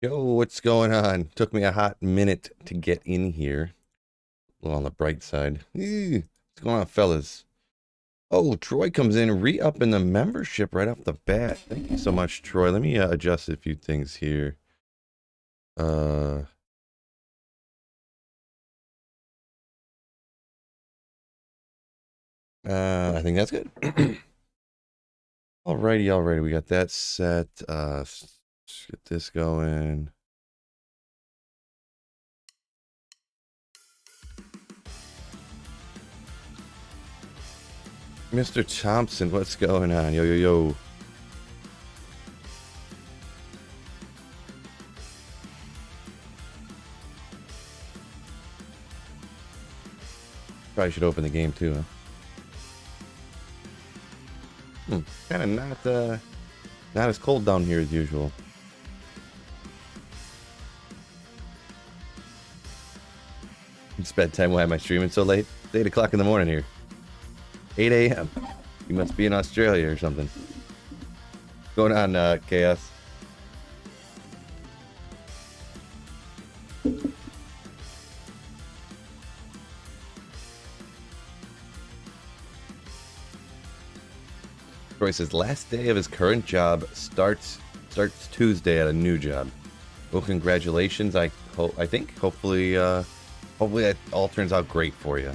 Yo, what's going on? Took me a hot minute to get in here. A little on the bright side. What's going on, fellas? Oh, Troy comes in, re-upping the membership right off the bat. Thank you so much, Troy. Let me adjust a few things here. I think that's good. Alrighty. We got that set. Let's get this going. Mr. Thompson, what's going on? Yo. Probably should open the game too, huh? Kind of not as cold down here as usual. It's bedtime. Why am I streaming so late? It's 8 o'clock in the morning here. 8 a.m. You must be in Australia or something. What's going on, Chaos? Troy says last day of his current job starts Tuesday at a new job. Well, congratulations. I think hopefully that all turns out great for you.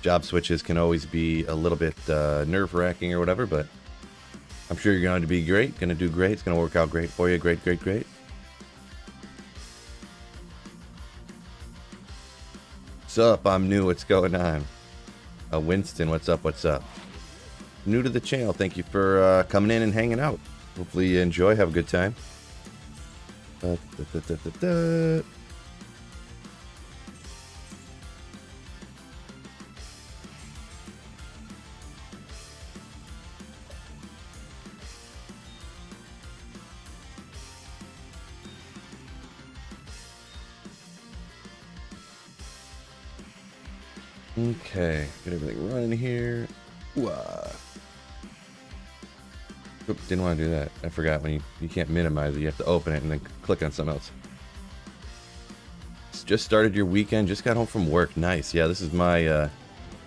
Job switches can always be a little bit nerve-wracking or whatever, but I'm sure you're going to be great. Going to do great. It's going to work out great for you. Great. What's up? I'm new. What's going on? Winston, what's up? New to the channel. Thank you for coming in and hanging out. Hopefully you enjoy. Have a good time. Okay, get everything running here. Oops, didn't want to do that. I forgot when you can't minimize it. You have to open it and then click on something else. Just started your weekend. Just got home from work. Nice. Yeah, this is my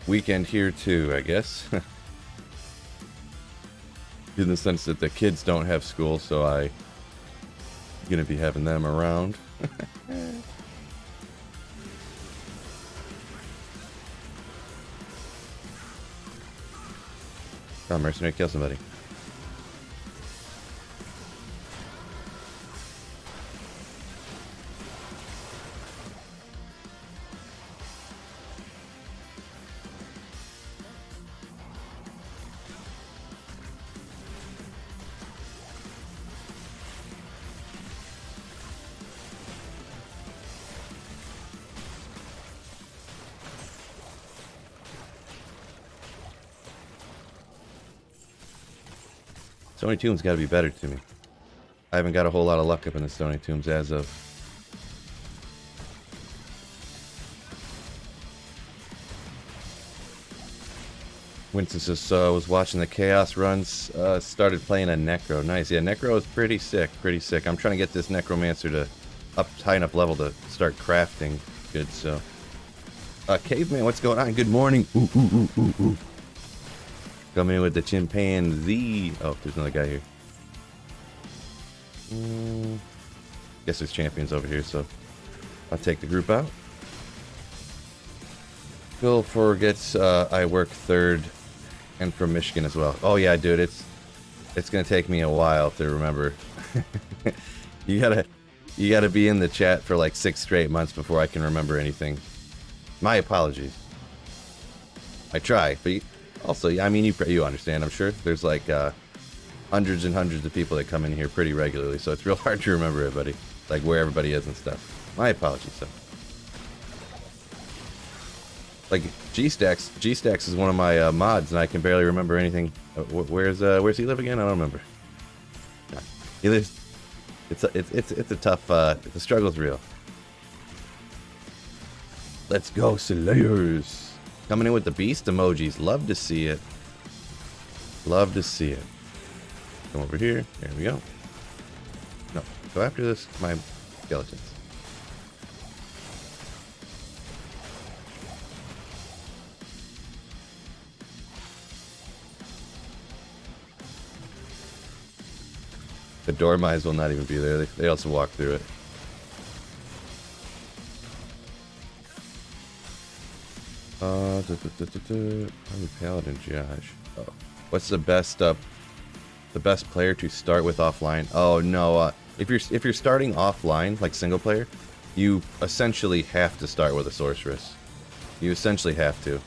weekend here too, I guess. In the sense that the kids don't have school, so I'm gonna be having them around. Come on, mercenary, kill somebody. Stoney Tombs got to be better to me. I haven't got a whole lot of luck up in the Stoney Tombs as of. Winston says, was watching the Chaos runs, started playing a Necro. Nice. Yeah, Necro is pretty sick. I'm trying to get this Necromancer to up high enough level to start crafting good, so. Caveman, what's going on? Good morning. Ooh. Coming in with the chimpanzee. Oh, there's another guy here. Guess there's champions over here, so I'll take the group out. Phil forgets I work third and from Michigan as well. Oh yeah, dude, it's gonna take me a while to remember. you gotta be in the chat for like 6 straight months before I can remember anything. My apologies. I try, but also, I mean, you understand, I'm sure. There's like hundreds and hundreds of people that come in here pretty regularly, so it's real hard to remember everybody, like where everybody is and stuff. My apologies, so. Like G-Stacks is one of my mods, and I can barely remember anything. Where's he live again? I don't remember. He lives. It's a tough. The struggle's real. Let's go, Slayers. Coming in with the beast emojis. Love to see it. Come over here. There we go. No, go after this. My skeletons. The Dormice will not even be there. They also walk through it. Paladin Josh. Oh. What's the best player to start with offline? Oh no, if you're starting offline, like single player, you essentially have to start with a sorceress. You essentially have to.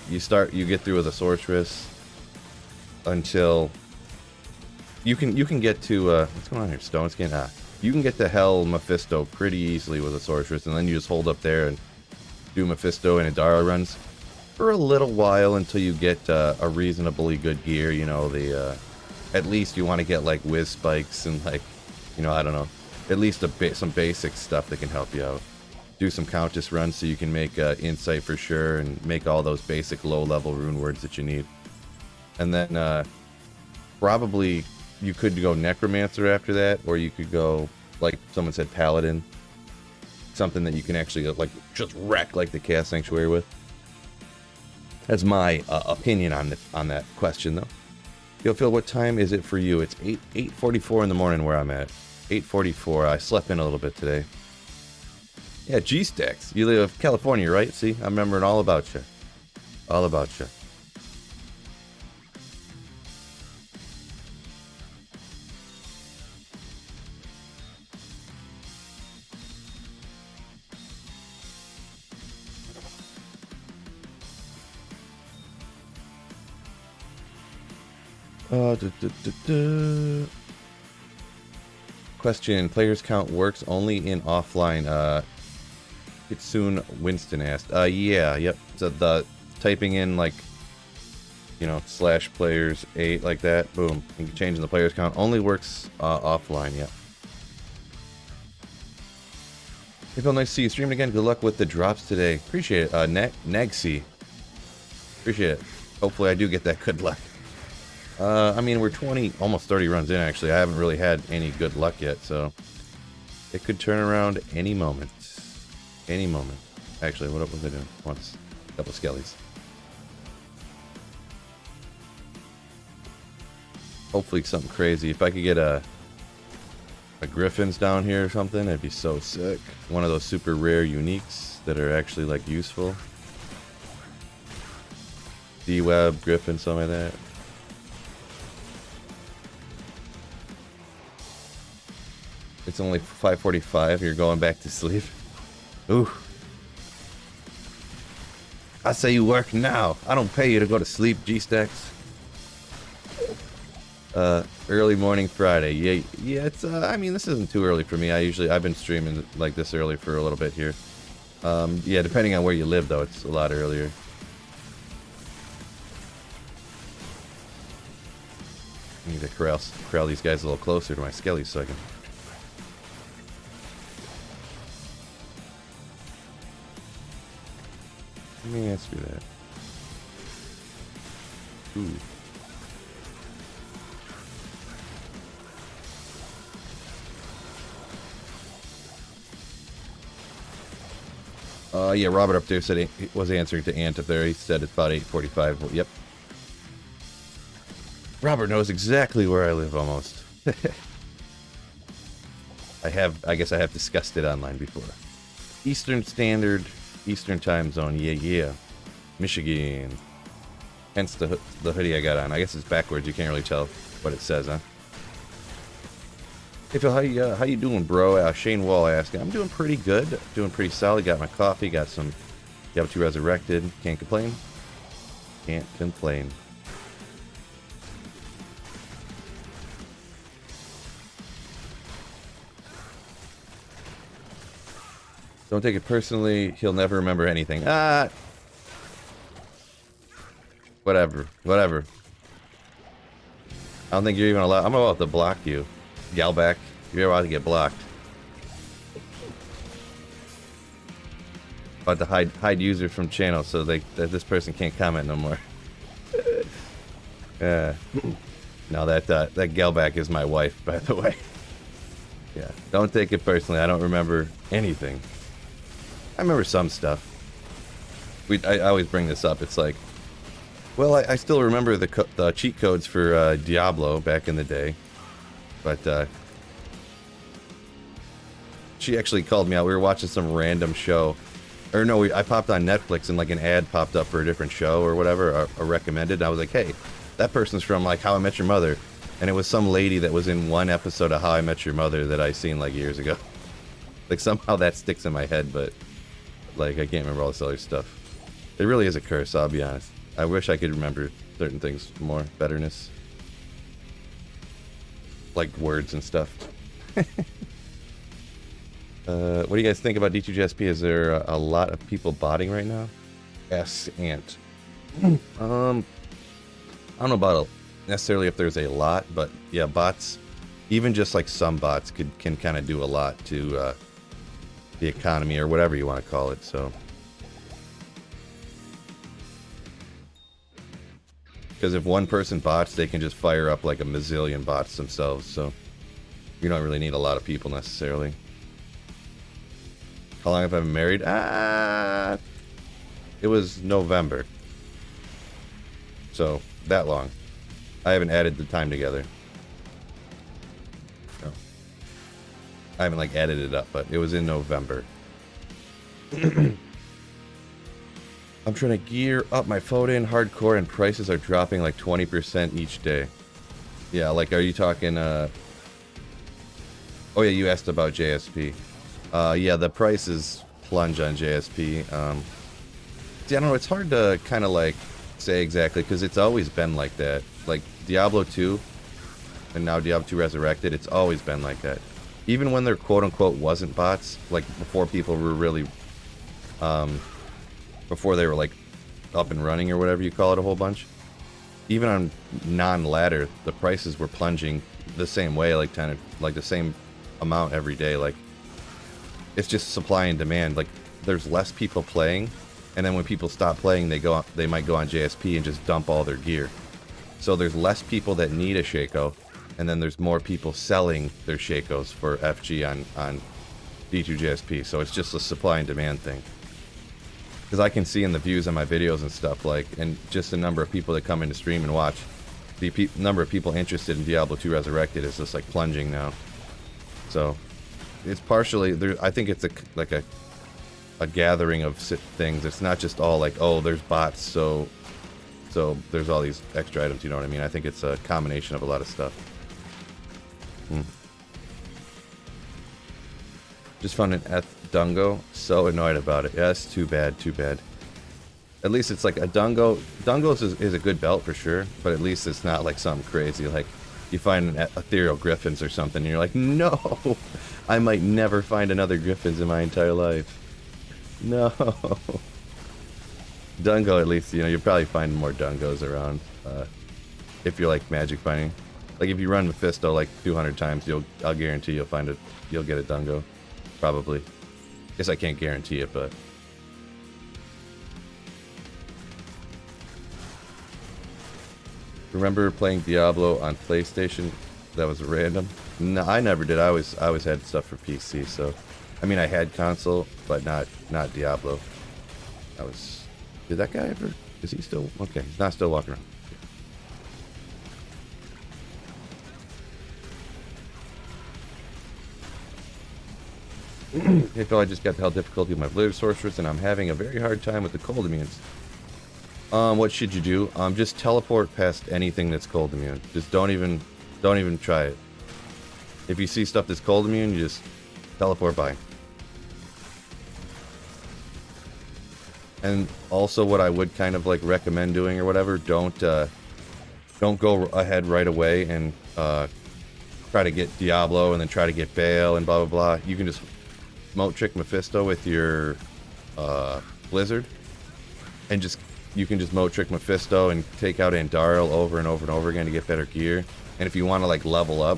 You get through with a sorceress until you can get to what's going on here? Stone skin. You can get to Hell Mephisto pretty easily with a sorceress, and then you just hold up there and do Mephisto and Adara runs for a little while until you get a reasonably good gear. You know, at least you want to get like whiz spikes and like, you know, I don't know, at least some basic stuff that can help you out. Do some Countess runs so you can make Insight for sure and make all those basic low-level rune words that you need. And then probably you could go Necromancer after that, or you could go, like someone said, Paladin. Something that you can actually like just wreck like the Chaos Sanctuary with. That's my opinion on that question, though. Yo, Phil, what time is it for you? It's 8:44 in the morning where I'm at. 8:44. I slept in a little bit today. Yeah, G-Stacks. You live in California, right? See, I'm remembering all about you. All about you. Question: Players count works only in offline. It's soon. Winston asked. Yep. So the typing in like, you know, /players 8 like that. Boom. You can change in the players count. Only works offline. Yep. Hey, Phil, nice to see you streaming again. Good luck with the drops today. Appreciate it. Nagsy. Appreciate it. Hopefully, I do get that good luck. I mean, we're 20, almost 30 runs in, actually. I haven't really had any good luck yet, so it could turn around any moment. Any moment. Actually, what was I doing? Once. A couple skellies. Hopefully something crazy. If I could get a Griffin's down here or something, that'd be so sick. One of those super rare uniques that are actually, like, useful. D-Web, Griffin, something like that. It's only 5:45. You're going back to sleep. Ooh. I say you work now. I don't pay you to go to sleep, G-Stacks. Early morning Friday. Yeah. It's. I mean, this isn't too early for me. I've been streaming like this early for a little bit here. Yeah, depending on where you live, though, it's a lot earlier. I need to corral these guys a little closer to my skellies so I can. Let me ask you that. Ooh. Yeah, Robert up there said he was answering to Ant up there. He said it's about 8:45. Well, yep. Robert knows exactly where I live almost. I guess I have discussed it online before. Eastern Standard, Eastern Time Zone. Yeah. Michigan. Hence the hoodie I got on. I guess it's backwards. You can't really tell what it says, huh? Hey Phil, how you doing, bro? Shane Wall asking. I'm doing pretty good. Doing pretty solid. Got my coffee. Got some Diablo 2 Resurrected. Can't complain. Can't complain. Don't take it personally. He'll never remember anything. Whatever. I don't think you're even allowed. I'm about to block you. Galback, you're about to get blocked. About to hide users from channel so that this person can't comment no more. No, that Galback is my wife, by the way. Yeah, don't take it personally. I don't remember anything. I remember some stuff. I always bring this up. It's like, well, I still remember the cheat codes for Diablo back in the day. But she actually called me out. We were watching some random show. Or no, I popped on Netflix and like an ad popped up for a different show or whatever, or recommended. And I was like, hey, that person's from like How I Met Your Mother. And it was some lady that was in one episode of How I Met Your Mother that I seen like years ago. Like somehow that sticks in my head, but like I can't remember all this other stuff. It really is a curse, I'll be honest. I wish I could remember certain things more. Betterness. Like words and stuff. What do you guys think about D2GSP? Is there a lot of people botting right now? Yes, Ant. I don't know about necessarily if there's a lot, but yeah, bots, even just like some bots can kind of do a lot to the economy or whatever you want to call it. So, because if one person bots, they can just fire up like a mazillion bots themselves. So you don't really need a lot of people necessarily. How long have I been married? It was November. So, that long. I haven't added the time together. No. I haven't like added it up, but it was in November. I'm trying to gear up my phone in hardcore and prices are dropping like 20% each day. Yeah, like are you talking oh yeah, you asked about JSP. Yeah, the prices plunge on JSP. See, I don't know, it's hard to kind of like say exactly because it's always been like that. Like Diablo 2 and now Diablo 2 Resurrected, it's always been like that. Even when there quote-unquote wasn't bots, like before people were really, before they were like up and running or whatever you call it a whole bunch. Even on non-ladder, the prices were plunging the same way, like kind of like the same amount every day. Like it's just supply and demand. Like there's less people playing, and then when people stop playing, they might go on JSP and just dump all their gear. So there's less people that need a Shaco, and then there's more people selling their Shacos for FG on D2JSP. So it's just a supply and demand thing. Because I can see in the views on my videos and stuff, like, and just the number of people that come into stream and watch, the number of people interested in Diablo 2 Resurrected is just like plunging now. So it's partially there. I think it's like a gathering of things. It's not just all like, oh, there's bots, so there's all these extra items. You know what I mean? I think it's a combination of a lot of stuff. Just found an Dungo. So annoyed about it. Yeah, that's too bad. Too bad. At least it's like a Dungo. Dungos is a good belt for sure, but at least it's not like something crazy. Like you find an ethereal griffins or something, and you're like, no, I might never find another griffins in my entire life. No. Dungo, at least, you know, you'll probably find more Dungos around if you're like magic finding. Like if you run Mephisto like 200 times, I'll guarantee you'll get a Dungo, probably. Guess I can't guarantee it, but remember playing Diablo on PlayStation? That was random. No, I never did. I always had stuff for PC. So, I mean, I had console, but not Diablo. Did that guy ever? Is he still? Okay, he's not still walking around. Hey Phil, I just got the hell difficulty with my Blizzard Sorceress, and I'm having a very hard time with the cold immunes. What should you do? Just teleport past anything that's cold immune. Just don't even try it. If you see stuff that's cold immune, you just teleport by. And also, what I would kind of like recommend doing or whatever, don't go ahead right away and try to get Diablo and then try to get Baal and blah blah blah. You can just smoke trick Mephisto with your Blizzard, and you can just smoke trick Mephisto and take out Andariel over and over and over again to get better gear. And if you want to like level up,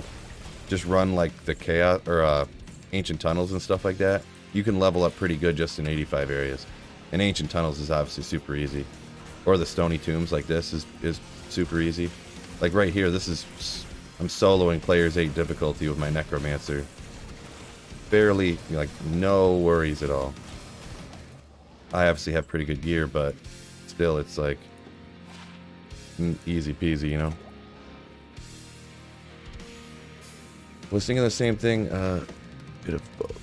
just run like the Chaos or Ancient Tunnels and stuff like that. You can level up pretty good just in 85 areas. And Ancient Tunnels is obviously super easy. Or the Stoney Tombs like this is super easy. Like right here, I'm soloing Players 8 difficulty with my Necromancer. barely, like, no worries at all. I obviously have pretty good gear, but still, it's like easy peasy, you know. Was thinking the same thing. Bit of both.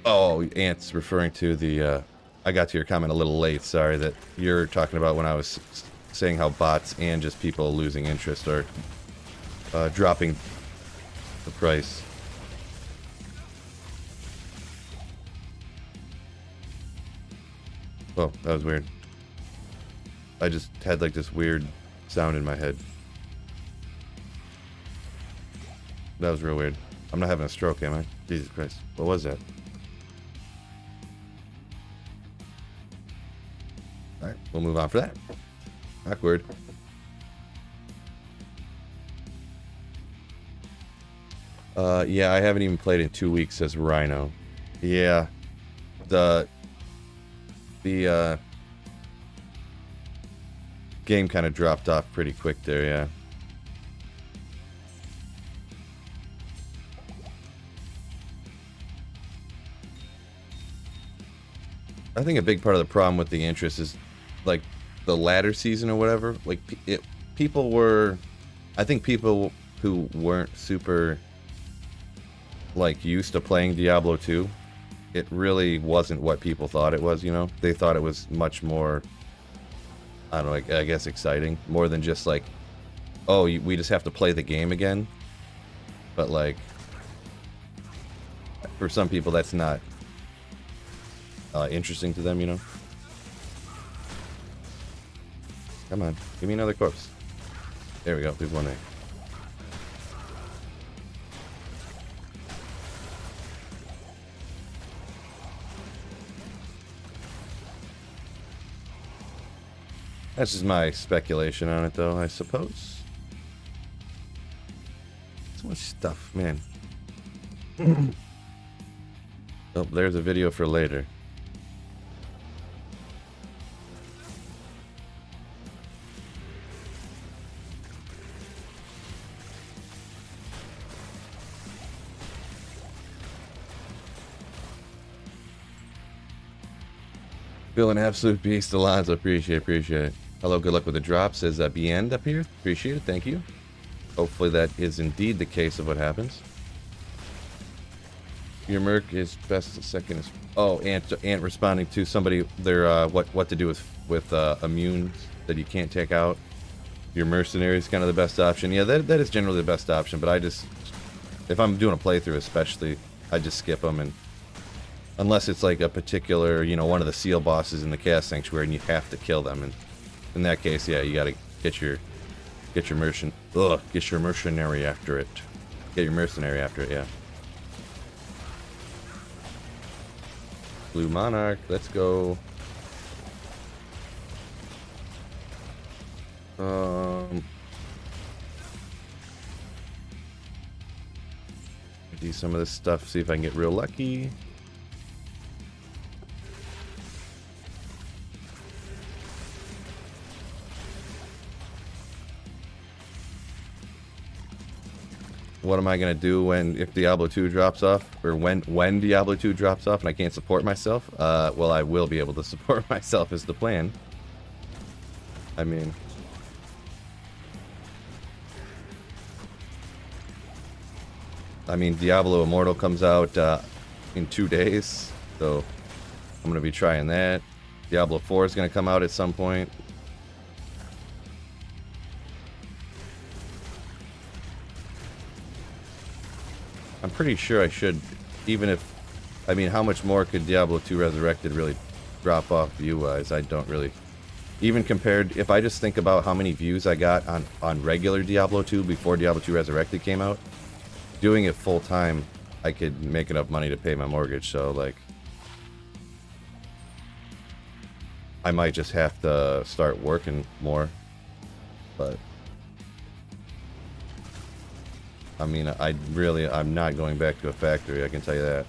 Oh, Ant's referring to the. I got to your comment a little late. Sorry that you're talking about when I was saying how bots and just people losing interest are dropping the price. Oh, that was weird. I just had like this weird sound in my head. That was real weird. I'm not having a stroke, am I? Jesus Christ. What was that? Alright, we'll move on for that. Awkward. Yeah, I haven't even played in 2 weeks, says Rhino. Yeah. The game kind of dropped off pretty quick there, yeah. I think a big part of the problem with the interest is like the latter season or whatever. Like people were, I think people who weren't super like used to playing Diablo 2, it really wasn't what people thought it was, you know? They thought it was much more, I don't know, I guess exciting, more than just like, oh, we just have to play the game again. But like, for some people that's not interesting to them, you know? Come on, give me another corpse. There we go, we've won there. That's just my speculation on it, though, I suppose. So much stuff, man. Oh, there's a video for later. Feel an absolute beast, Alonzo. Appreciate it. Hello, good luck with the drop, says Biend up here. Appreciate it, thank you. Hopefully that is indeed the case of what happens. Your merc is best the second is... Oh, Ant responding to somebody, their what to do with immunes that you can't take out. Your mercenary is kind of the best option. Yeah, that is generally the best option, but I just... If I'm doing a playthrough especially, I just skip them, and... Unless it's like a particular, you know, one of the seal bosses in the Chaos Sanctuary and you have to kill them, and in that case, yeah, you gotta get your mercenary after it. Get your mercenary after it, yeah. Blue Monarch, let's go. Do some of this stuff, see if I can get real lucky. What am I gonna do if Diablo 2 drops off, or when Diablo 2 drops off and I can't support myself? Well, I will be able to support myself is the plan. I mean, Diablo Immortal comes out in 2 days, so I'm gonna be trying that. Diablo 4 is gonna come out at some point. I'm pretty sure I should, even if, I mean, how much more could Diablo 2 Resurrected really drop off view-wise? I don't really, even compared, if I just think about how many views I got on regular Diablo 2 before Diablo 2 Resurrected came out, doing it full-time, I could make enough money to pay my mortgage, so, like, I might just have to start working more, but... I mean, I'm not going back to a factory, I can tell you that.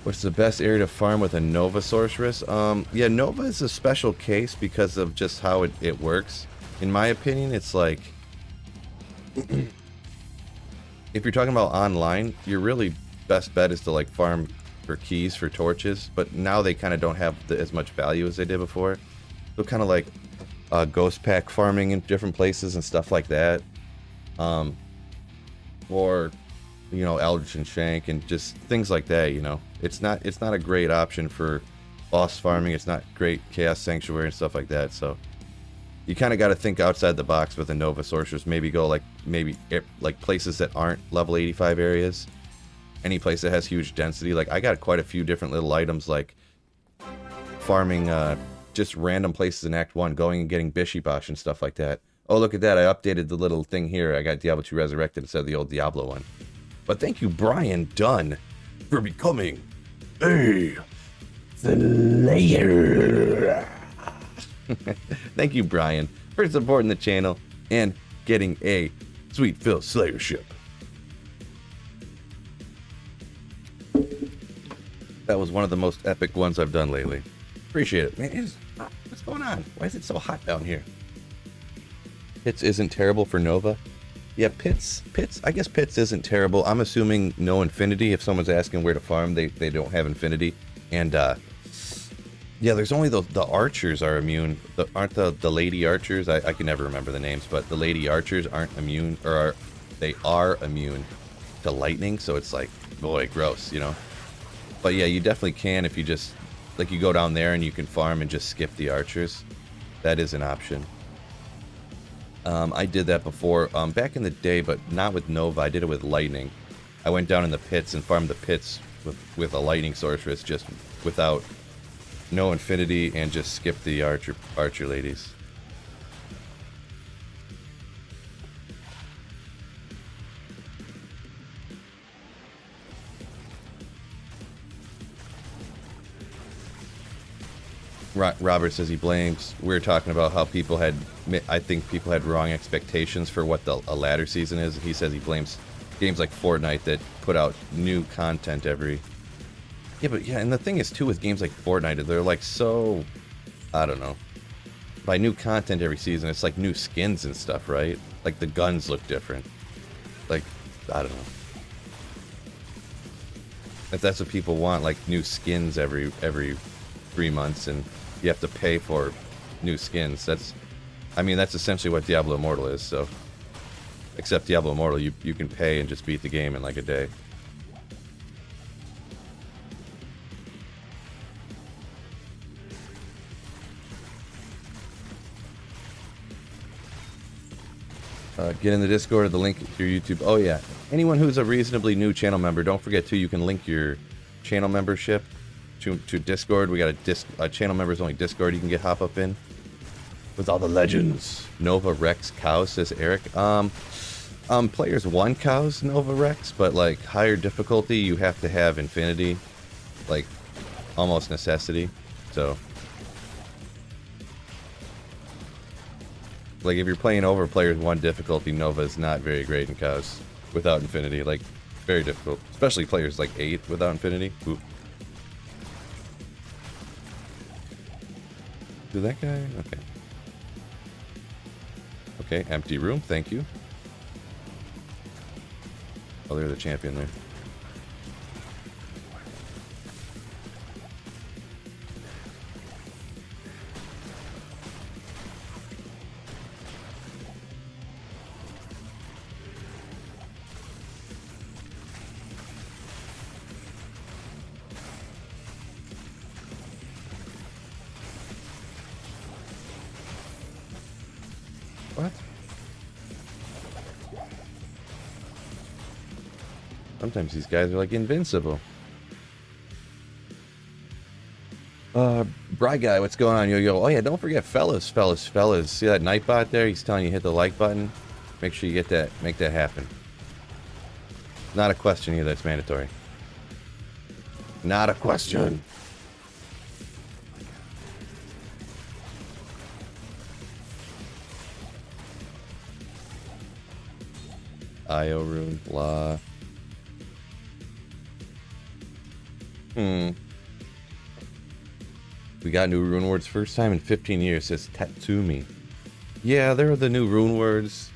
What's the best area to farm with a Nova sorceress? Yeah, Nova is a special case because of just how it works. In my opinion, it's like... if you're talking about online, your really best bet is to like farm for keys for torches, but now they kind of don't have as much value as they did before. So kind of like ghost pack farming in different places and stuff like that. Or, you know, Eldritch and Shank and just things like that, you know. It's not a great option for boss farming. It's not great Chaos Sanctuary and stuff like that, so you kind of got to think outside the box with a Nova Sorceress. Maybe go like places that aren't level 85 areas. Any place that has huge density. Like I got quite a few different little items like farming just random places in Act 1, going and getting Bishibosh and stuff like that. Oh, look at that. I updated the little thing here. I got Diablo 2 Resurrected instead of the old Diablo one. But thank you, Brian Dunn, for becoming a Slayer. Thank you, Brian, for supporting the channel and getting a Sweet Phil Slayership. That was one of the most epic ones I've done lately. Appreciate it. Man, what's going on? Why is it so hot down here? Pits isn't terrible for Nova. Yeah, Pits, I guess Pits isn't terrible. I'm assuming no Infinity. If someone's asking where to farm, they don't have Infinity. And, yeah, there's only the archers are immune. Aren't the lady archers? I can never remember the names, but the lady archers aren't immune, or they are immune to lightning, so it's like, boy, gross, you know? But yeah, you definitely can if you just, like, you go down there and you can farm and just skip the archers. That is an option. I did that before, back in the day, but not with Nova. I did it with lightning. I went down in the pits and farmed the pits with a lightning sorceress, just without no Infinity, and just skip the archer ladies. Robert says he blames. We were talking about how people had, I think people had wrong expectations for what a ladder season is. He says he blames games like Fortnite that put out new content every. Yeah, but yeah, and the thing is too with games like Fortnite, they're like so, I don't know. By new content every season, it's like new skins and stuff, right? Like the guns look different. Like, I don't know. If that's what people want, like new skins every 3 months, and you have to pay for new skins. I mean, that's essentially what Diablo Immortal is, so. Except Diablo Immortal, you can pay and just beat the game in like a day. Get in the Discord or the link to your YouTube. Oh yeah, anyone who's a reasonably new channel member, don't forget too, you can link your channel membership to Discord. We got a channel members only Discord you can hop up in with all the legends. Nova Rex cows, says Eric. Players 1 cows Nova Rex, but like higher difficulty you have to have Infinity, like almost necessity. So like if you're playing over players 1 difficulty, Nova is not very great in cows without Infinity. Like very difficult, especially players like 8 without Infinity. Ooh. Do that guy? Okay. Okay, empty room, thank you. Oh, there's a champion there. What? Sometimes these guys are like invincible. Bry guy, what's going on, yo? Oh yeah, don't forget fellas. See that Nightbot there? He's telling you hit the like button. Make sure you get that, make that happen. Not a question either, that's mandatory. Not a question. IO rune, blah. We got new rune words first time in 15 years, says Tatsumi. Yeah, there are the new rune words.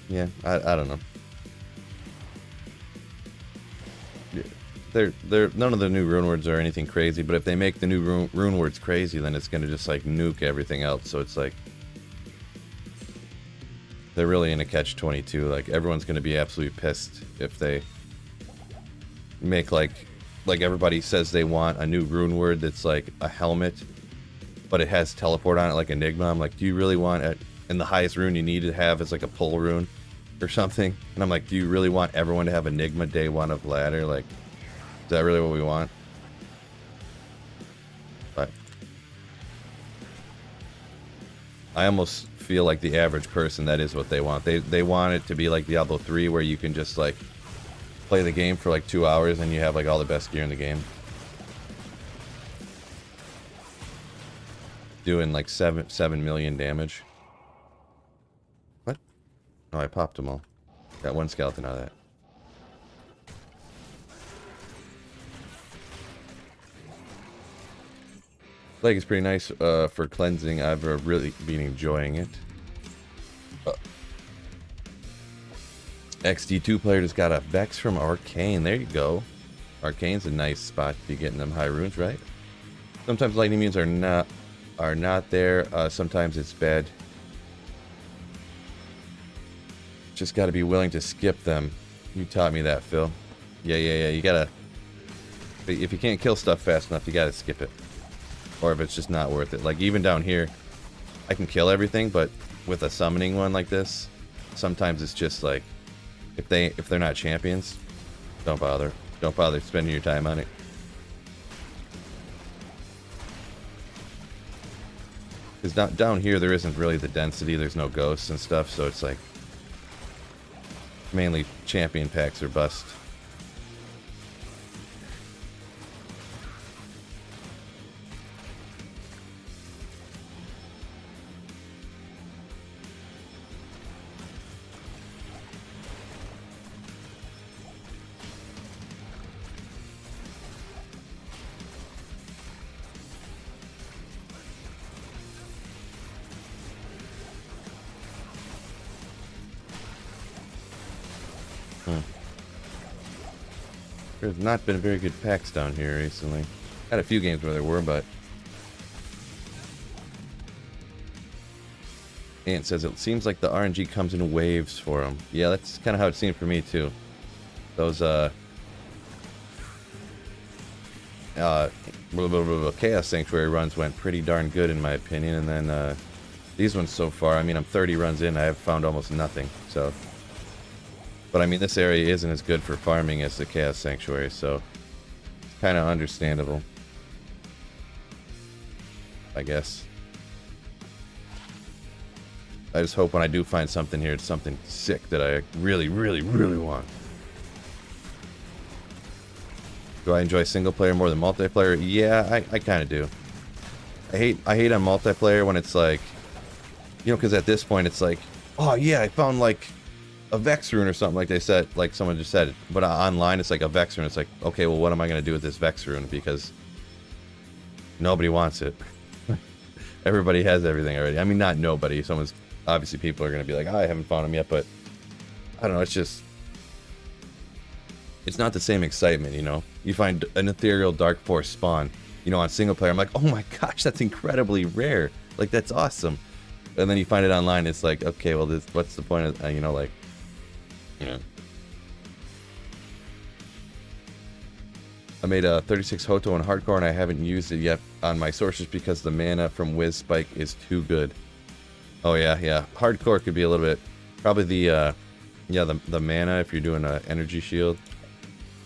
Yeah, I don't know. they're none of the new rune words are anything crazy, but if they make the new rune words crazy, then it's gonna just like nuke everything else. So it's like they're really in a catch-22. Like everyone's gonna be absolutely pissed if they make like everybody says they want a new rune word that's like a helmet, but it has teleport on it like Enigma. I'm like, do you really want it? And the highest rune you need to have is like a pull rune or something. And I'm like, do you really want everyone to have Enigma day 1 of ladder? Like, is that really what we want? But I almost feel like the average person, that is what they want. They want it to be like Diablo 3, where you can just like play the game for like 2 hours and you have like all the best gear in the game. Doing like 7 million damage. What? Oh, I popped them all. Got one skeleton out of that. Lake is pretty nice for cleansing. I've really been enjoying it. XD2 player just got a Vex from Arcane. There you go. Arcane's a nice spot to be getting them high runes, right? Sometimes lightning means are not there. Sometimes it's bad. Just got to be willing to skip them. You taught me that, Phil. Yeah. You gotta. If you can't kill stuff fast enough, you gotta skip it. Or if it's just not worth it. Like even down here, I can kill everything, but with a summoning one like this, sometimes it's just like, if they're not champions, don't bother. Don't bother spending your time on it. Because down here there isn't really the density. There's no ghosts and stuff, so it's like mainly champion packs or bust. There's not been very good packs down here recently. Had a few games where there were, but Ant says it seems like the RNG comes in waves for them. Yeah, that's kind of how it seemed for me too. Those Chaos Sanctuary runs went pretty darn good in my opinion, and then these ones so far, I mean, I'm 30 runs in, I have found almost nothing. So, but I mean, this area isn't as good for farming as the Chaos Sanctuary, so it's kind of understandable, I guess. I just hope when I do find something here, it's something sick that I really, really, really want. Do I enjoy single player more than multiplayer? Yeah, I kind of do. I hate on multiplayer when it's like, you know, because at this point it's like, oh yeah, I found like a Vex rune or something, like they said, like someone just said. But online it's like a Vex rune. It's like, okay, well, what am I going to do with this Vex rune? Because nobody wants it. Everybody has everything already. I mean, not nobody. Obviously people are going to be like, oh, I haven't found them yet, but I don't know, it's just, it's not the same excitement, you know? You find an ethereal dark force spawn, you know, on single player, I'm like, oh my gosh, that's incredibly rare. Like, that's awesome. And then you find it online, it's like, okay, well, what's the point of, you know, like, you know. I made a 36 Hoto in hardcore and I haven't used it yet on my sources because the mana from Wiz Spike is too good. Oh yeah. Hardcore could be a little bit, probably the mana, if you're doing an energy shield,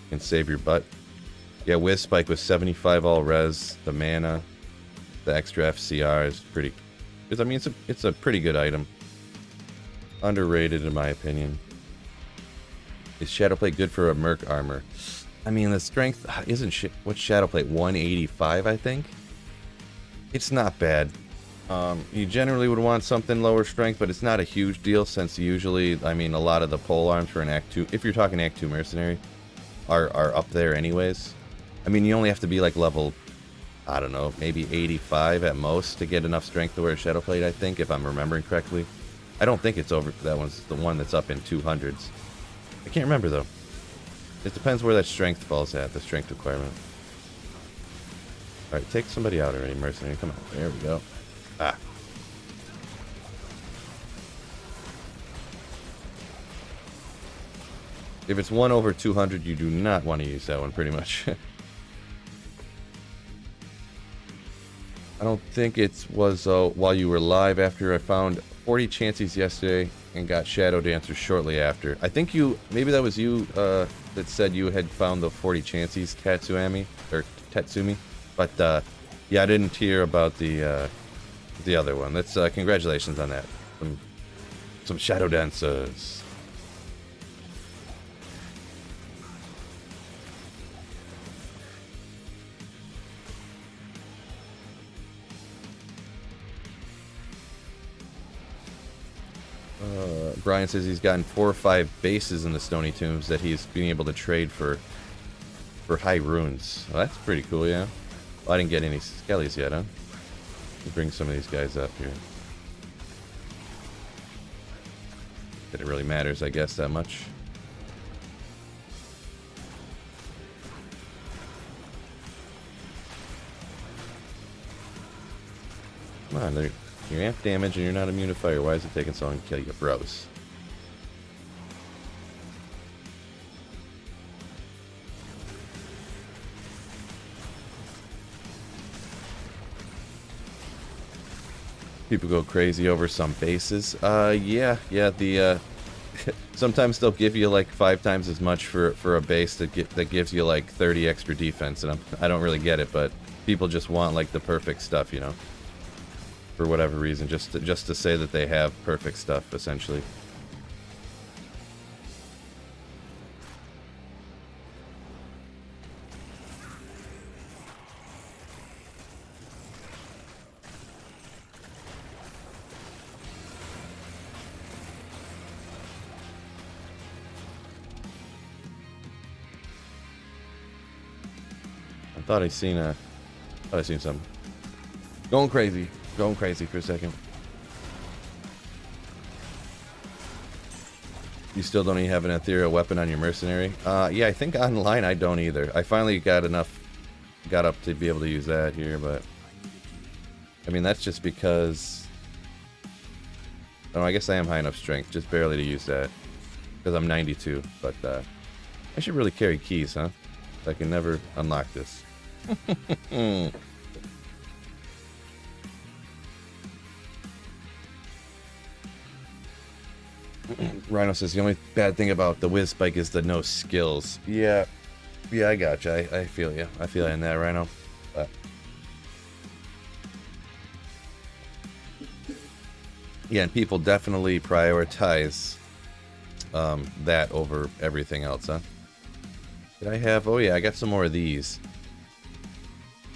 can save your butt. Yeah, Wiz Spike with 75 all res, the mana, the extra FCR is pretty, I mean, it's a pretty good item. Underrated in my opinion. Is Shadowplate good for a Merc armor? I mean, the strength isn't shit. What's Shadowplate? 185, I think? It's not bad. You generally would want something lower strength, but it's not a huge deal since usually, I mean, a lot of the pole arms for an Act 2, if you're talking Act 2 Mercenary, are up there anyways. I mean, you only have to be like level, I don't know, maybe 85 at most to get enough strength to wear a Shadowplate, I think, if I'm remembering correctly. I don't think it's over, that one's the one that's up in 200s. I can't remember though. It depends where that strength falls at, the strength requirement. Alright, take somebody out already, mercenary. Come on. There we go. Ah. If it's 1 over 200, you do not want to use that one, pretty much. I don't think it was while you were live after I found 40 chances yesterday and got Shadow Dancer shortly after. I think you, maybe that was you that said you had found the 40 chances, Tatsumi, or Tatsumi. But yeah, I didn't hear about the other one. That's congratulations on that. Some Shadow Dancers. Brian says he's gotten 4 or 5 bases in the Stoney Tombs that he's being able to trade for high runes. Well, that's pretty cool, yeah. Well, I didn't get any skellies yet, huh? Let's bring some of these guys up here. That it really matters, I guess, that much. Come on, you're amp damage and you're not immune to fire. Why is it taking so long to kill you, bros? People go crazy over some bases. Yeah, the sometimes they'll give you like 5 times as much for a base that gives you like 30 extra defense, and I don't really get it, but people just want like the perfect stuff, you know, for whatever reason, just to say that they have perfect stuff, essentially. I thought I seen something. Going crazy for a second. You still don't even have an ethereal weapon on your mercenary? Yeah, I think online I don't either. I finally got up to be able to use that here, but I mean that's just because I guess I am high enough strength, just barely to use that, because I'm 92. But I should really carry keys, huh? I can never unlock this. Rhino says the only bad thing about the whiz spike is the no skills. Yeah, I gotcha. I feel you. I feel you in that, Rhino. But yeah, and people definitely prioritize that over everything else, huh? Did I have? Oh yeah, I got some more of these.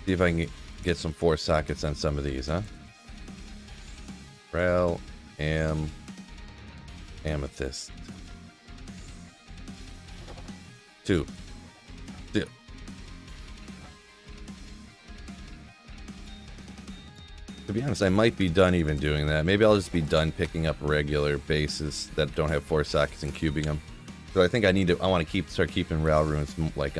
See if I can get some 4 sockets on some of these, huh? Rel, Amethyst. 2. To be honest, I might be done even doing that. Maybe I'll just be done picking up regular bases that don't have 4 sockets and cubing them. So I think I want to start keeping Ral runes. Like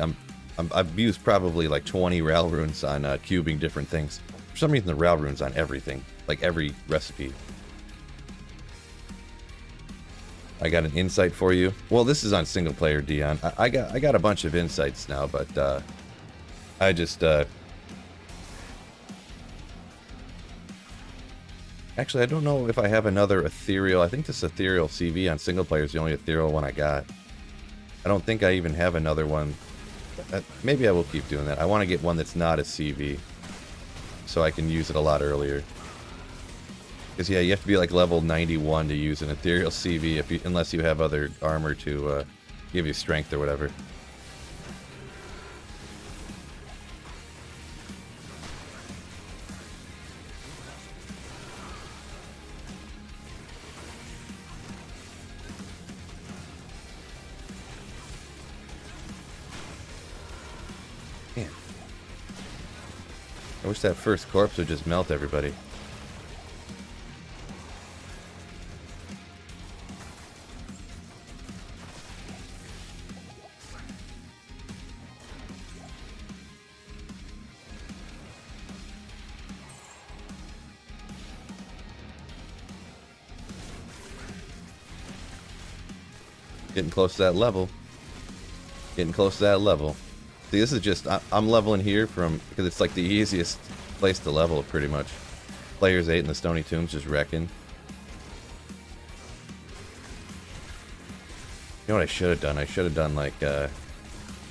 I've used probably like 20 Ral runes on cubing different things. For some reason, the Ral runes on everything, like every recipe. I got an insight for you. Well, this is on single player, Dion. I got a bunch of insights now, but I just actually I don't know if I have another ethereal. I think this ethereal CV on single player is the only ethereal one I got. I don't think I even have another one. Maybe I will keep doing that. I want to get one that's not a CV, so I can use it a lot earlier. Because yeah, you have to be like level 91 to use an ethereal CV unless you have other armor to give you strength or whatever. Man. I wish that first corpse would just melt everybody. Getting close to that level. Getting close to that level. See, this is just, I'm leveling here because it's like the easiest place to level, pretty much. Players 8 in the Stoney Tombs just wrecking. You know what I should have done? I should have done like, well,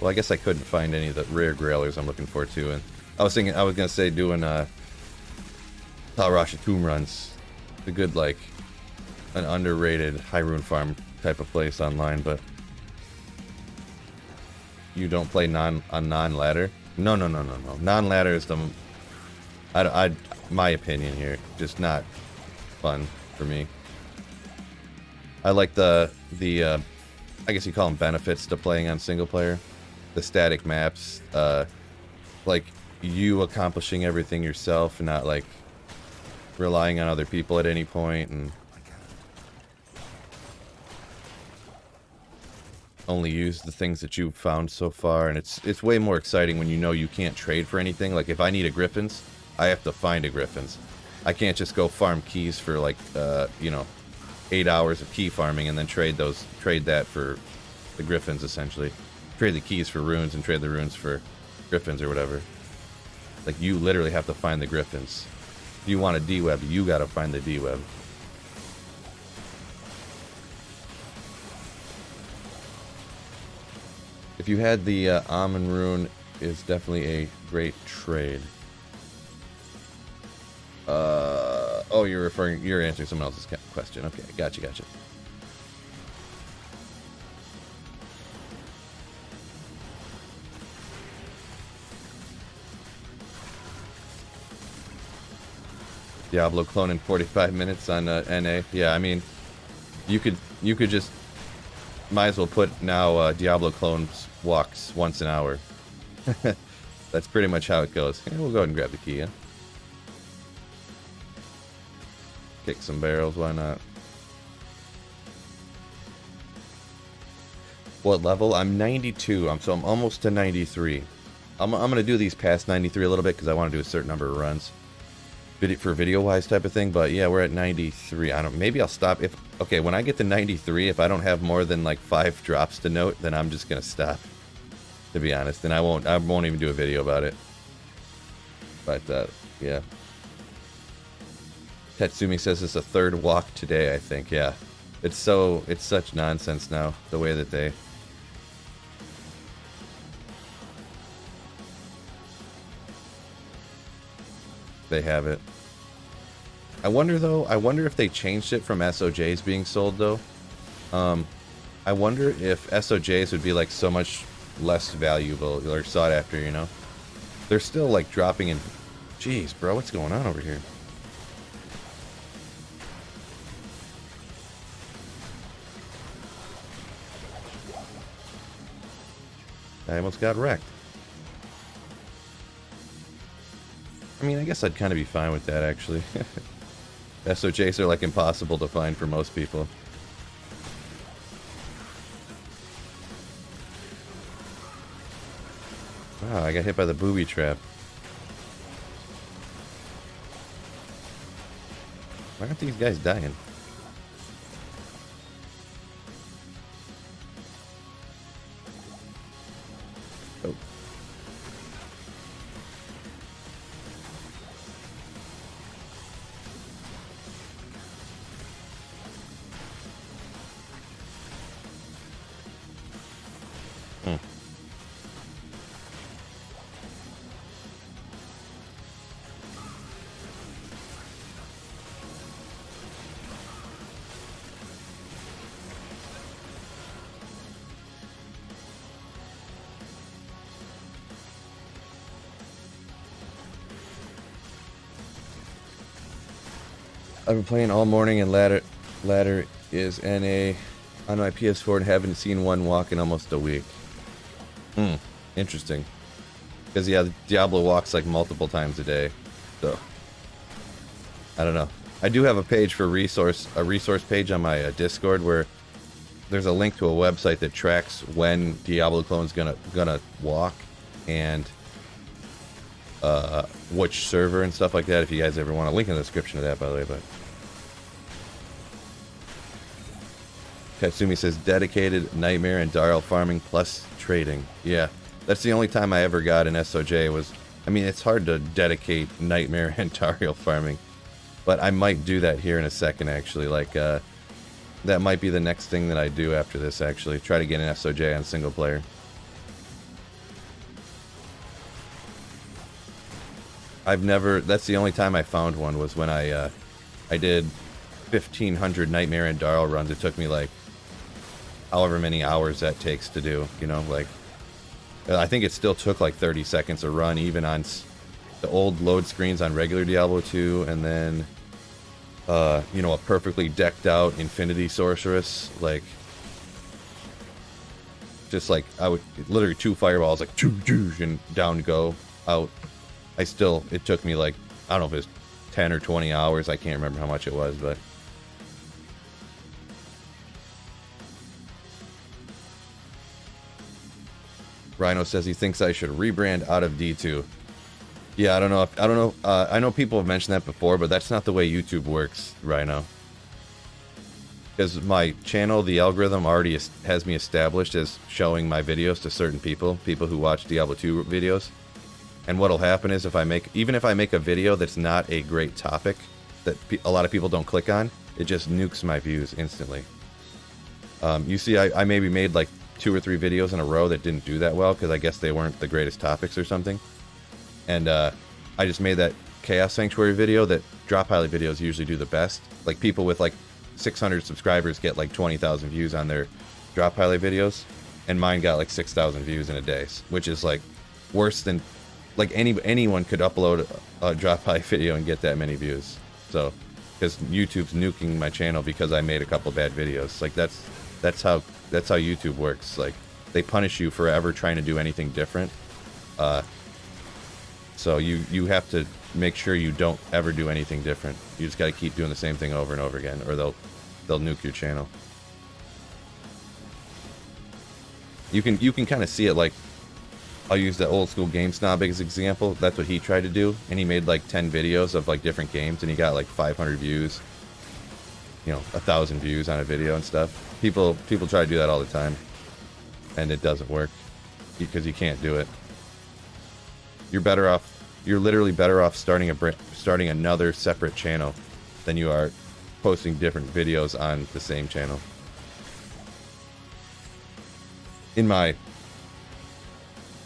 I guess I couldn't find any of the rare grailers I'm looking for too. And I was thinking, I was gonna say doing Talrasha tomb runs. A good, like, an underrated high rune farm type of place online, but you don't play non-ladder? No. Non-ladder is the, my opinion here, just not fun for me. I like the I guess you call them benefits to playing on single player. The static maps, like you accomplishing everything yourself and not like relying on other people at any point and only use the things that you've found so far. And it's way more exciting when you know you can't trade for anything. Like if I need a Griffin's, I have to find a Griffin's. I can't just go farm keys for like you know, 8 hours of key farming and then trade that for the Griffins, essentially. Trade the keys for runes and trade the runes for Griffins or whatever. Like, you literally have to find the Griffins. If you want a D-Web, you gotta find the D-Web. If you had the Almond Rune, is definitely a great trade. Oh, you're answering someone else's question. Okay, gotcha. Diablo clone in 45 minutes on NA. Yeah, I mean, you could just might as well put now Diablo clones walks once an hour. That's pretty much how it goes. Yeah, we'll go ahead and grab the key, yeah? Kick some barrels, why not? What level? I'm 92, so I'm almost to 93. I'm gonna do these past 93 a little bit because I want to do a certain number of runs. For video-wise type of thing, but yeah, we're at 93. Maybe I'll stop if, okay, when I get to 93, if I don't have more than like 5 drops to note, then I'm just gonna stop, to be honest, and I won't even do a video about it. But yeah. Tetsumi says it's a third walk today, I think. Yeah, it's such nonsense now, the way that they have it. I wonder if they changed it from SOJs being sold though. I wonder if SOJs would be like so much less valuable or sought after, you know? They're still like dropping in. Jeez, bro, what's going on over here? I almost got wrecked. I mean, I guess I'd kind of be fine with that, actually. SOJs are, like, impossible to find for most people. Wow, I got hit by the booby trap. Why aren't these guys dying? Oh. I've been playing all morning and ladder is NA on my PS4 and haven't seen one walk in almost a week. Interesting. Because yeah, Diablo walks like multiple times a day. So I don't know. I do have a page for a resource page on my Discord where there's a link to a website that tracks when Diablo clone's gonna walk and which server and stuff like that. If you guys ever want a link in the description of that, by the way, but Katsumi says dedicated nightmare and dial farming plus trading. Yeah, that's the only time I ever got an SOJ was. I mean, it's hard to dedicate nightmare and dial farming, but I might do that here in a second. Actually, like that might be the next thing that I do after this. Actually, try to get an SOJ on single player. I've never. That's the only time I found one was when I did 1,500 nightmare and dial runs. It took me like however many hours that takes to do, you know, like, I think it still took like 30 seconds a run, even on the old load screens on regular Diablo 2, and then, you know, a perfectly decked out Infinity Sorceress, like, just like, I would, literally 2 fireballs, like, and down go, out. It took me like, I don't know if it was 10 or 20 hours, I can't remember how much it was, but... Rhino says he thinks I should rebrand out of D2. Yeah, I don't know. I know people have mentioned that before, but that's not the way YouTube works, Rhino. Because my channel, the algorithm already has me established as showing my videos to certain people who watch Diablo 2 videos. And what'll happen is even if I make a video that's not a great topic that a lot of people don't click on, it just nukes my views instantly. You see, I maybe made like 2 or 3 videos in a row that didn't do that well because I guess they weren't the greatest topics or something. And I just made that Chaos Sanctuary video that drop highlight videos usually do the best. Like people with like 600 subscribers get like 20,000 views on their drop highlight videos, and mine got like 6,000 views in a day, which is like worse than like anyone could upload a drop highlight video and get that many views. So because YouTube's nuking my channel because I made a couple bad videos. Like that's how YouTube works. Like, they punish you for ever trying to do anything different. So you have to make sure you don't ever do anything different. You just got to keep doing the same thing over and over again, or they'll nuke your channel. You can kind of see it. Like, I'll use the old school Game Snob as example. That's what he tried to do, and he made like 10 videos of like different games, and he got like 500 views. You know, 1,000 views on a video and stuff. People try to do that all the time, and it doesn't work because you can't do it. You're better off. You're literally better off starting another separate channel than you are posting different videos on the same channel. In my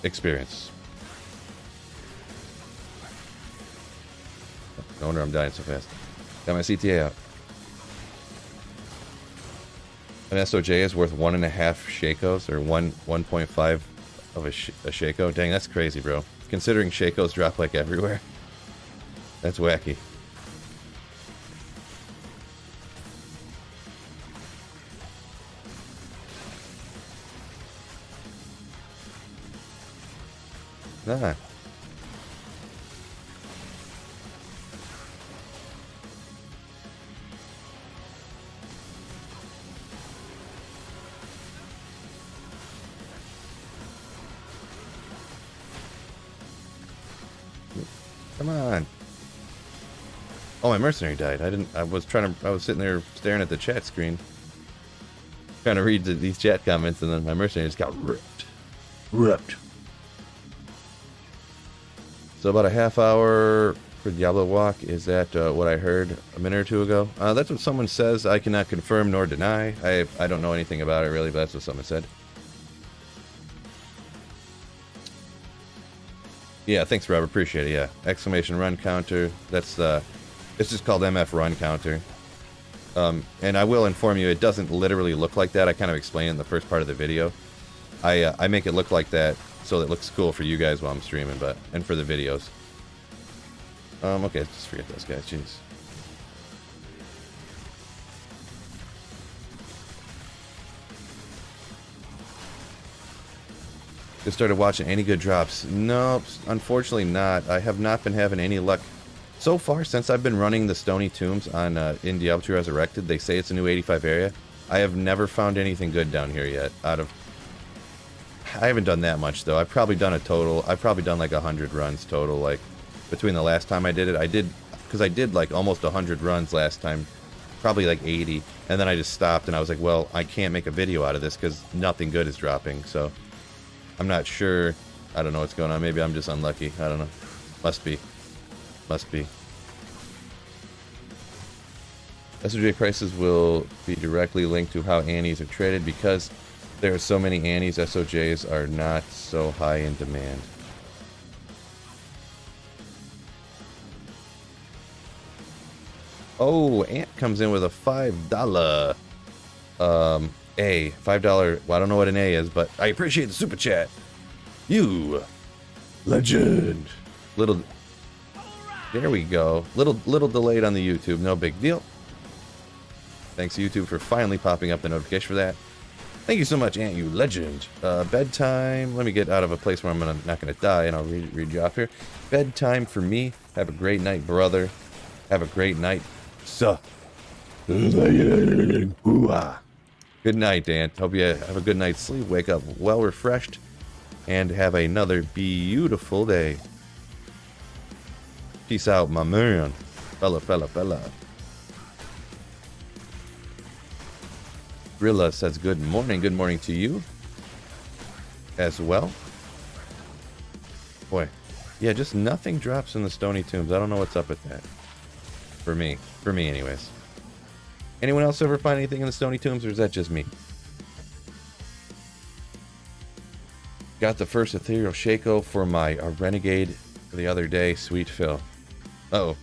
experience. No wonder I'm dying so fast. Got my CTA out. An SOJ is worth 1.5 Shakos, or 1.5 of a Shako. Dang, that's crazy, bro. Considering Shakos drop like everywhere. That's wacky. Nah. Come on. Oh, my mercenary died. I was sitting there staring at the chat screen, trying to read these chat comments, and then my mercenary just got ripped. So about a half hour for Diablo walk. Is that what I heard a minute or two ago? That's what someone says. I cannot confirm nor deny. I don't know anything about it really, but that's what someone said. Yeah, thanks, Rob. Appreciate it. Yeah, exclamation run counter. That's it's just called MF run counter. And I will inform you, it doesn't literally look like that. I kind of explained it in the first part of the video. I make it look like that so that it looks cool for you guys while I'm streaming, and for the videos. Okay, just forget those guys. Jeez. Just started watching any good drops? Nope, unfortunately not. I have not been having any luck so far since I've been running the Stoney tombs on in Diablo 2 Resurrected. They say it's a new 85 area. I have never found anything good down here yet. I haven't done that much though. I've probably done like 100 runs total. Like between the last time I did it, because I did like almost 100 runs last time probably like 80, and then I just stopped, and I was like, well, I can't make a video out of this because nothing good is dropping, so I'm not sure. I don't know what's going on. Maybe I'm just unlucky. I don't know. Must be. Must be. SOJ prices will be directly linked to how Annies are traded. Because there are so many Annies, SOJs are not so high in demand. Oh, Ant comes in with a $5 A. $5. Well, I don't know what an A is, but I appreciate the super chat. You legend. Little. There we go. Little delayed on the YouTube. No big deal. Thanks YouTube for finally popping up the notification for that. Thank you so much, Ant, you legend. Bedtime. Let me get out of a place where I'm not gonna die, and I'll read you off here. Bedtime for me. Have a great night, brother. Have a great night, sir. Good night, Ant. Hope you have a good night's sleep. Wake up well refreshed, and have another beautiful day. Peace out, my man. Fella. Rilla says good morning. Good morning to you as well. Boy, yeah, just nothing drops in the Stoney tombs. I don't know what's up with that. For me anyways. Anyone else ever find anything in the Stoney tombs, or is that just me? Got the first ethereal Shaco for my Renegade the other day. Sweet Phil. Uh-oh.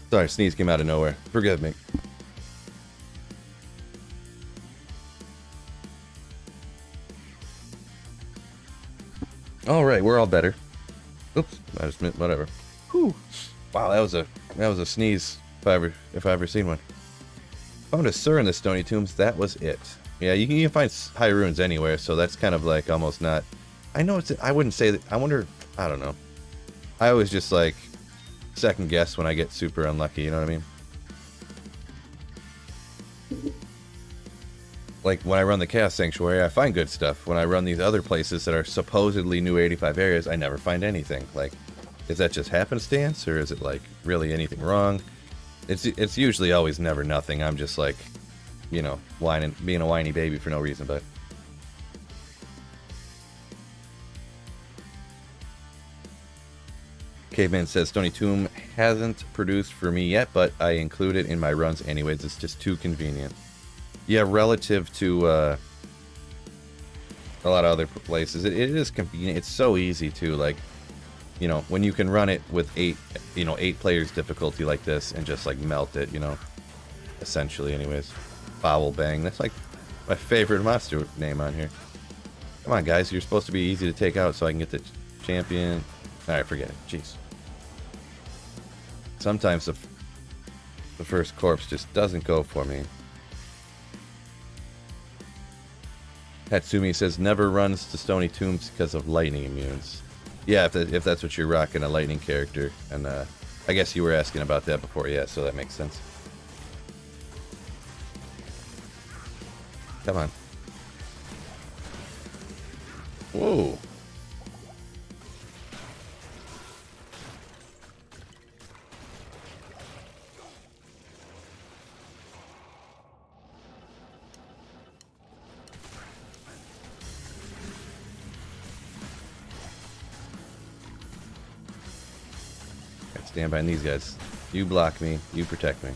Sorry, sneeze came out of nowhere. Forgive me. All right, we're all better. Oops, I just meant whatever. Whew. Wow, that was a sneeze if I ever seen one. Found a Sur in the Stoney tombs. That was it. Yeah, you can find high runes anywhere, so that's kind of like almost not. I know it's. I wouldn't say that. I wonder. I don't know. I always just like second guess when I get super unlucky, you know what I mean? Like when I run the Chaos Sanctuary, I find good stuff. When I run these other places that are supposedly new 85 areas, I never find anything. Like, is that just happenstance, or is it like really anything wrong? It's usually always never nothing. I'm just like, you know, being a whiny baby for no reason, but. Caveman says Stoney Tomb hasn't produced for me yet, but I include it in my runs anyways. It's just too convenient. Yeah, relative to a lot of other places, it is convenient. It's so easy too. Like, you know, when you can run it with 8 players difficulty like this and just like melt it, you know, essentially. Anyways, Foul Bang. That's like my favorite monster name on here. Come on, guys, you're supposed to be easy to take out so I can get the champion. All right, forget it. Jeez. Sometimes the first corpse just doesn't go for me. Hatsumi says never runs to Stoney Tombs because of lightning immunes. Yeah, if that's what you're rocking, a lightning character. And I guess you were asking about that before. Yeah, so that makes sense. Come on. Whoa. Stand behind these guys. You block me, you protect me.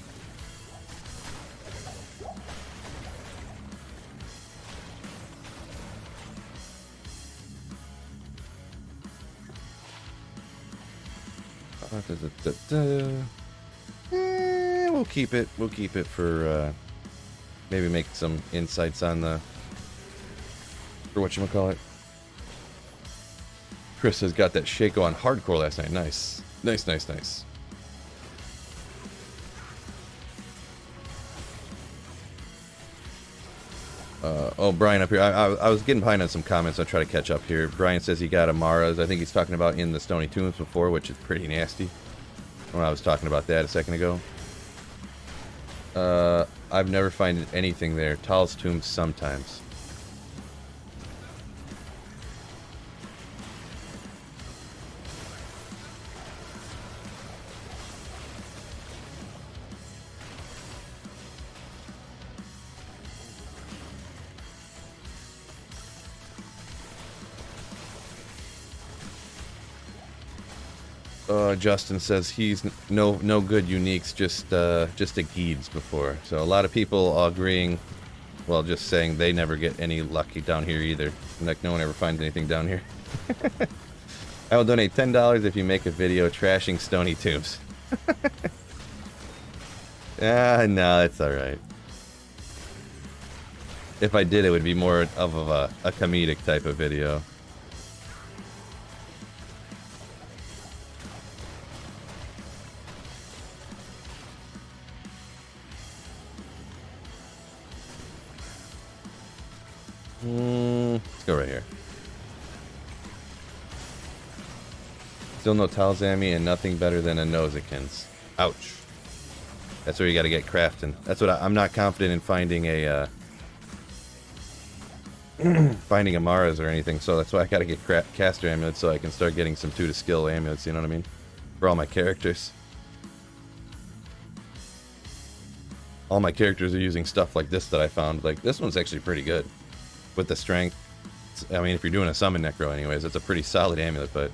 We'll keep it. We'll keep it for maybe make some insights on the for whatchamacallit. Chris has got that Shaco on hardcore last night. Nice. Nice. Oh, Brian up here. I was getting behind on some comments. I'll try to catch up here. Brian says he got Amara's. I think he's talking about in the Stoney Tombs before, which is pretty nasty. When I was talking about that a second ago. I've never found anything there. Tal's Tombs sometimes. Justin says he's no good uniques, just a Geebs before. So a lot of people agreeing, well, just saying they never get any lucky down here either. Like no one ever finds anything down here. I will donate $10 if you make a video trashing Stoney tubes. Ah, no, it's all right. If I did, it would be more of a comedic type of video. Let's go right here. Still no Talzami and nothing better than a Nosekins. Ouch. That's where you gotta get crafting. That's what I'm not confident in finding a finding Amaras or anything, so that's why I gotta get caster amulets so I can start getting some 2 to skill amulets, you know what I mean? For all my characters. All my characters are using stuff like this that I found. Like, this one's actually pretty good. With the strength. I mean, if you're doing a summon Necro anyways, it's a pretty solid amulet, but...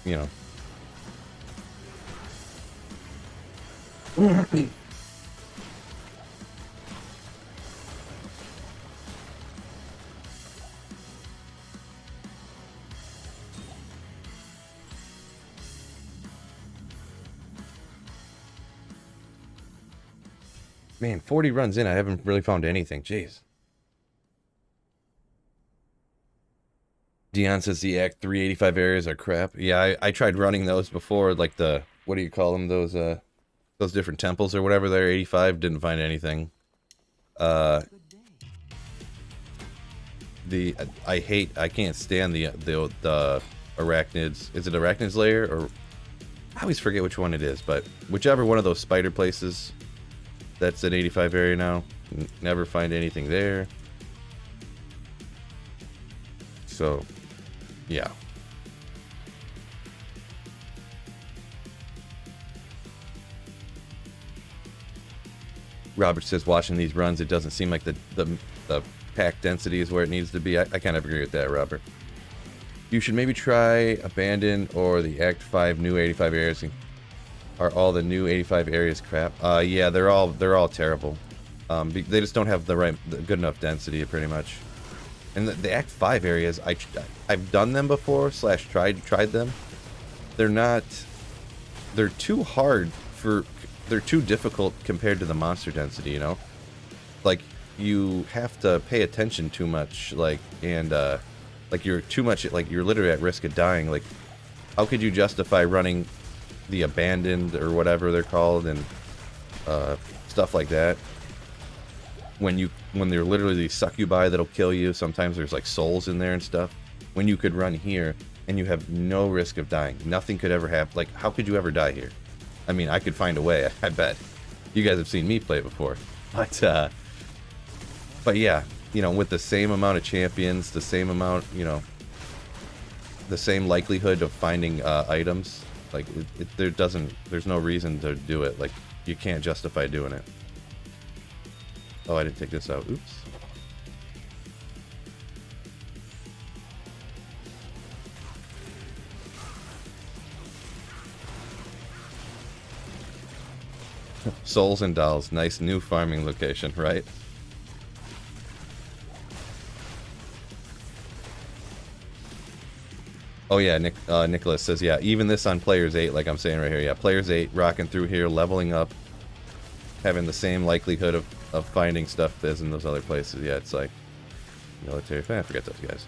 You know. Man, 40 runs in, I haven't really found anything. Jeez. Dion says the Act 385 areas are crap. Yeah, I tried running those before, like the, what do you call them, those different temples or whatever. They're 85, didn't find anything. I can't stand the arachnids. Is it arachnids layer, or I always forget which one it is, but whichever one of those spider places that's an 85 area now. Never find anything there. So, yeah. Robert says, watching these runs, it doesn't seem like the pack density is where it needs to be. I kind of agree with that, Robert. You should maybe try Abandon or the Act 5 new 85 areas. Are all the new 85 areas crap? Yeah, they're all terrible. They just don't have the good enough density, pretty much. And the Act 5 areas, I've done them before, / tried them. They're too hard they're too difficult compared to the monster density, you know? Like, you have to pay attention too much, like, and, like, you're literally at risk of dying. Like, how could you justify running the Abandoned, or whatever they're called, and, stuff like that? When they're literally succubi that'll kill you. Sometimes there's like souls in there and stuff. When you could run here and you have no risk of dying. Nothing could ever happen. Like, how could you ever die here? I mean, I could find a way, I bet. You guys have seen me play before. But yeah, you know, with the same amount of champions, the same amount, you know, the same likelihood of finding items, like, there's no reason to do it. Like, you can't justify doing it. Oh, I didn't take this out. Oops. Souls and dolls. Nice new farming location, right? Oh yeah, Nicholas says, yeah, even this on Players 8, like I'm saying right here. Yeah, Players 8, rocking through here, leveling up, having the same likelihood of finding stuff as in those other places. Yeah, it's like military. I forget those guys.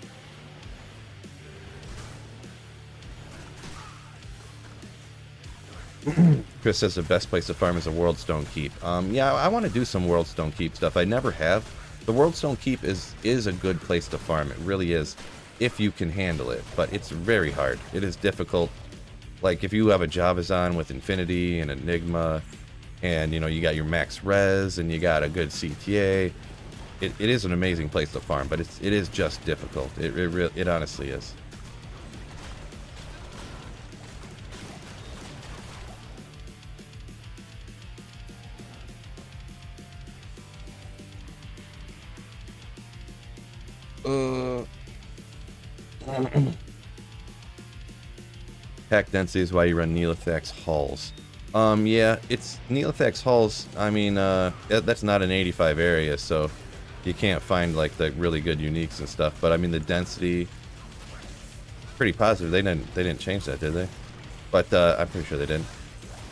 Chris says the best place to farm is a Worldstone Keep. Yeah, I want to do some Worldstone Keep stuff. I never have. The Worldstone Keep is a good place to farm. It really is, if you can handle it. But it's very hard. It is difficult. Like, if you have a Javazon with Infinity and Enigma, and, you know, you got your max res, and you got a good CTA, it is an amazing place to farm, but it is just difficult. It honestly is. Pack density is why you run Neolithax Halls. Yeah, it's Neolithax Halls. I mean, that's not an 85 area, so you can't find like the really good uniques and stuff. But I mean, the density, pretty positive. They didn't change that, did they? But I'm pretty sure they didn't.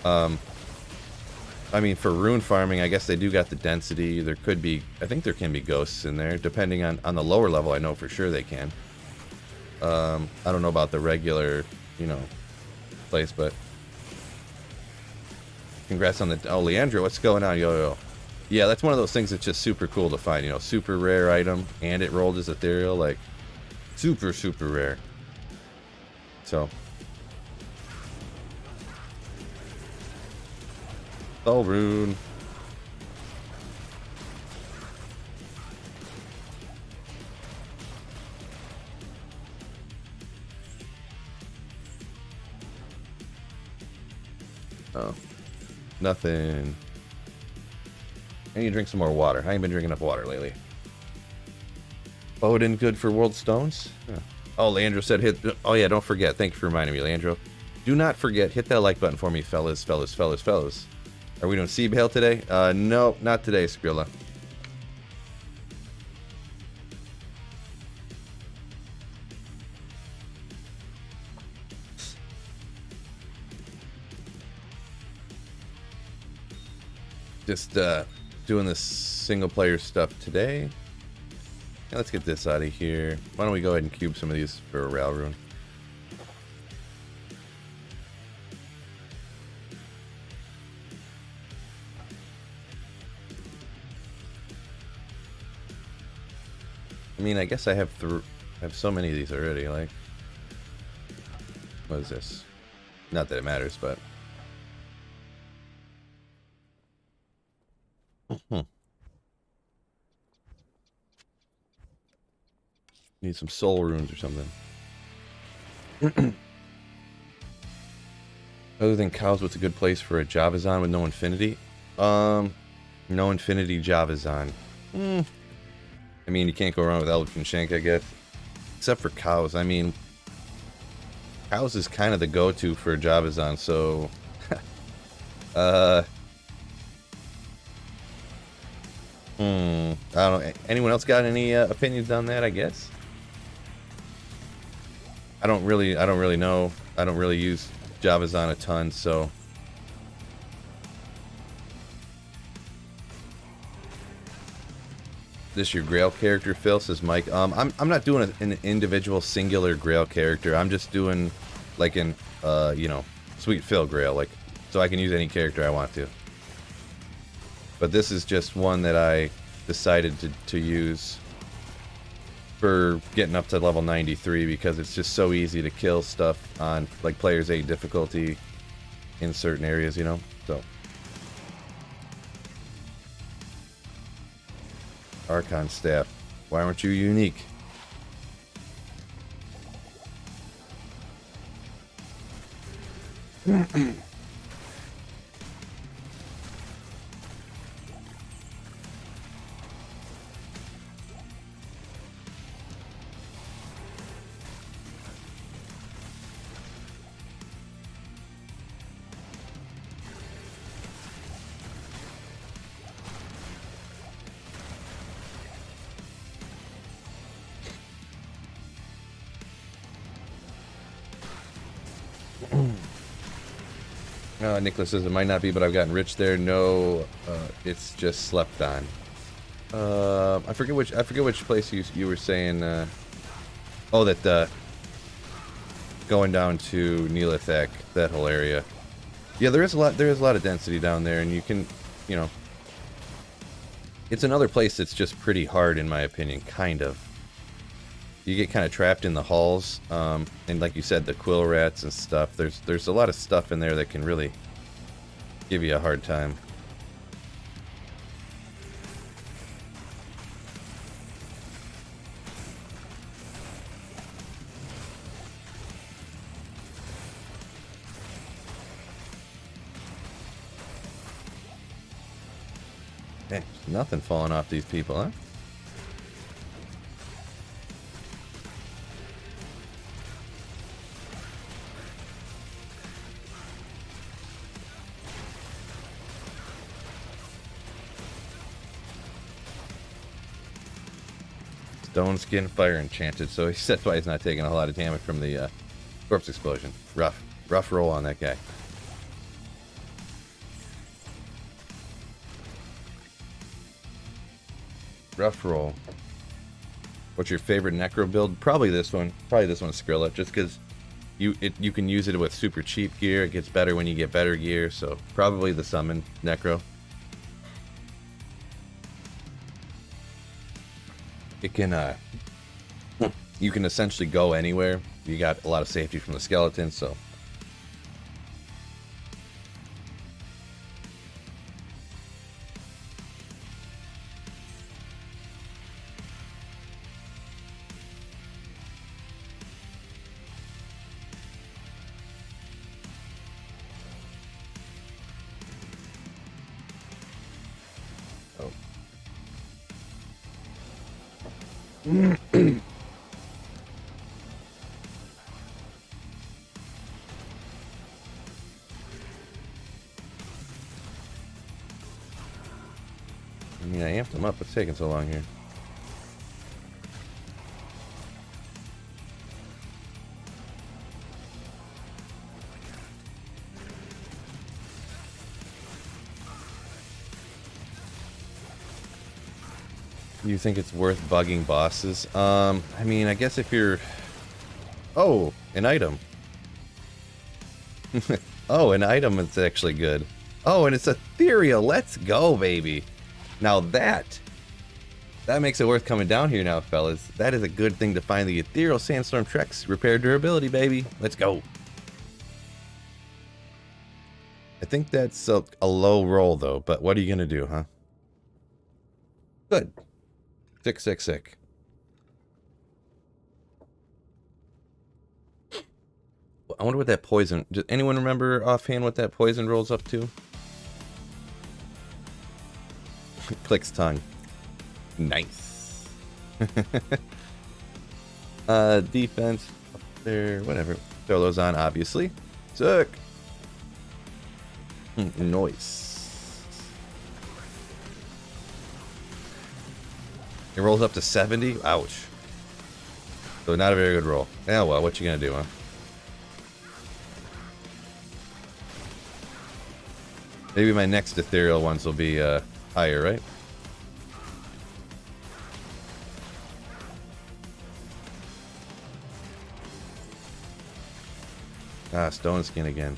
I mean, for rune farming, I guess they do got the density. There could be, I think there can be ghosts in there, depending on the lower level. I know for sure they can. I don't know about the regular, you know, place, but congrats on the, oh, Leandro, what's going on, yo? Yeah, that's one of those things that's just super cool to find, you know, super rare item, and it rolled as ethereal, like, super, super rare. So, Soul Rune. Oh, nothing. I need to drink some more water. I ain't been drinking enough water lately. Odin good for World Stones? Yeah. Oh, Leandro said hit... Oh, yeah, don't forget. Thank you for reminding me, Leandro. Do not forget, hit that like button for me, fellas, fellas, fellas, fellas. Are we doing Seed Hail today? No, not today, Skrilla. Just doing this single player stuff today. Now let's get this out of here. Why don't we go ahead and cube some of these for a Ral Rune? I mean, I guess I have so many of these already. Like, what is this? Not that it matters, but. Need some soul runes or something. Other than cows, what's a good place for a Javazon with no infinity? No infinity Javazon. I mean, you can't go wrong with Elephant Shank, I guess. Except for cows. I mean, cows is kind of the go-to for Javazon, so... I don't know. Anyone else got any opinions on that, I guess? I don't really know. I don't really use Javazon a ton, so... This your Grail character, Phil, says Mike. I'm not doing an individual singular Grail character. I'm just doing like an you know, Sweet Phil Grail, like, so I can use any character I want to. But this is just one that I decided to use for getting up to level 93 because it's just so easy to kill stuff on like Players 8 difficulty in certain areas, you know. So Archon Staff. Why aren't you unique? Nicholas says it might not be, but I've gotten rich there. No, it's just slept on. I forget which place you were saying. Oh, that going down to Neolithak, that whole area. Yeah, there is a lot of density down there, and you can, you know, it's another place that's just pretty hard in my opinion, kind of. You get kind of trapped in the halls, and like you said, the quill rats and stuff. There's a lot of stuff in there that can really give you a hard time. Hey, nothing falling off these people, huh? Stone Skin Fire Enchanted, so that's why he's not taking a whole lot of damage from the corpse explosion. Rough roll on that guy. Rough roll. What's your favorite Necro build? Probably this one. Probably this one, Skrilla, just because you can use it with super cheap gear. It gets better when you get better gear, so probably the summon Necro. It can you can essentially go anywhere. You got a lot of safety from the skeleton, so I mean, I amped him up. What's taking so long here? You think it's worth bugging bosses? I mean, I guess if you're... Oh, an item. Oh, an item is actually good. Oh, and it's ethereal. Let's go, baby. Now that makes it worth coming down here now, fellas. That is a good thing to find. The ethereal sandstorm Trex repair durability, baby. Let's go. I think that's a low roll, though. But what are you going to do, huh? Good. Sick. I wonder what that poison... Does anyone remember offhand what that poison rolls up to? Clicks tongue. Nice. Defense up there, whatever. Throw those on, obviously. Sick. Nice. It rolls up to 70. Ouch. So not a very good roll. Yeah, well, what you gonna do, huh? Maybe my next ethereal ones will be higher, right? Ah, Stone Skin again.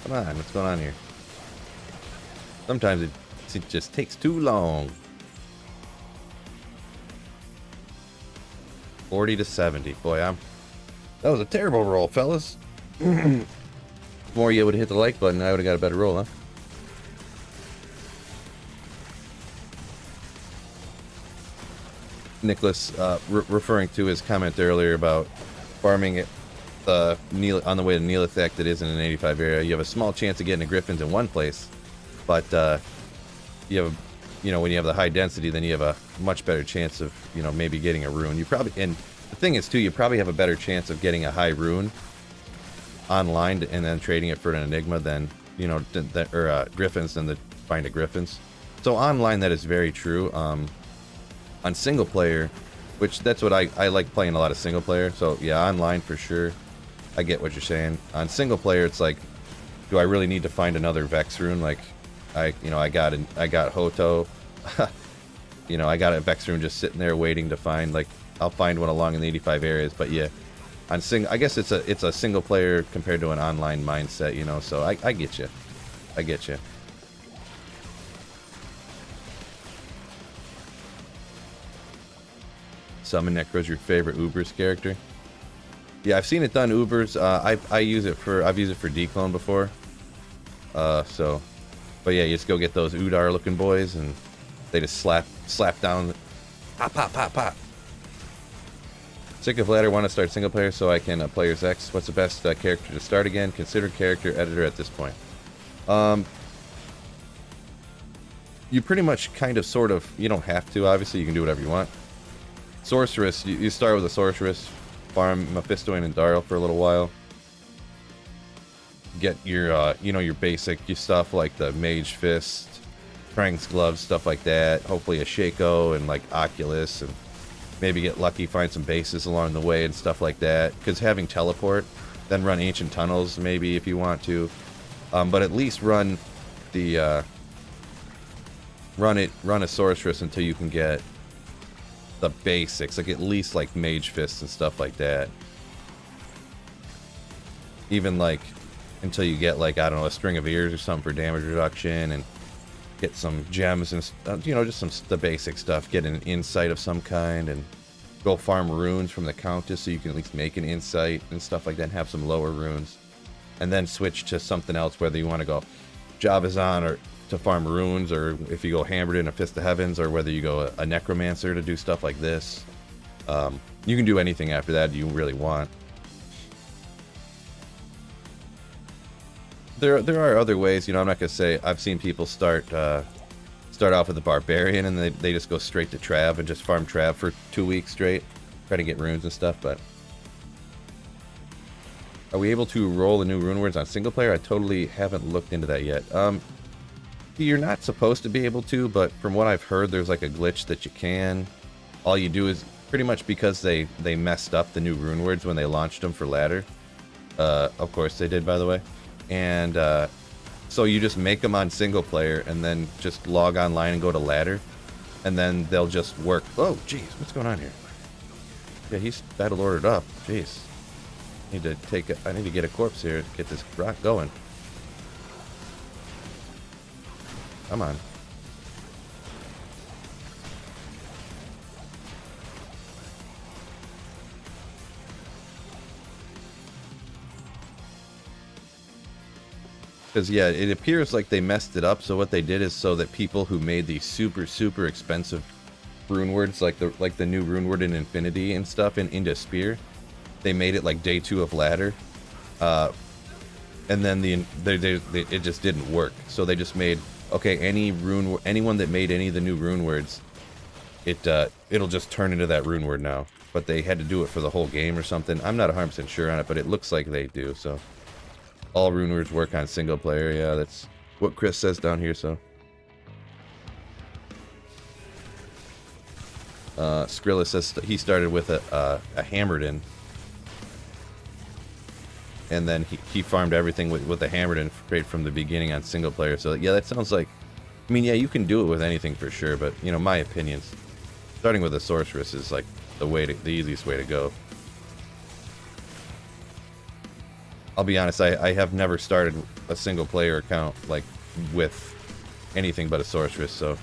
Come on, what's going on here? Sometimes it just takes too long. 40 to 70. Boy, that was a terrible roll, fellas. More you would have hit the like button, I would have got a better roll, huh? Nicholas, referring to his comment earlier about farming it on the way to Neolithic that isn't an 85 area. You have a small chance of getting a Griffins in one place, but you have, when you have the high density, then you have a much better chance of, maybe getting a rune. You probably, and the thing is too, you probably have a better chance of getting a high rune online and then trading it for an Enigma than, Griffins than to find a Griffins. So online, that is very true. On single player, which that's what I like playing a lot of single player. So yeah, online for sure. I get what you're saying. On single player, it's like, do I really need to find another Vex rune? Like, I got Hoto. I got a Vex rune just sitting there waiting to find. Like, I'll find one along in the 85 areas. But yeah, on I guess it's a single player compared to an online mindset. So I get you. I get you. Summon Necro's your favorite Ubers character? Yeah, I've seen it done Ubers. I've used it for declone before. But yeah, you just go get those Udar looking boys and they just slap down. Pop. Sick of ladder, want to start single player so I can Players X. What's the best character to start again? Consider character editor at this point. You pretty much kind of sort of, you don't have to, obviously, you can do whatever you want. Sorceress, you start with a Sorceress, farm Mephistoin and Darl for a little while. Get your, you know, your basic stuff like the Mage Fist, Krang's Gloves, stuff like that. Hopefully a Shaco and like Oculus, and maybe get lucky, find some bases along the way and stuff like that. Because having Teleport, then run Ancient Tunnels maybe if you want to. But at least run the, run a Sorceress until you can get the basics, like at least like Mage Fists and stuff like that. Even like until you get like, I don't know, a String of Ears or something for damage reduction, and get some gems and you know, just the basic stuff. Get an insight of some kind, and go farm runes from the Countess so you can at least make an insight and stuff like that, and have some lower runes, and then switch to something else, whether you want to go Javazan or to farm runes, or if you go Hammered in a Fist of Heavens, or whether you go a Necromancer to do stuff like this. You can do anything after that you really want. There are other ways, you know, I'm not going to say, I've seen people start off with the Barbarian, and they just go straight to Trav and just farm Trav for 2 weeks straight, try to get runes and stuff. But are we able to roll the new rune words on single player? I totally haven't looked into that yet. You're not supposed to be able to, but from what I've heard, there's like a glitch that you can. All you do is pretty much, because they messed up the new rune words when they launched them for ladder. Of course they did, by the way. And so you just make them on single player and then just log online and go to ladder, and then they'll just work. Oh jeez, what's going on here? Yeah, he's battle ordered up. Jeez, I need to get a corpse here to get this rock going. Come on. Because, yeah, it appears like they messed it up. So what they did is, so that people who made these super expensive rune words, like the new rune word in Infinity and stuff into Spear, they made it like day 2 of ladder. And then it just didn't work. So they just made, okay, anyone that made any of the new rune words, it'll just turn into that rune word now. But they had to do it for the whole game or something. I'm not 100% sure on it, but it looks like they do. So all rune words work on single player. Yeah, that's what Chris says down here. So Skrilla says he started with a Hammered in, and then he farmed everything with the Hammered in straight from the beginning on single player. So yeah, that sounds like, I mean, yeah, you can do it with anything for sure, but you know, my opinions, starting with a Sorceress is like the easiest way to go. I'll be honest, I have never started a single player account like with anything but a Sorceress, so,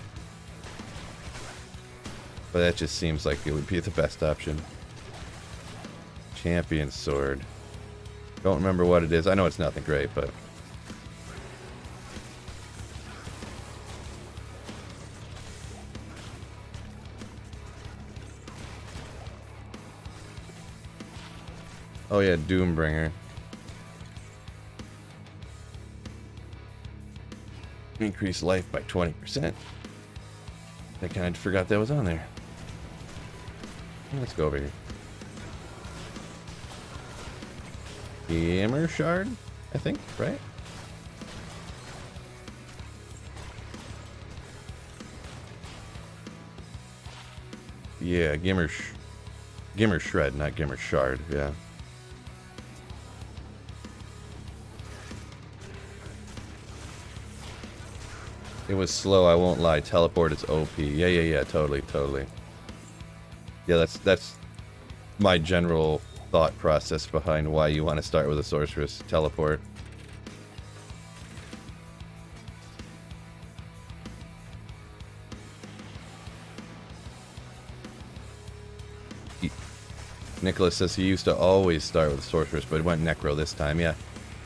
but that just seems like it would be the best option. Champion Sword. Don't remember what it is. I know it's nothing great, but oh yeah, Doombringer. Increase life by 20%. I kind of forgot that was on there. Let's go over here. Hammer Shard, I think, right? Yeah, Gimmer Shred, not Gimmer Shard, yeah. It was slow, I won't lie. Teleport is OP. Yeah, totally. Yeah, that's my general thought process behind why you want to start with a Sorceress. Teleport. Nicholas says he used to always start with Sorceress, but it went Necro this time. Yeah,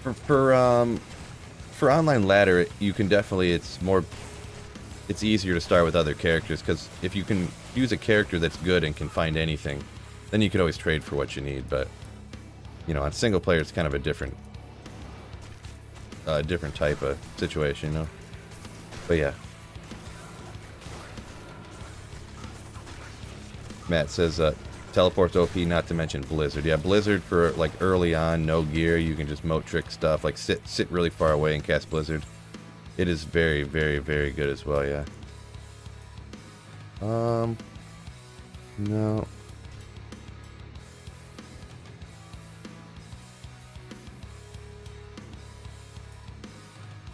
for online ladder, you can definitely, it's easier to start with other characters, because if you can use a character that's good and can find anything, then you could always trade for what you need. But you know, on single player, it's kind of a different different type of situation, you know. But yeah. Matt says teleport's OP, not to mention Blizzard. Yeah, Blizzard for like early on, no gear, you can just moat trick stuff, like sit really far away and cast Blizzard. It is very, very, very good as well, yeah. No.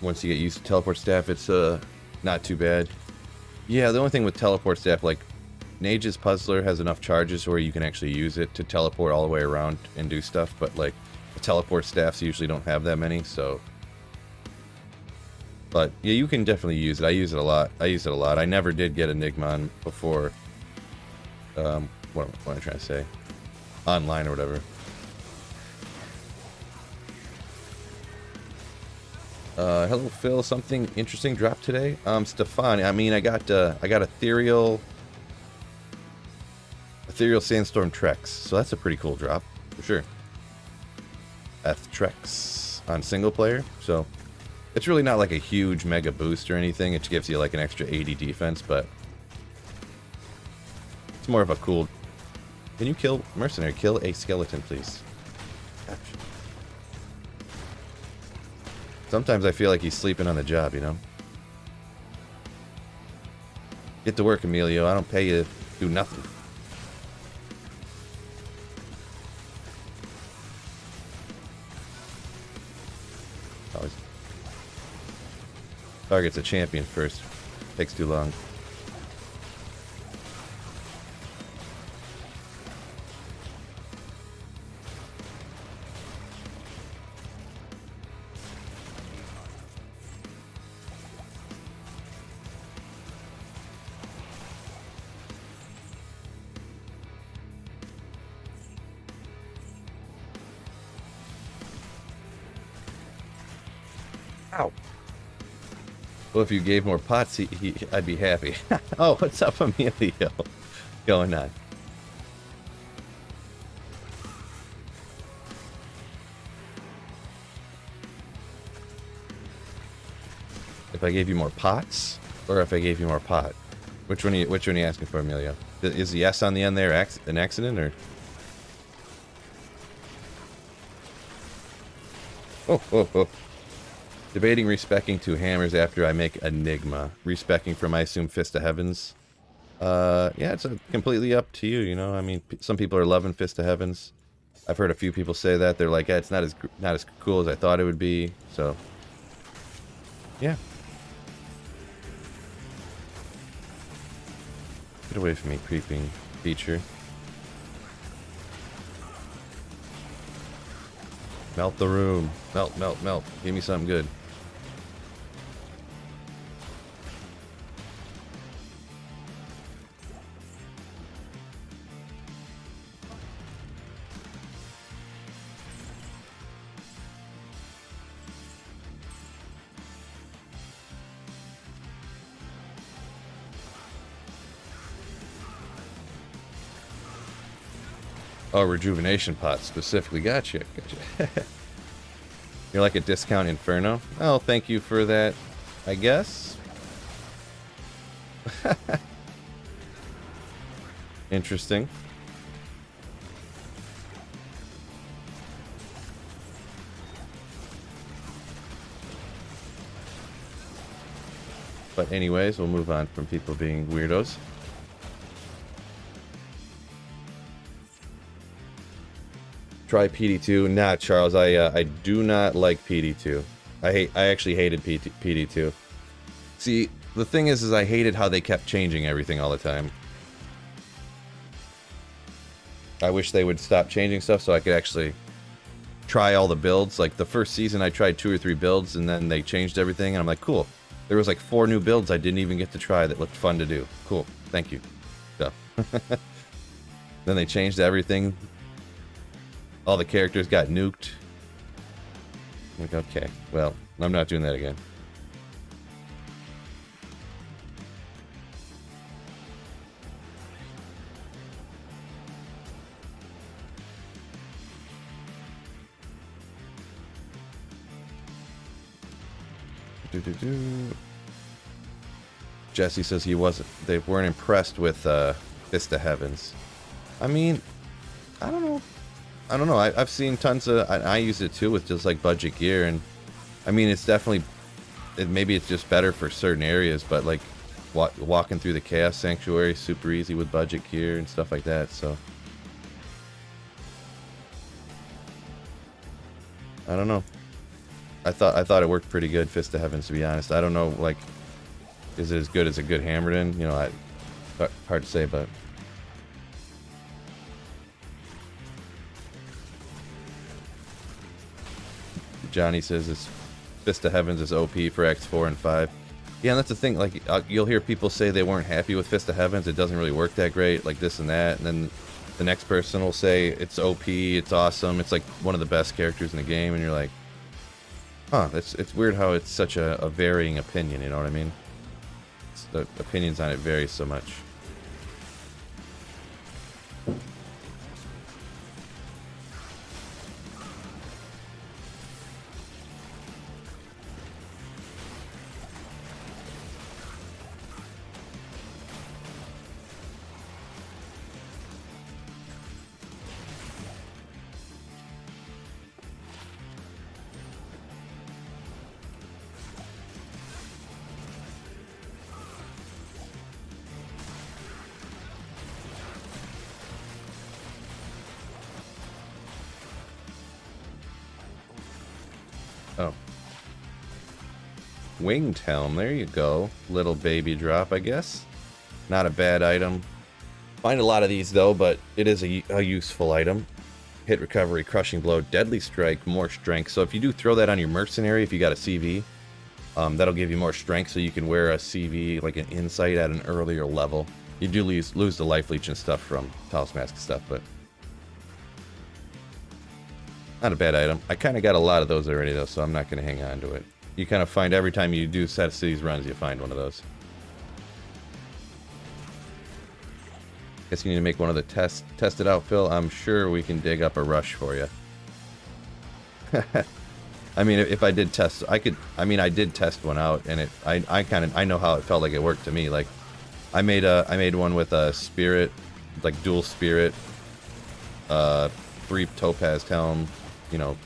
Once you get used to teleport staff, it's not too bad. Yeah, the only thing with teleport staff, like Nage's Puzzler has enough charges where you can actually use it to teleport all the way around and do stuff, but like the teleport staffs usually don't have that many, so. But yeah, you can definitely use it. I use it a lot. I never did get Enigma before. What am I trying to say? Online or whatever. Hello Phil, something interesting dropped today. Stefan, I mean, I got Ethereal Sandstorm Trex, so that's a pretty cool drop for sure. Trex on single player, so it's really not like a huge mega boost or anything. It just gives you like an extra 80 defense, but it's more of a cool. Can you kill mercenary? Kill a skeleton, please. Action. Sometimes I feel like he's sleeping on the job, you know? Get to work, Emilio. I don't pay you to do nothing. Always. Target's a champion first. Takes too long. Ow. Well, if you gave more pots, I'd be happy. Oh, what's up, Emilio? Going on? If I gave you more pots, or if I gave you more pot? Which one are you asking for, Emilio? Is the S on the end there an accident, or? Oh. Debating respecking 2 hammers after I make Enigma. Respecking from, I assume, Fist of Heavens. Yeah, it's completely up to you, you know? I mean, some people are loving Fist of Heavens. I've heard a few people say that. They're like, yeah, it's not as cool as I thought it would be. So, yeah. Get away from me, creeping feature. Melt the room. Melt, melt, melt. Give me something good. Oh, rejuvenation pot specifically. Gotcha. You're like a discount Inferno? Oh, thank you for that, I guess. Interesting. But anyways, we'll move on from people being weirdos. Try PD2. Nah, Charles, I do not like PD2. I actually hated PD2. See, the thing is I hated how they kept changing everything all the time. I wish they would stop changing stuff so I could actually try all the builds. Like the first season I tried 2 or 3 builds and then they changed everything and I'm like, cool. There was like 4 new builds I didn't even get to try that looked fun to do. Cool. Thank you. So then they changed everything. All the characters got nuked. I'm like, okay, well, I'm not doing that again. Jesse says they weren't impressed with Vista Heavens. I mean, I don't know. I've seen tons of. I use it too with just like budget gear, and I mean it's definitely. Maybe it's just better for certain areas, but like walking through the Chaos Sanctuary, super easy with budget gear and stuff like that. So I don't know. I thought it worked pretty good, Fist of Heavens, to be honest. I don't know, like, is it as good as a good hammered in? You know, hard to say, but Johnny says it's Fist of Heavens is OP for X4 and 5. Yeah, and that's the thing. Like, you'll hear people say they weren't happy with Fist of Heavens. It doesn't really work that great, like this and that. And then the next person will say it's OP, it's awesome, it's like one of the best characters in the game. And you're like, huh, it's weird how it's such a varying opinion, you know what I mean? The opinions on it vary so much. Oh. Winged Helm, there you go. Little baby drop, I guess. Not a bad item. Find a lot of these though, but it is a useful item. Hit recovery, crushing blow, deadly strike, more strength. So if you do throw that on your mercenary, if you got a CV, that'll give you more strength so you can wear a CV, like an insight at an earlier level. You do lose the life leech and stuff from Talos Mask stuff, but not a bad item. I kind of got a lot of those already though, so I'm not going to hang on to it. You kind of find every time you do set cities runs, you find one of those. Guess you need to make one of the test it out, Phil. I'm sure we can dig up a rush for you. I mean, if I did test, I did test one out, and I know how it felt like it worked to me. Like, I made one with a spirit, like dual spirit, 3 topaz helm, you know,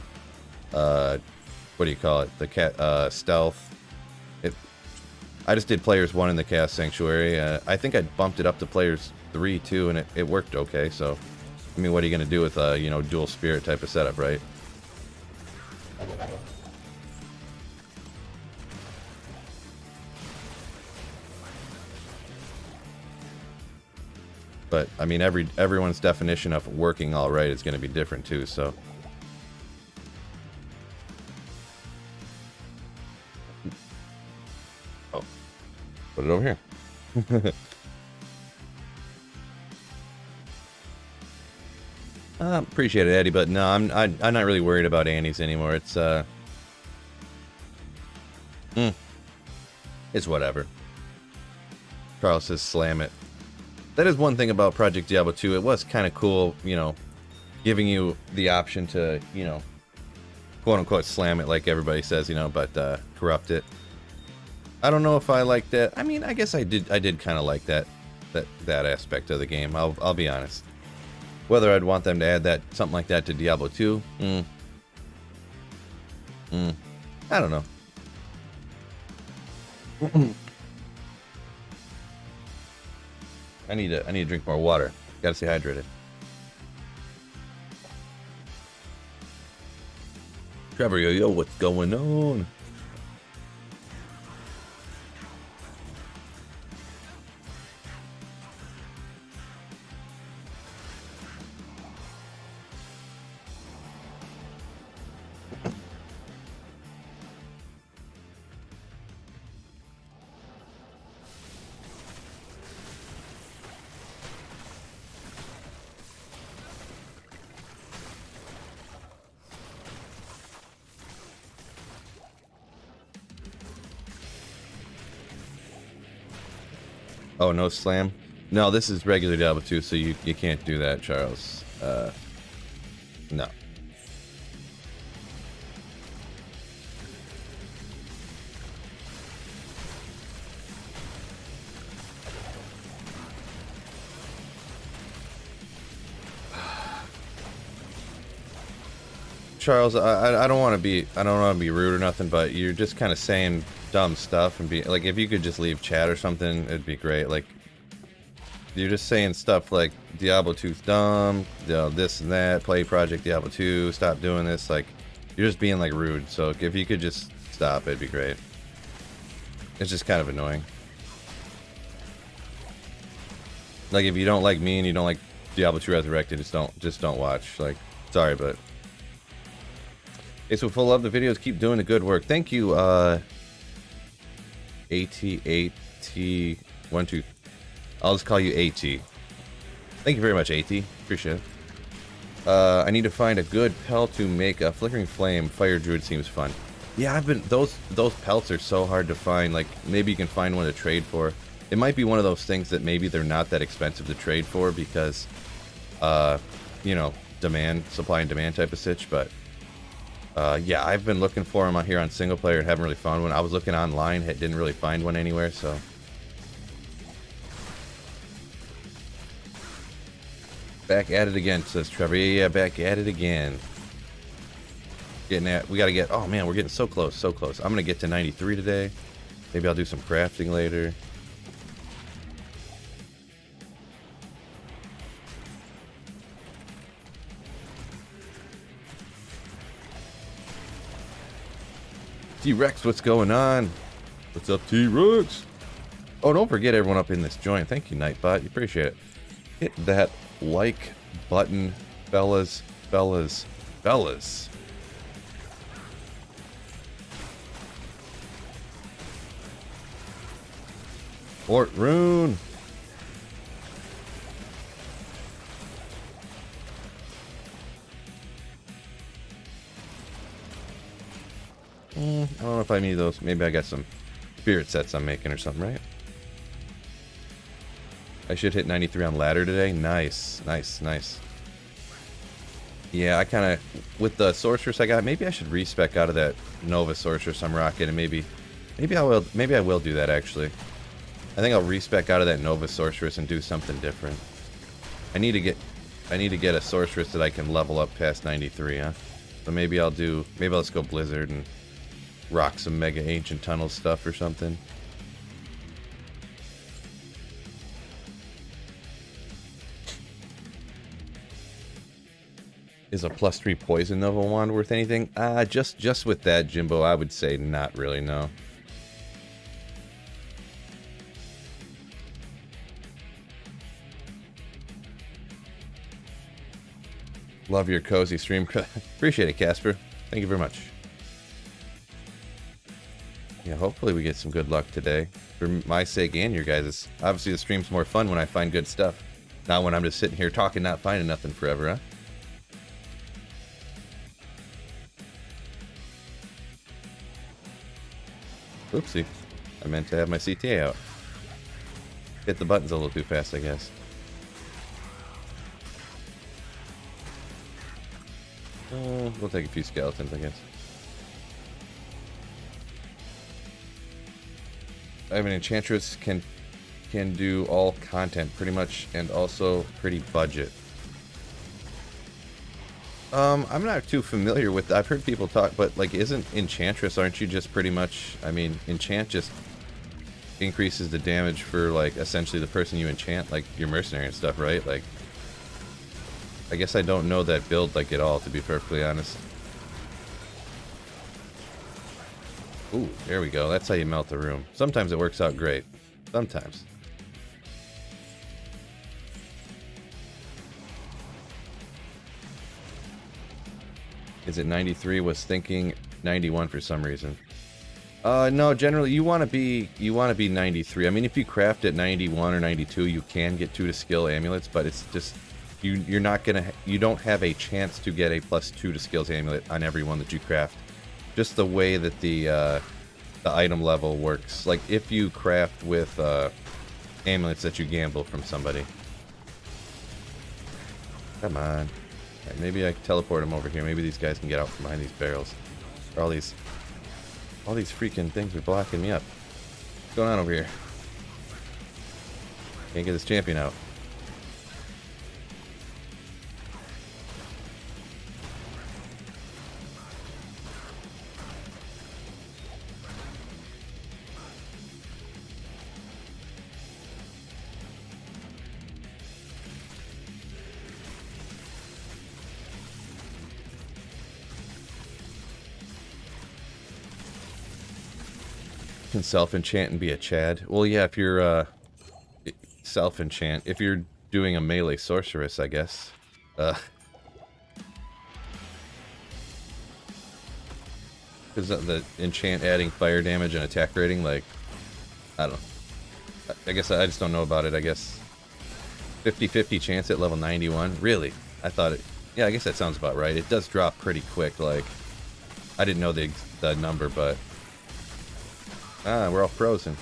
what do you call it? The cat stealth. I just did players 1 in the Chaos Sanctuary. I think I bumped it up to players 3 too, and it worked okay. So, I mean, what are you gonna do with you know, dual spirit type of setup, right? But I mean, everyone's definition of working all right is going to be different too. So, oh, put it over here. Appreciate it, Eddie, but no, I'm not really worried about Annie's anymore. It's it's whatever. Carl says slam it. That is one thing about Project Diablo 2. It was kind of cool, you know, giving you the option to, you know, quote unquote slam it like everybody says, you know, but corrupt it. I don't know if I like that. I mean, I guess I did kind of like that aspect of the game. I'll be honest. Whether I'd want them to add something like that to Diablo 2, I don't know. I need to drink more water. Gotta stay hydrated. Trevor, yo, what's going on? Oh, no slam? No, this is regular Diablo 2, so you can't do that, Charles. No. Charles, I don't want to be rude or nothing, but you're just kind of saying dumb stuff and be like, if you could just leave chat or something, it'd be great. Like, you're just saying stuff like Diablo 2's dumb, you know, this and that, play Project Diablo 2, stop doing this. Like, you're just being like rude. So if you could just stop, it'd be great. It's just kind of annoying. Like, if you don't like me and you don't like Diablo 2 Resurrected, just don't watch. Like, sorry, but Ace will full love the videos. Keep doing the good work. Thank you, AT12. I'll just call you AT. Thank you very much, AT. Appreciate it. I need to find a good pelt to make a flickering flame. Fire druid seems fun. Yeah, I've been those pelts are so hard to find. Like, maybe you can find one to trade for. It might be one of those things that maybe they're not that expensive to trade for because, you know, supply and demand type of sitch. But yeah, I've been looking for them out here on single player and haven't really found one. I was looking online, didn't really find one anywhere. So. Back at it again, says Trevor. Yeah, back at it again. We gotta get, oh man, we're getting so close, so close. I'm gonna get to 93 today. Maybe I'll do some crafting later. T-Rex, what's going on? What's up, T-Rex? Oh, don't forget everyone up in this joint. Thank you, Nightbot. You appreciate it. Hit that like button, fellas. Fort Rune. I don't know if I need those. Maybe I got some spirit sets I'm making or something, right? I should hit 93 on ladder today. Nice. Yeah, I kind of, with the sorceress I got, maybe I should respec out of that Nova sorceress I'm rocking, and maybe I will do that actually. I think I'll respec out of that Nova sorceress and do something different. I need to get a sorceress that I can level up past 93, huh? So maybe I'll just go Blizzard and rock some Mega Ancient Tunnel stuff or something. Is a +3 poison Nova wand worth anything? Just with that, Jimbo, I would say not really, no. Love your cozy stream. Appreciate it, Casper. Thank you very much. Yeah, hopefully we get some good luck today. For my sake and your guys'. Obviously the stream's more fun when I find good stuff. Not when I'm just sitting here talking, not finding nothing forever, huh? Oopsie. I meant to have my CTA out. Hit the buttons a little too fast, I guess. We'll take a few skeletons, I guess. I have an enchantress can do all content pretty much, and also pretty budget. I'm not too familiar with that. I've heard people talk, but like, isn't enchantress, aren't you just pretty much, I mean, enchant just increases the damage for like essentially the person you enchant, like your mercenary and stuff, right? Like, I guess I don't know that build like at all, to be perfectly honest. Ooh, there we go. That's how you melt the room. Sometimes it works out great. Sometimes. Is it 93? Was thinking 91 for some reason. No, generally you want to be 93. I mean, if you craft at 91 or 92, you can get 2 to skill amulets, but it's just you don't have a chance to get a +2 to skills amulet on every one that you craft. Just the way that the item level works. Like if you craft with amulets that you gamble from somebody. Come on. Right, maybe I can teleport them over here. Maybe these guys can get out from behind these barrels. Or all these freaking things are blocking me up. What's going on over here? Can't get this champion out. can self-enchant and be a Chad. Well, yeah, if you're self-enchant, if you're doing a melee sorceress, I guess. Because the enchant adding fire damage and attack rating, like, I don't know. I guess I just don't know about it, I guess. 50-50 chance at level 91? Really? I thought it... Yeah, I guess that sounds about right. It does drop pretty quick, like... I didn't know the number, but... Ah, we're all frozen.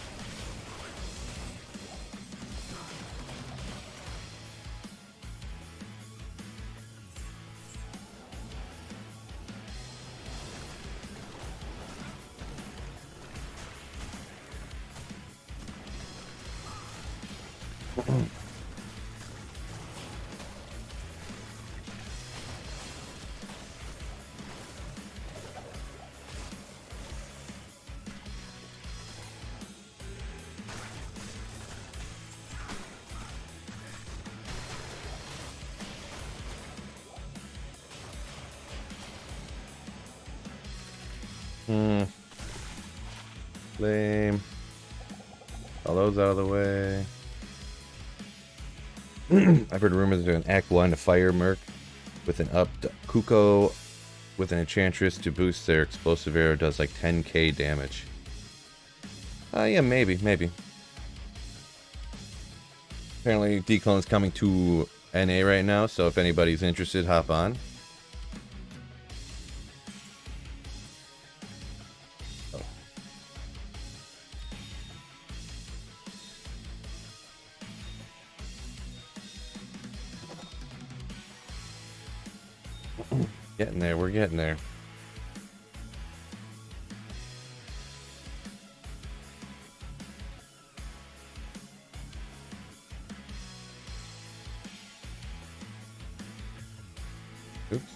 Lame. All those out of the way. I've heard rumors of an Act 1 Fire Merc with an upped Kuko with an Enchantress to boost their explosive arrow does like 10k damage. Yeah, maybe. Apparently Declone's coming to NA right now, so if anybody's interested, hop on. Getting there, we're getting there. Oops.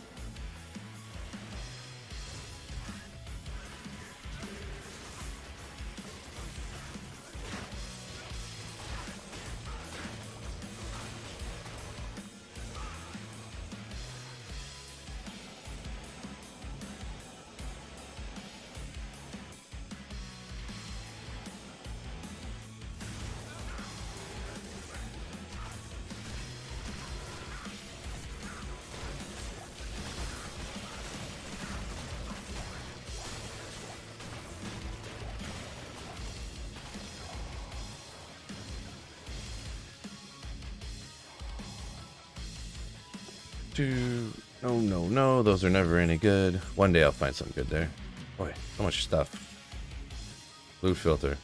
No, those are never any good. One day I'll find something good there. Boy, so much stuff. Loot filter.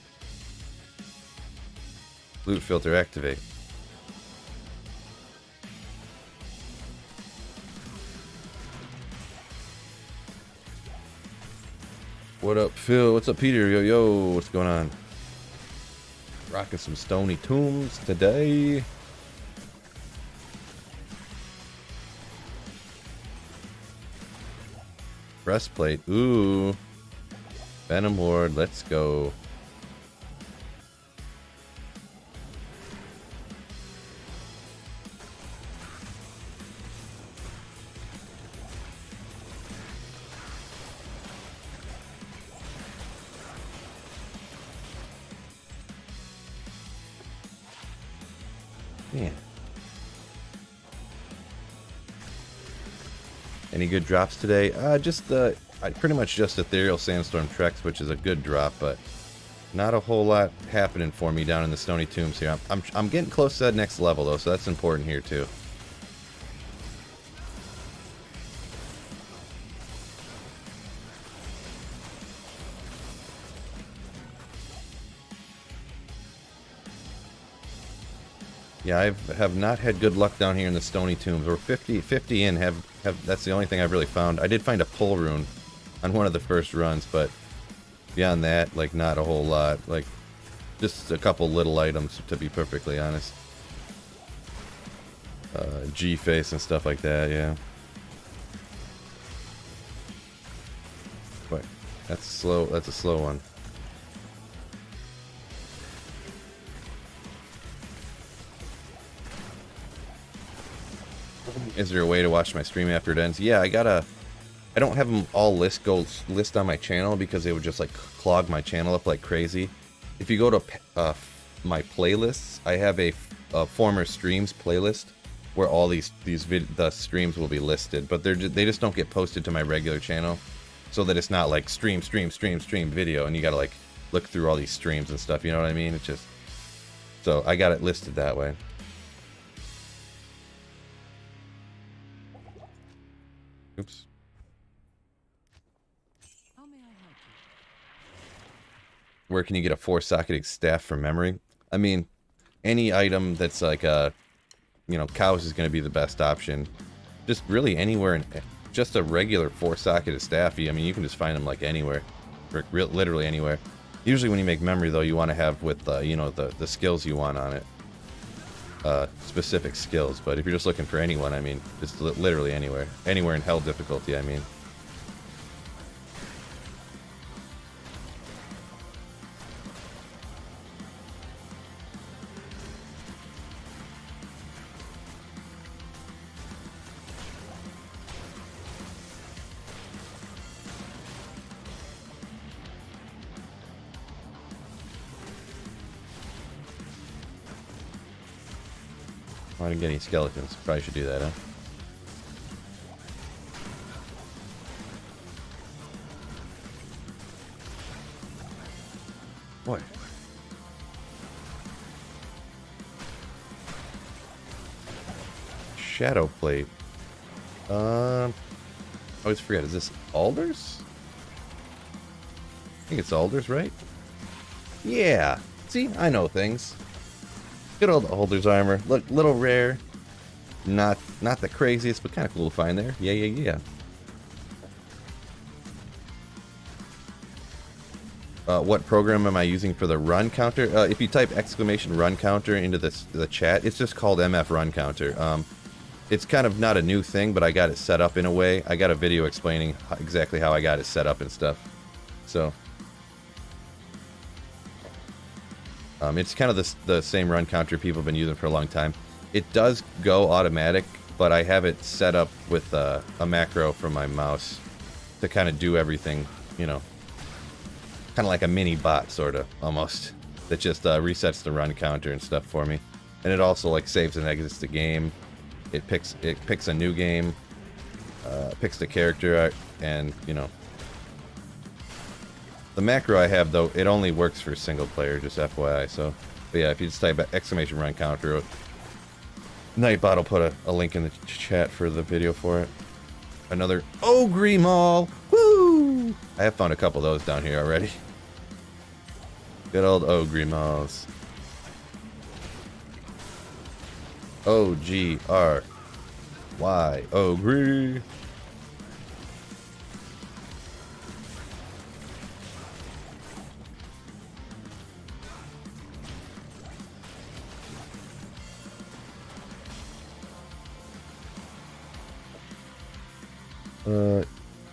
Loot filter activate. What up, Phil? What's up, Peter? Yo, what's going on? Rocking some Stoney tombs today. Breastplate. Ooh. Venom Horde. Let's go. Man. Any good drops today? Pretty much just Ethereal Sandstorm Treks, which is a good drop, but not a whole lot happening for me down in the Stoney Tombs here. I'm getting close to that next level though, so that's important here too. Yeah, I have not had good luck down here in the Stoney Tombs. We're 50 in, that's the only thing I've really found. I did find a pull rune on one of the first runs, but beyond that, like, not a whole lot. Like, just a couple little items, to be perfectly honest. G-face and stuff like that, yeah. But that's a slow one. Is there a way to watch my stream after it ends? Yeah, I got I don't have them all list on my channel because they would just like clog my channel up like crazy. If you go to my playlists, I have a former streams playlist where all the streams will be listed, but they just don't get posted to my regular channel, so that it's not like stream video, and you gotta like look through all these streams and stuff. You know what I mean? It's just so I got it listed that way. Oops. Where can you get a 4-socketed staff for memory? I mean, any item that's like you know, cows is going to be the best option. Just really anywhere, just a regular 4-socketed staff. I mean, you can just find them like anywhere, literally anywhere. Usually when you make memory though, you want to have with you know, the skills you want on it, specific skills. But if you're just looking for anyone, I mean, just literally anywhere in hell difficulty. I mean. I didn't get any skeletons. Probably should do that, huh? What? Shadow plate. I always forget. Is this alders? I think it's alders, right? Yeah. See, I know things. Good old alders armor. Look, little rare. Not the craziest, but kind of cool to find there. Yeah. What program am I using for the run counter? If you type !run counter into the chat, it's just called MF run counter. It's kind of not a new thing, but I got it set up in a way. I got a video explaining exactly how I got it set up and stuff. So it's kind of the same run counter people have been using for a long time. It does go automatic, but I have it set up with a macro from my mouse to kind of do everything, you know. Kind of like a mini bot, sort of, almost. That just resets the run counter and stuff for me. And it also like saves and exits the game. It picks a new game, picks the character, and, you know. The macro I have, though, it only works for single player, just FYI. So, but yeah, if you just type !run counter, Nightbot will put a link in the chat for the video for it. Another Ogre Mall! Woo! I have found a couple of those down here already. Good old Ogre Malls. O-G-R-Y. Ogre.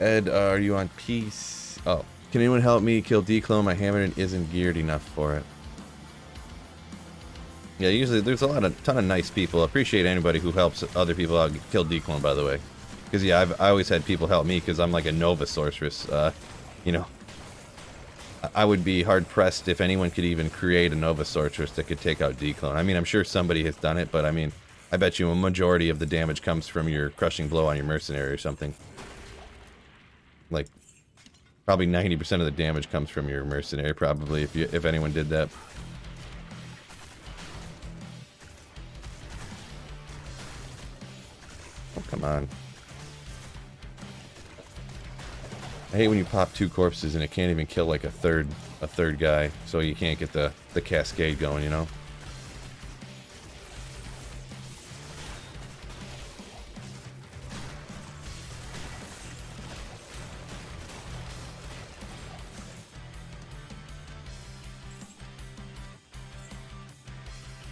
Ed, are you on peace? Oh. Can anyone help me kill D-Clone? My hammer isn't geared enough for it. Yeah, usually there's a ton of nice people. I appreciate anybody who helps other people out kill D-Clone, by the way. Because, yeah, I always had people help me because I'm like a Nova Sorceress. You know, I would be hard-pressed if anyone could even create a Nova Sorceress that could take out D-Clone. I mean, I'm sure somebody has done it, but I mean, I bet you a majority of the damage comes from your crushing blow on your mercenary or something. Like, probably 90% of the damage comes from your mercenary, probably, if anyone did that. Oh, come on. I hate when you pop 2 corpses and it can't even kill like a third guy, so you can't get the cascade going, you know?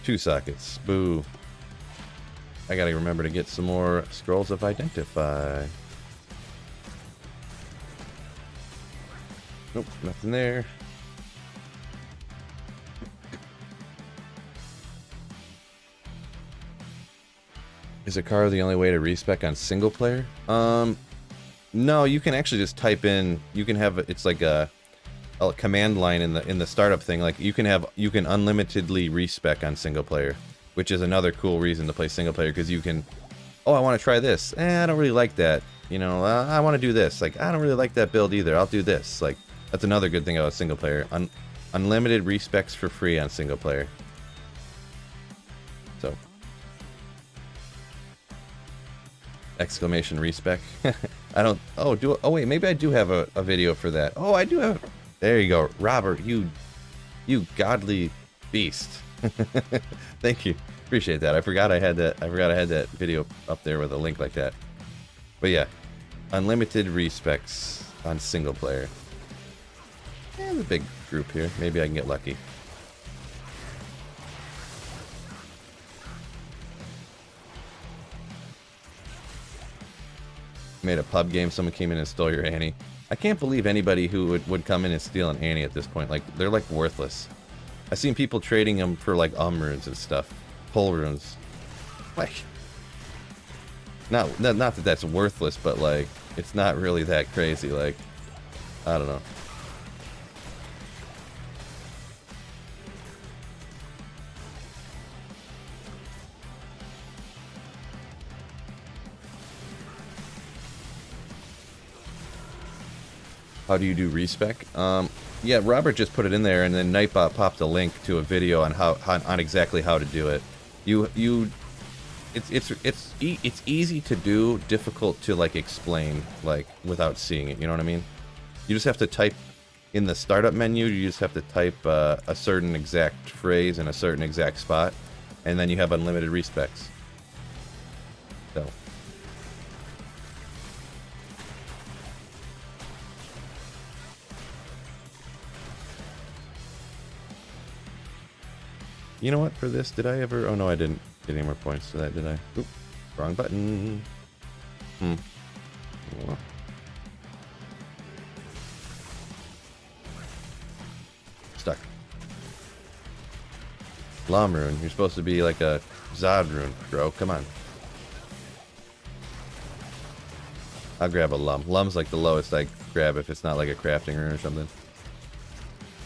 Two sockets. Boo. I gotta remember to get some more scrolls of identify. Nope, nothing there. Is a car the only way to respec on single player? No, you can actually just type in. You can have it's like a command line in the startup thing. Like you can unlimitedly respec on single player, which is another cool reason to play single player, because you can. Oh, I want to try this. I don't really like that. You know, I want to do this. Like I don't really like that build either. I'll do this. Like that's another good thing about single player. Unlimited respecs for free on single player. So. Exclamation respec. I don't. Oh, oh wait, maybe I do have a video for that. Oh, I do have. There you go, Robert. You godly beast. Thank you. Appreciate that. I forgot I had that. I forgot I had that video up there with a link like that. But yeah, unlimited respecs on single player. And a big group here. Maybe I can get lucky. Made a pub game, someone came in and stole your Annie. I can't believe anybody who would come in and steal an Annie at this point. Like, they're like worthless. I've seen people trading them for like runes and stuff. Pull runes. Like, not that that's worthless, but like, it's not really that crazy. Like, I don't know. How do you do respec? Yeah, Robert just put it in there, and then Nightbot popped a link to a video on on exactly how to do it. It's easy to do, difficult to like explain like without seeing it. You know what I mean? You just have to type in the startup menu. You just have to type a certain exact phrase in a certain exact spot, and then you have unlimited respecs. So. You know what, for this, did I ever... Oh, no, I didn't get any more points to that, did I? Oop, wrong button. Oh. Stuck. Lom rune. You're supposed to be like a Zod rune, bro. Come on. I'll grab a Lum. Lum's like the lowest I grab if it's not like a crafting rune or something.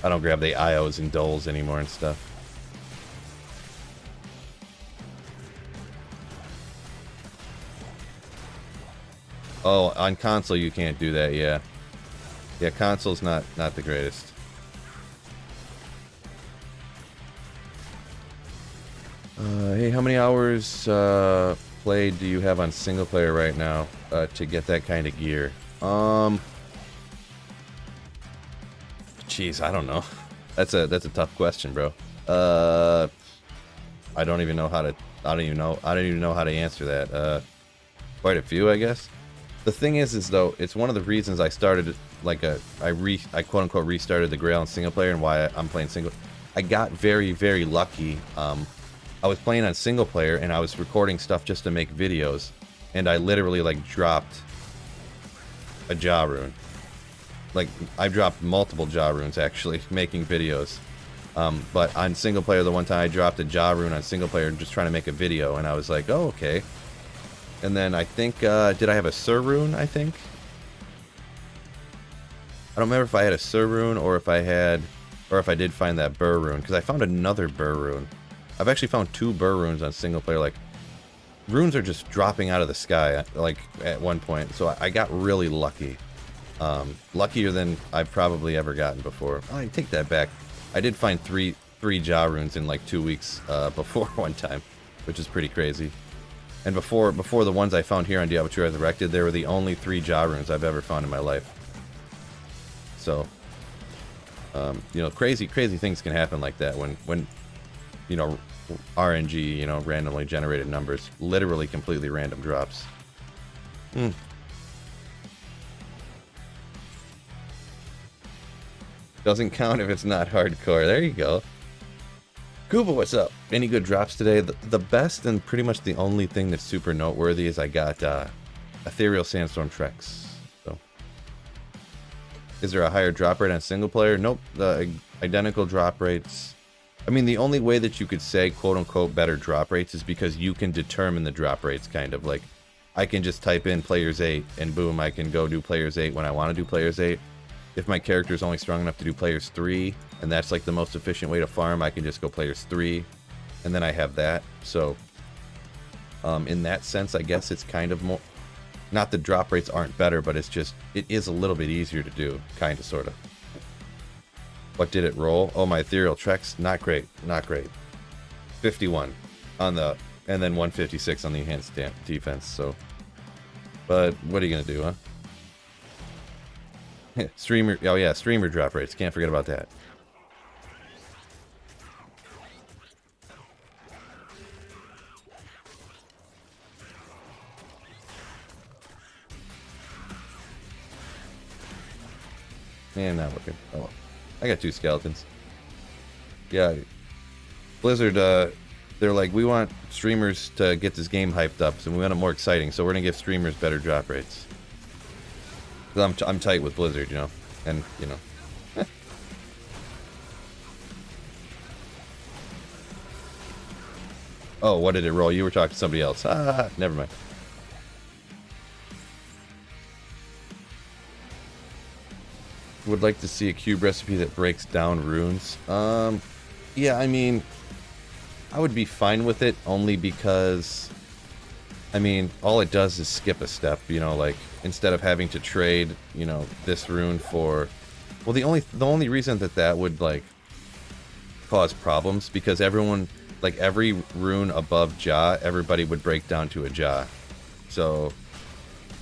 I don't grab the IOs and doles anymore and stuff. Oh, on console you can't do that, yeah. Yeah, console's not the greatest. Hey, how many hours played do you have on single player right now to get that kind of gear? Jeez, I don't know. That's a tough question, bro. I don't even know how to. I don't even know how to answer that. Quite a few, I guess. The thing is though, it's one of the reasons I started like I quote unquote restarted the Grail in single player, and why I'm playing single. I got very, very lucky. I was playing on single player and I was recording stuff just to make videos, and I literally like dropped a Jaw rune. Like I dropped multiple Jaw runes actually making videos. But on single player, the one time I dropped a Jaw rune on single player just trying to make a video, and I was like, oh, okay. And then I think, did I have a Sur rune, I think? I don't remember if I had a Sur rune or if I did find that Burr rune, because I found another Burr rune. I've actually found 2 Burr runes on single player. Like, runes are just dropping out of the sky, like, at one point. So I got really lucky. Luckier than I've probably ever gotten before. Oh, I take that back. I did find three Jaw runes in like 2 weeks before one time, which is pretty crazy. And before the ones I found here on Diablo 2 Resurrected, they were the only 3 Jaw runes I've ever found in my life. So, you know, crazy things can happen like that when you know, RNG, you know, randomly generated numbers, literally completely random drops. Doesn't count if it's not hardcore. There you go. Koopa, what's up? Any good drops today? The best and pretty much the only thing that's super noteworthy is I got Ethereal Sandstorm Treks. So, is there a higher drop rate on single player? Nope. The identical drop rates. I mean, the only way that you could say quote unquote better drop rates is because you can determine the drop rates, kind of like I can just type in players 8 and boom, I can go do players 8 when I want to do players 8. If my character is only strong enough to do players 3, and that's like the most efficient way to farm, I can just go players 3, and then I have that. So, in that sense, I guess it's kind of more... Not that drop rates aren't better, but it's just... It is a little bit easier to do, kind of, sort of. What did it roll? Oh, my ethereal treks, not great, not great. 51 on the... And then 156 on the enhanced defense, so... But, what are you gonna do, huh? Streamer, oh yeah, streamer drop rates. Can't forget about that. Man, not working. Oh, well. I got 2 skeletons. Yeah, Blizzard. They're like, we want streamers to get this game hyped up, so we want it more exciting. So we're gonna give streamers better drop rates. I'm tight with Blizzard, you know, and you know. Oh, what did it roll? You were talking to somebody else. Ah, never mind. Would like to see a cube recipe that breaks down runes. Yeah, I mean, I would be fine with it only because, I mean, all it does is skip a step, you know, like, instead of having to trade, you know, this rune for... Well, the only reason that would, like, cause problems, because everyone, like, every rune above Jah, everybody would break down to a Jah. So,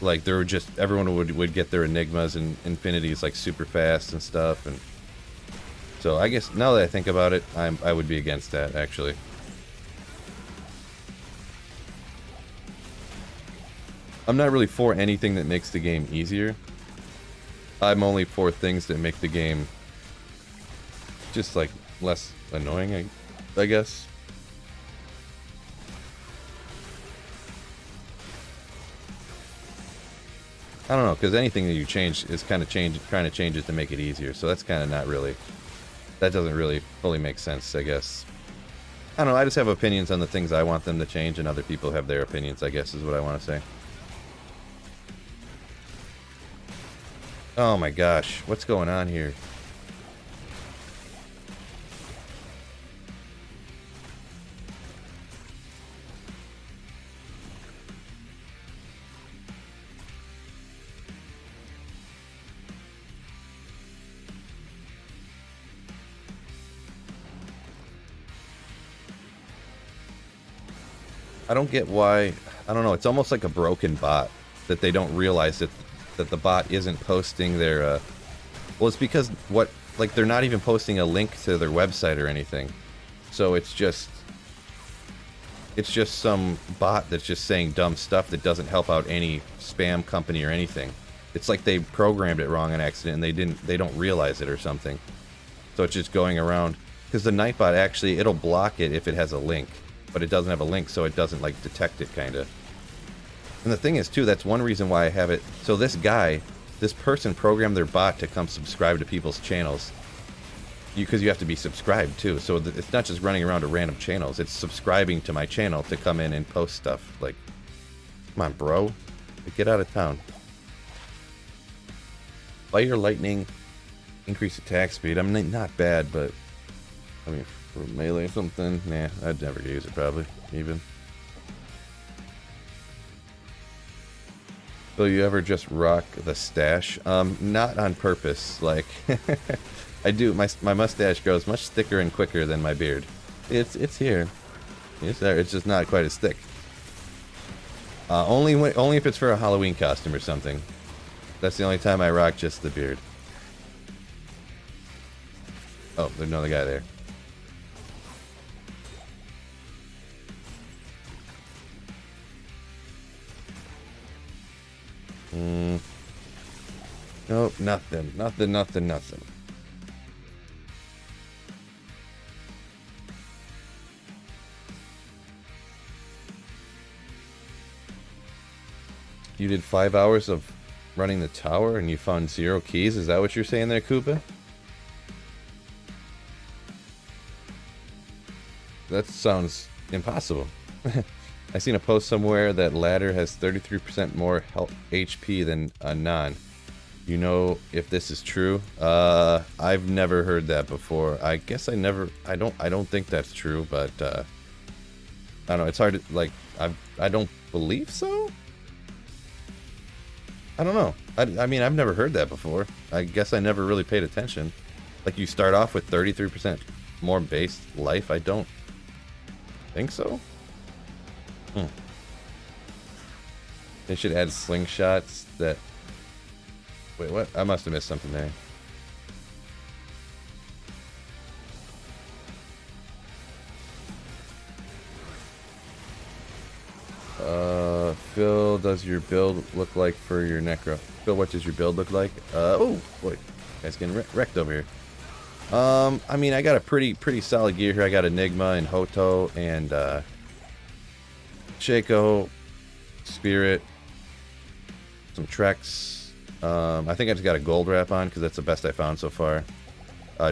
like, there would just... Everyone would get their Enigmas and Infinities, like, super fast and stuff, and... So, I guess, now that I think about it, I would be against that, actually. I'm not really for anything that makes the game easier. I'm only for things that make the game just, like, less annoying, I guess. I don't know, because anything that you change is kind of trying to change it to make it easier, so that's kind of not really... That doesn't really fully make sense, I guess. I don't know, I just have opinions on the things I want them to change, and other people have their opinions, I guess, is what I want to say. Oh my gosh, what's going on here? I don't get why, I don't know, it's almost like a broken bot, that they don't realize that the bot isn't posting their, well, it's because like, they're not even posting a link to their website or anything. So it's just some bot that's just saying dumb stuff that doesn't help out any spam company or anything. It's like they programmed it wrong on accident and they don't realize it or something. So it's just going around, because the Nightbot actually, it'll block it if it has a link, but it doesn't have a link, so it doesn't, like, detect it, kinda. And the thing is, too, that's one reason why I have it. So this person programmed their bot to come subscribe to people's channels. Because you have to be subscribed, too. So it's not just running around to random channels. It's subscribing to my channel to come in and post stuff. Like, come on, bro. Get out of town. Fire, lightning, increase attack speed. I mean, not bad, but... I mean, for melee or something, nah, I'd never use it, probably, even. So you ever just rock the stash? Not on purpose. Like, I do. My mustache grows much thicker and quicker than my beard. It's here. It's there. It's just not quite as thick. Only if it's for a Halloween costume or something. That's the only time I rock just the beard. Oh, there's another guy there. Nope, nothing. You did 5 hours of running the tower and you found 0 keys? Is that what you're saying there, Koopa? That sounds impossible. I seen a post somewhere that ladder has 33% more health HP than a non. You know if this is true? I've never heard that before. I guess I don't think that's true, but I don't know. It's hard to, like, I don't believe so. I don't know. I mean, I've never heard that before. I guess I never really paid attention. Like, you start off with 33% more base life. I don't think so. They should add slingshots that... Wait, what? I must have missed something there. Phil, does your build look like for your Necro? Phil, what does your build look like? Oh, boy. Guys getting wrecked over here. I mean, I got a pretty solid gear here. I got Enigma and Hoto and, Shaco, Spirit, some Treks. I think I just got a gold wrap on because that's the best I found so far.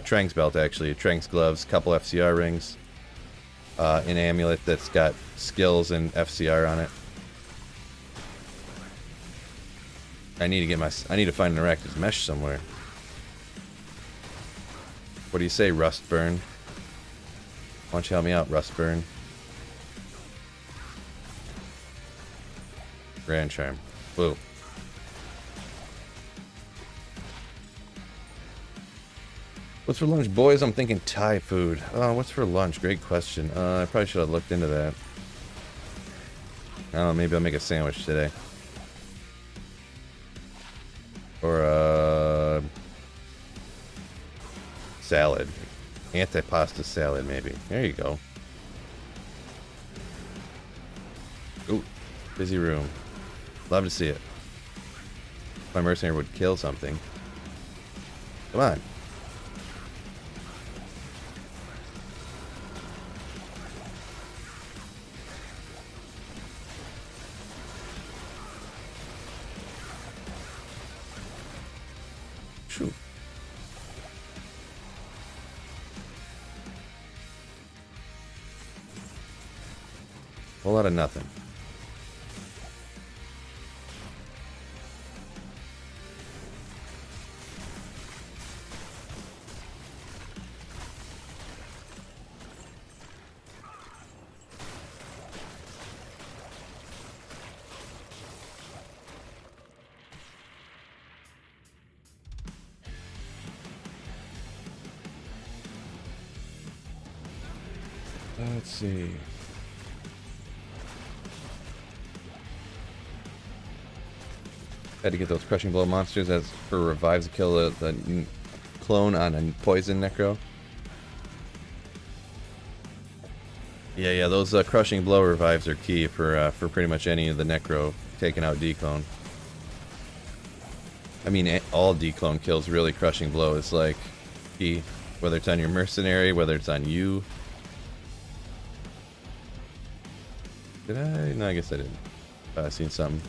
Trang's belt, actually. Trang's gloves, couple FCR rings. An amulet that's got skills and FCR on it. I need to find an Arachnid mesh somewhere. What do you say, Rustburn? Why don't you help me out, Rustburn? Grand Charm. Blue. What's for lunch, boys? I'm thinking Thai food. What's for lunch? Great question. I probably should have looked into that. I don't know, maybe I'll make a sandwich today. Or, salad. Antipasta salad, maybe. There you go. Ooh, busy room. Love to see it. My mercenary would kill something. Come on. Shoo. Whole lot of nothing. Let's see. Had to get those crushing blow monsters as for revives to kill the clone on a poison Necro. Yeah, those crushing blow revives are key for pretty much any of the Necro taking out declone. I mean, all declone kills really crushing blow is like key, whether it's on your mercenary, whether it's on you. Did I? No, I guess I didn't. I seen something.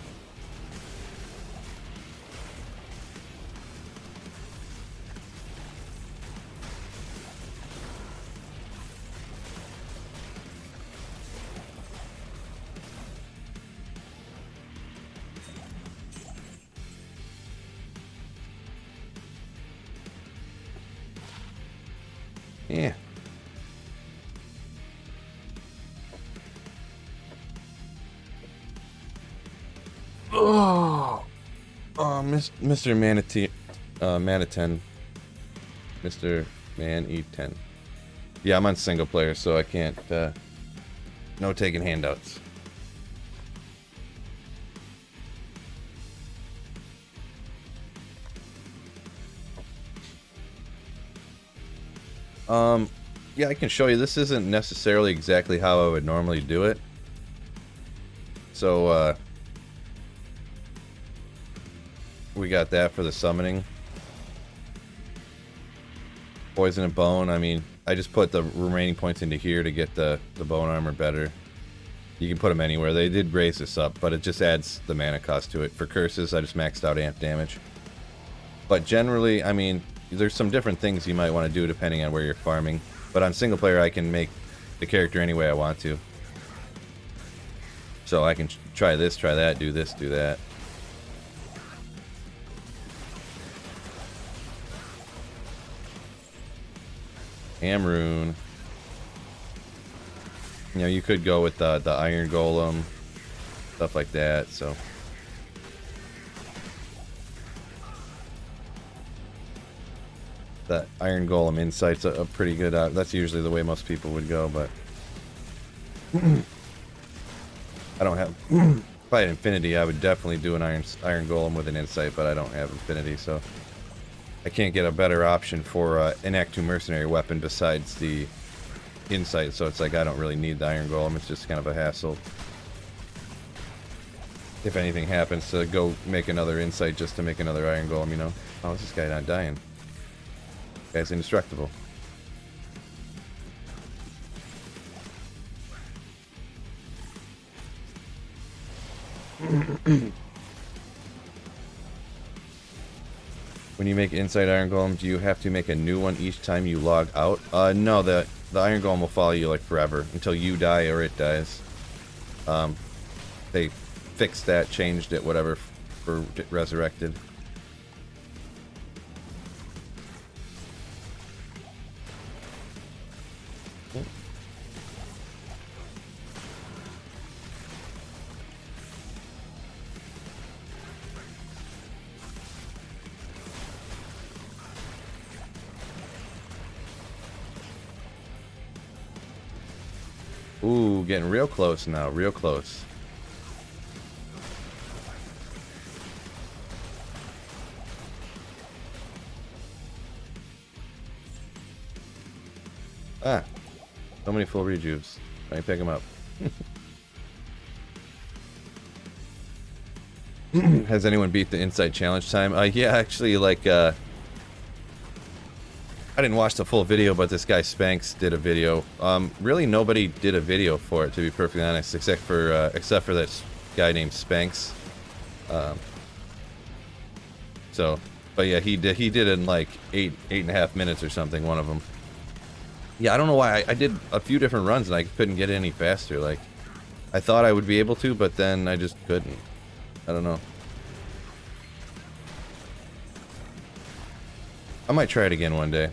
Yeah. Mr. Manatee, Maniten. Mr. Man-E-10. Yeah, I'm on single player, so I can't, no taking handouts. Yeah, I can show you. This isn't necessarily exactly how I would normally do it. So, we got that for the summoning. Poison and bone. I mean, I just put the remaining points into here to get the bone armor better. You can put them anywhere. They did raise this up, but it just adds the mana cost to it. For curses, I just maxed out amp damage. But generally, I mean, there's some different things you might want to do depending on where you're farming. But on single player, I can make the character any way I want to. So I can try this, try that, do this, do that. Amrune. You know, you could go with the Iron Golem, stuff like that, so. The Iron Golem Insight's a pretty good, that's usually the way most people would go, but. I don't have, if I had Infinity, I would definitely do an Iron Golem with an Insight, but I don't have Infinity, so. I can't get a better option for an Act 2 Mercenary weapon besides the Insight, so it's like I don't really need the Iron Golem, it's just kind of a hassle. If anything happens to go make another Insight just to make another Iron Golem, you know. Oh, is this guy not dying? Guy's indestructible. When you make Insight Iron Golem, do you have to make a new one each time you log out? No, the Iron Golem will follow you like forever until you die or it dies. They fixed that, changed it, whatever, for Resurrected. Ooh, getting real close now, real close. Ah, so many full rejuves. I can pick them up. Has anyone beat the Insight Challenge time? Yeah, actually, like, I didn't watch the full video, but this guy Spanx did a video. Really, nobody did a video for it, to be perfectly honest, except for that guy named Spanx. So, but yeah, he did it in like 8.5 minutes or something. One of them. Yeah, I don't know why. I did a few different runs and I couldn't get it any faster. Like, I thought I would be able to, but then I just couldn't. I don't know. I might try it again one day.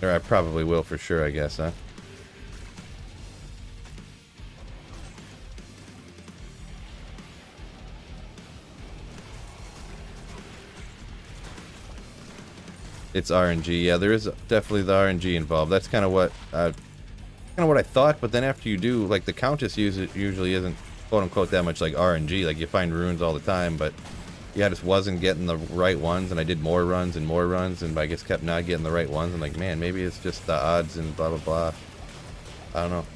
Or I probably will for sure, I guess, huh? It's RNG. Yeah, there is definitely the RNG involved. That's kind of what I thought, but then after you do, like, the Countess usually isn't quote unquote that much like RNG. Like, you find runes all the time, but yeah, I just wasn't getting the right ones, and I did more runs, and I just kept not getting the right ones. I'm like, man, maybe it's just the odds and blah blah blah. I don't know,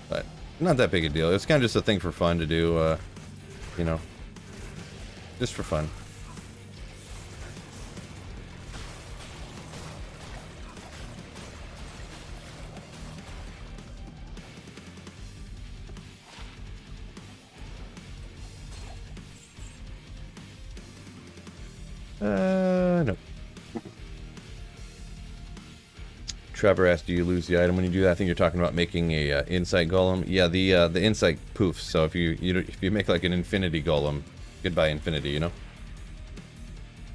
but not that big a deal. It's kind of just a thing for fun to do, you know, just for fun. No. Trevor asked, do you lose the item when you do that? I think you're talking about making a Insight Golem. Yeah, the Insight poofs. So if you make like an Infinity Golem, goodbye Infinity, you know?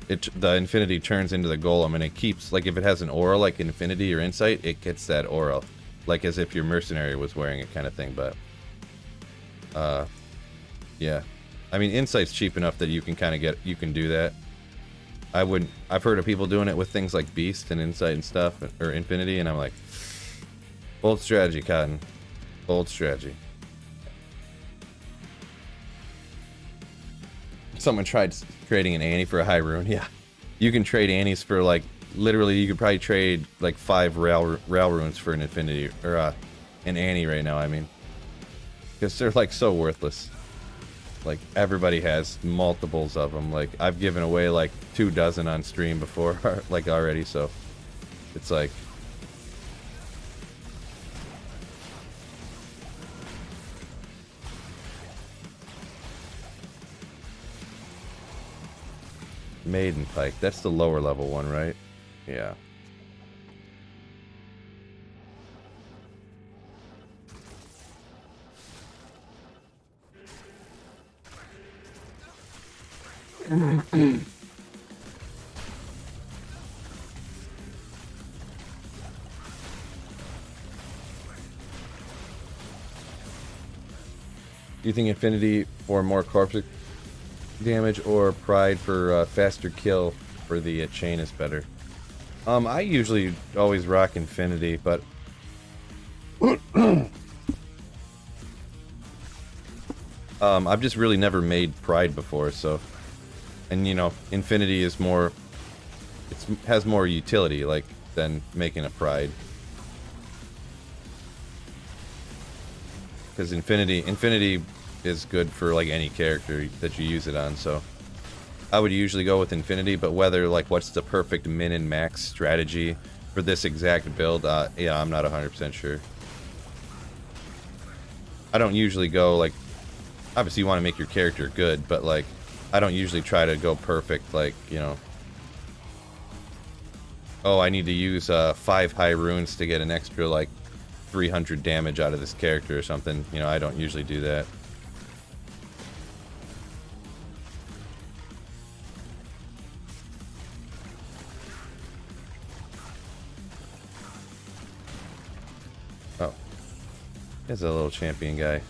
The Infinity turns into the Golem, and it keeps, like, if it has an aura like Infinity or Insight, it gets that aura. Like as if your Mercenary was wearing it kind of thing, but... yeah. I mean, Insight's cheap enough that you can kind of you can do that. I've heard of people doing it with things like Beast and Insight and stuff, or Infinity, and I'm like, bold strategy, Cotton. Bold strategy. Someone tried trading an Annie for a high rune. Yeah. You can trade Annies for, like, literally, you could probably trade, like, 5 rail runes for an Infinity, or an Annie right now, I mean. Because they're, like, so worthless. Like, everybody has multiples of them. Like, I've given away like 24 on stream before, like, already, so it's like, Maiden Pike. That's the lower level one, right? Yeah. Do you think Infinity for more corpse damage or Pride for faster kill for the chain is better? I usually always rock Infinity, but I've just really never made Pride before, so, and you know, Infinity is more, has more utility, like, than making a Pride. Because Infinity is good for like any character that you use it on, so I would usually go with Infinity, but whether, like, what's the perfect min and max strategy for this exact build, yeah, I'm not 100% sure. I don't usually go, like, obviously you want to make your character good, but, like, I don't usually try to go perfect, like, you know, oh, I need to use 5 high runes to get an extra, like, 300 damage out of this character or something. You know, I don't usually do that. Oh. There's a little champion guy.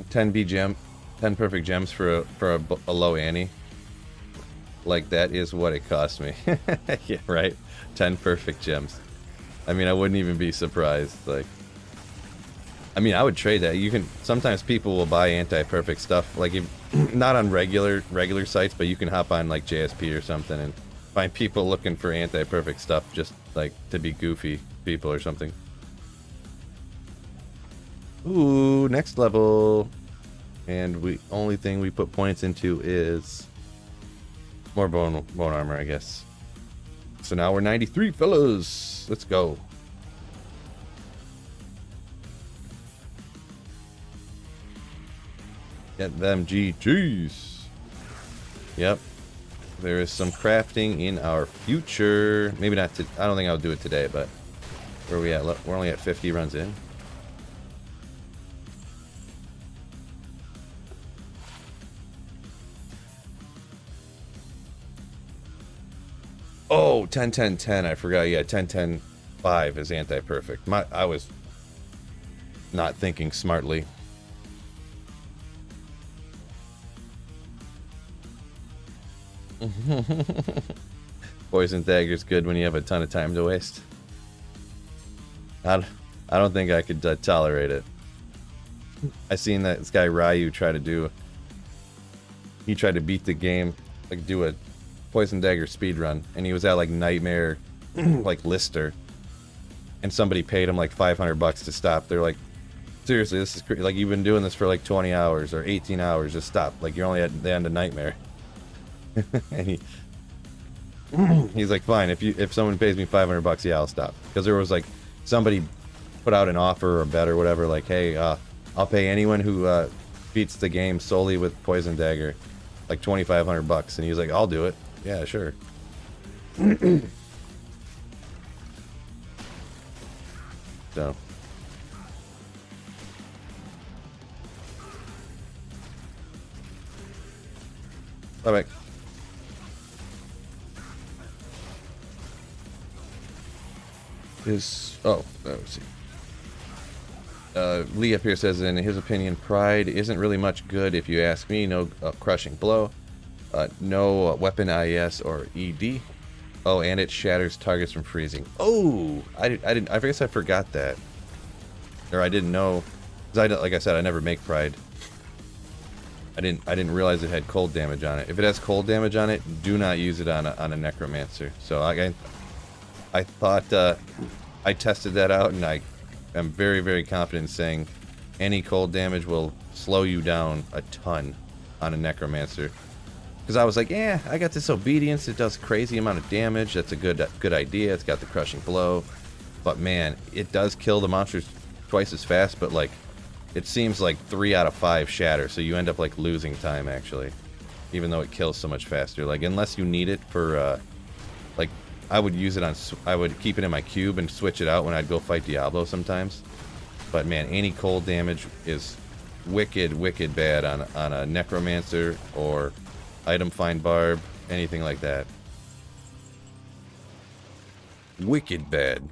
ten perfect gems for a low Annie. Like, that is what it cost me. Yeah, right? 10 perfect gems. I mean, I wouldn't even be surprised. Like, I mean, I would trade that. You can, sometimes people will buy anti-perfect stuff, like, if, not on regular sites, but you can hop on like JSP or something and find people looking for anti-perfect stuff just like to be goofy people or something. Ooh, next level. And we only thing we put points into is more bone armor, I guess. So now we're 93, fellas. Let's go. Get them GGs. Yep. There is some crafting in our future. Maybe not to, I don't think I'll do it today, but where are we at? We're only at 50 runs in. Oh, 10 10 10, I forgot. Yeah, 10 10 5 is anti-perfect. I was not thinking smartly. Poison dagger's good when you have a ton of time to waste. I don't think I could tolerate it. I seen that this guy Ryu try to do. He tried to beat the game, like do a poison dagger speed run, and he was at like Nightmare, like Lister, and somebody paid him like $500 to stop. They're like, seriously, this is crazy. Like, you've been doing this for like 20 hours or 18 hours. Just stop. Like, you're only at the end of Nightmare. And he's like, fine, if someone pays me $500, yeah, I'll stop. Because there was like somebody put out an offer or a bet or whatever, like, hey, I'll pay anyone who beats the game solely with poison dagger like $2,500, and he was like, I'll do it. Yeah, sure. So. Bye-bye. Let's see. Lee up here says, in his opinion, Pride isn't really much good if you ask me. No crushing blow, no weapon IS or ED. Oh, and it shatters targets from freezing. Oh, I guess I forgot that, or I didn't know, because like I said, I never make Pride. I didn't realize it had cold damage on it. If it has cold damage on it, do not use it on a necromancer. So I thought I tested that out, and I am very, very confident in saying any cold damage will slow you down a ton on a necromancer. Because I was like, yeah, I got this obedience. It does a crazy amount of damage. That's a good idea. It's got the crushing blow. But man, it does kill the monsters twice as fast, but like, it seems like 3 out of 5 shatter, so you end up like losing time actually. Even though it kills so much faster. Like, unless you need it for, like, I would use it on, I would keep it in my cube and switch it out when I'd go fight Diablo sometimes. But man, any cold damage is wicked, wicked bad on a Necromancer or Item Find Barb, anything like that. Wicked bad.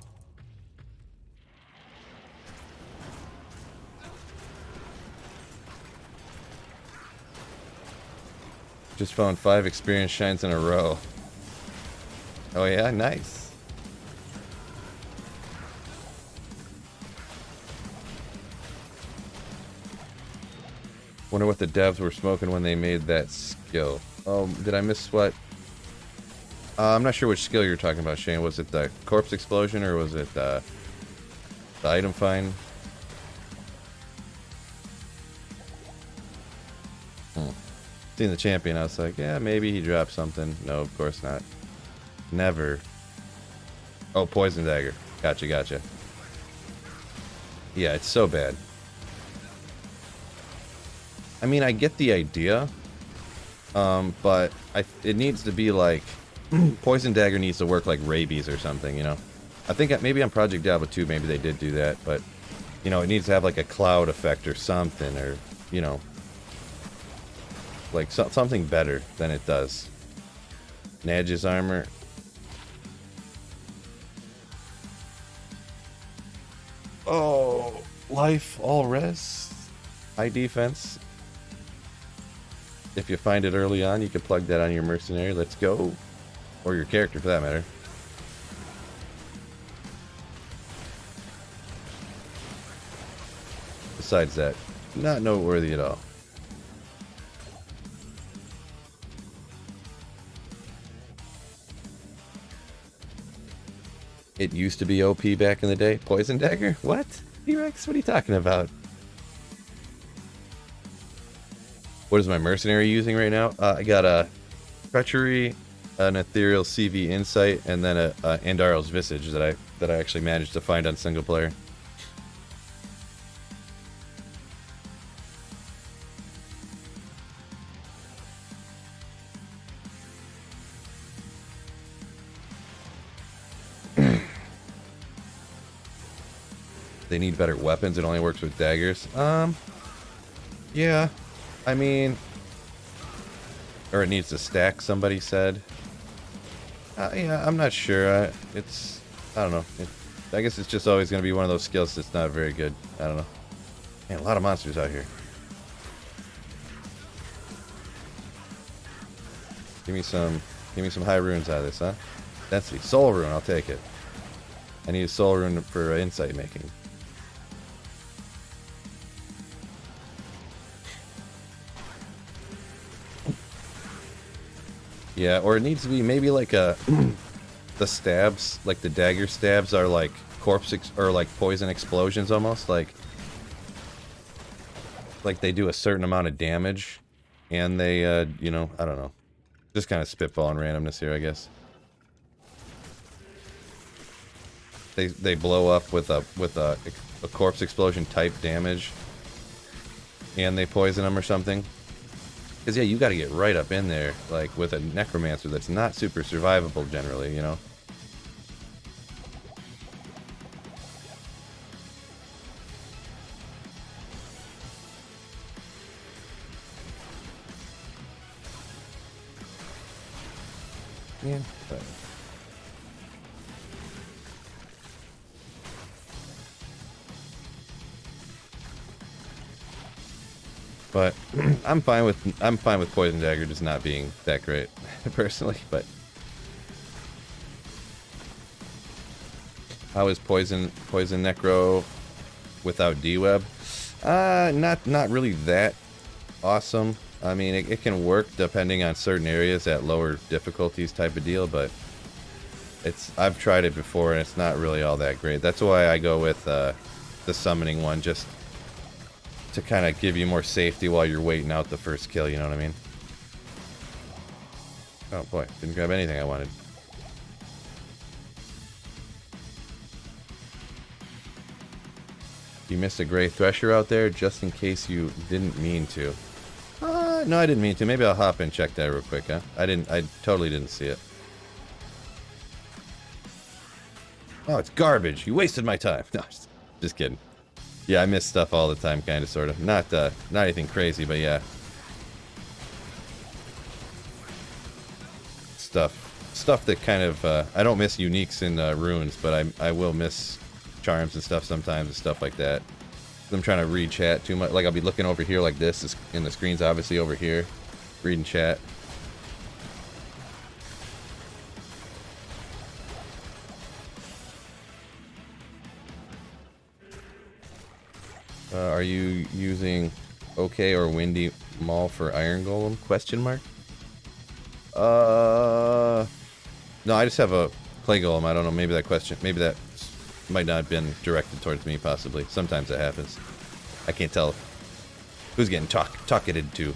Just found 5 experience shines in a row. Oh yeah, nice. Wonder what the devs were smoking when they made that skill. Oh, did I miss what? I'm not sure which skill you're talking about, Shane. Was it the corpse explosion or was it the item find? Seeing the champion, I was like, yeah, maybe he dropped something. No, of course not. Never. Oh, poison dagger. Gotcha, gotcha. Yeah, it's so bad. I mean, I get the idea, but it needs to be like, poison dagger needs to work like rabies or something, you know? I think maybe on Project Diablo 2, maybe they did do that, but, you know, it needs to have like a cloud effect or something, or, you know, like something better than it does. Nadge's armor. Oh, life, all res, high defense. If you find it early on, you can plug that on your mercenary. Let's go. Or your character, for that matter. Besides that, not noteworthy at all. It used to be OP back in the day. Poison dagger? What? T-Rex, what are you talking about? What is my mercenary using right now? I got a treachery, an ethereal CV insight, and then a Andarel's visage that I actually managed to find on single player. They need better weapons. It only works with daggers. Yeah. I mean, or it needs to stack, somebody said. Yeah, I'm not sure. I don't know. I guess it's just always going to be one of those skills that's not very good. I don't know. Man, a lot of monsters out here. Give me some high runes out of this, huh? Density. Soul rune, I'll take it. I need a soul rune for insight making. Yeah, or it needs to be maybe like the stabs, like the dagger stabs are like or like poison explosions almost, like they do a certain amount of damage, and they, you know, I don't know, just kind of spitballing randomness here, I guess. They blow up with a corpse explosion type damage, and they poison them or something. Because, yeah, you got to get right up in there, like, with a Necromancer that's not super survivable generally, you know? Yeah, but I'm fine with Poison Dagger just not being that great, personally. But how is Poison Necro without D-Web? Not really that awesome. I mean, it can work depending on certain areas at lower difficulties type of deal, but I've tried it before and it's not really all that great. That's why I go with the summoning one, just to kind of give you more safety while you're waiting out the first kill, you know what I mean? Oh boy, didn't grab anything I wanted. You missed a gray thresher out there, just in case you didn't mean to. No, I didn't mean to. Maybe I'll hop and check that real quick, huh? I totally didn't see it. Oh, it's garbage. You wasted my time. No, just kidding. Yeah, I miss stuff all the time, kind of, sort of. Not anything crazy, but yeah. Stuff that kind of, I don't miss uniques in runes, but I will miss charms and stuff sometimes and stuff like that. I'm trying to read chat too much. Like, I'll be looking over here like this, and the screen's obviously over here, reading chat. Are you using OK or Windy Mall for Iron Golem? Question mark? No, I just have a Clay Golem. I don't know, maybe that might not have been directed towards me, possibly. Sometimes it happens. I can't tell who's getting talkated to.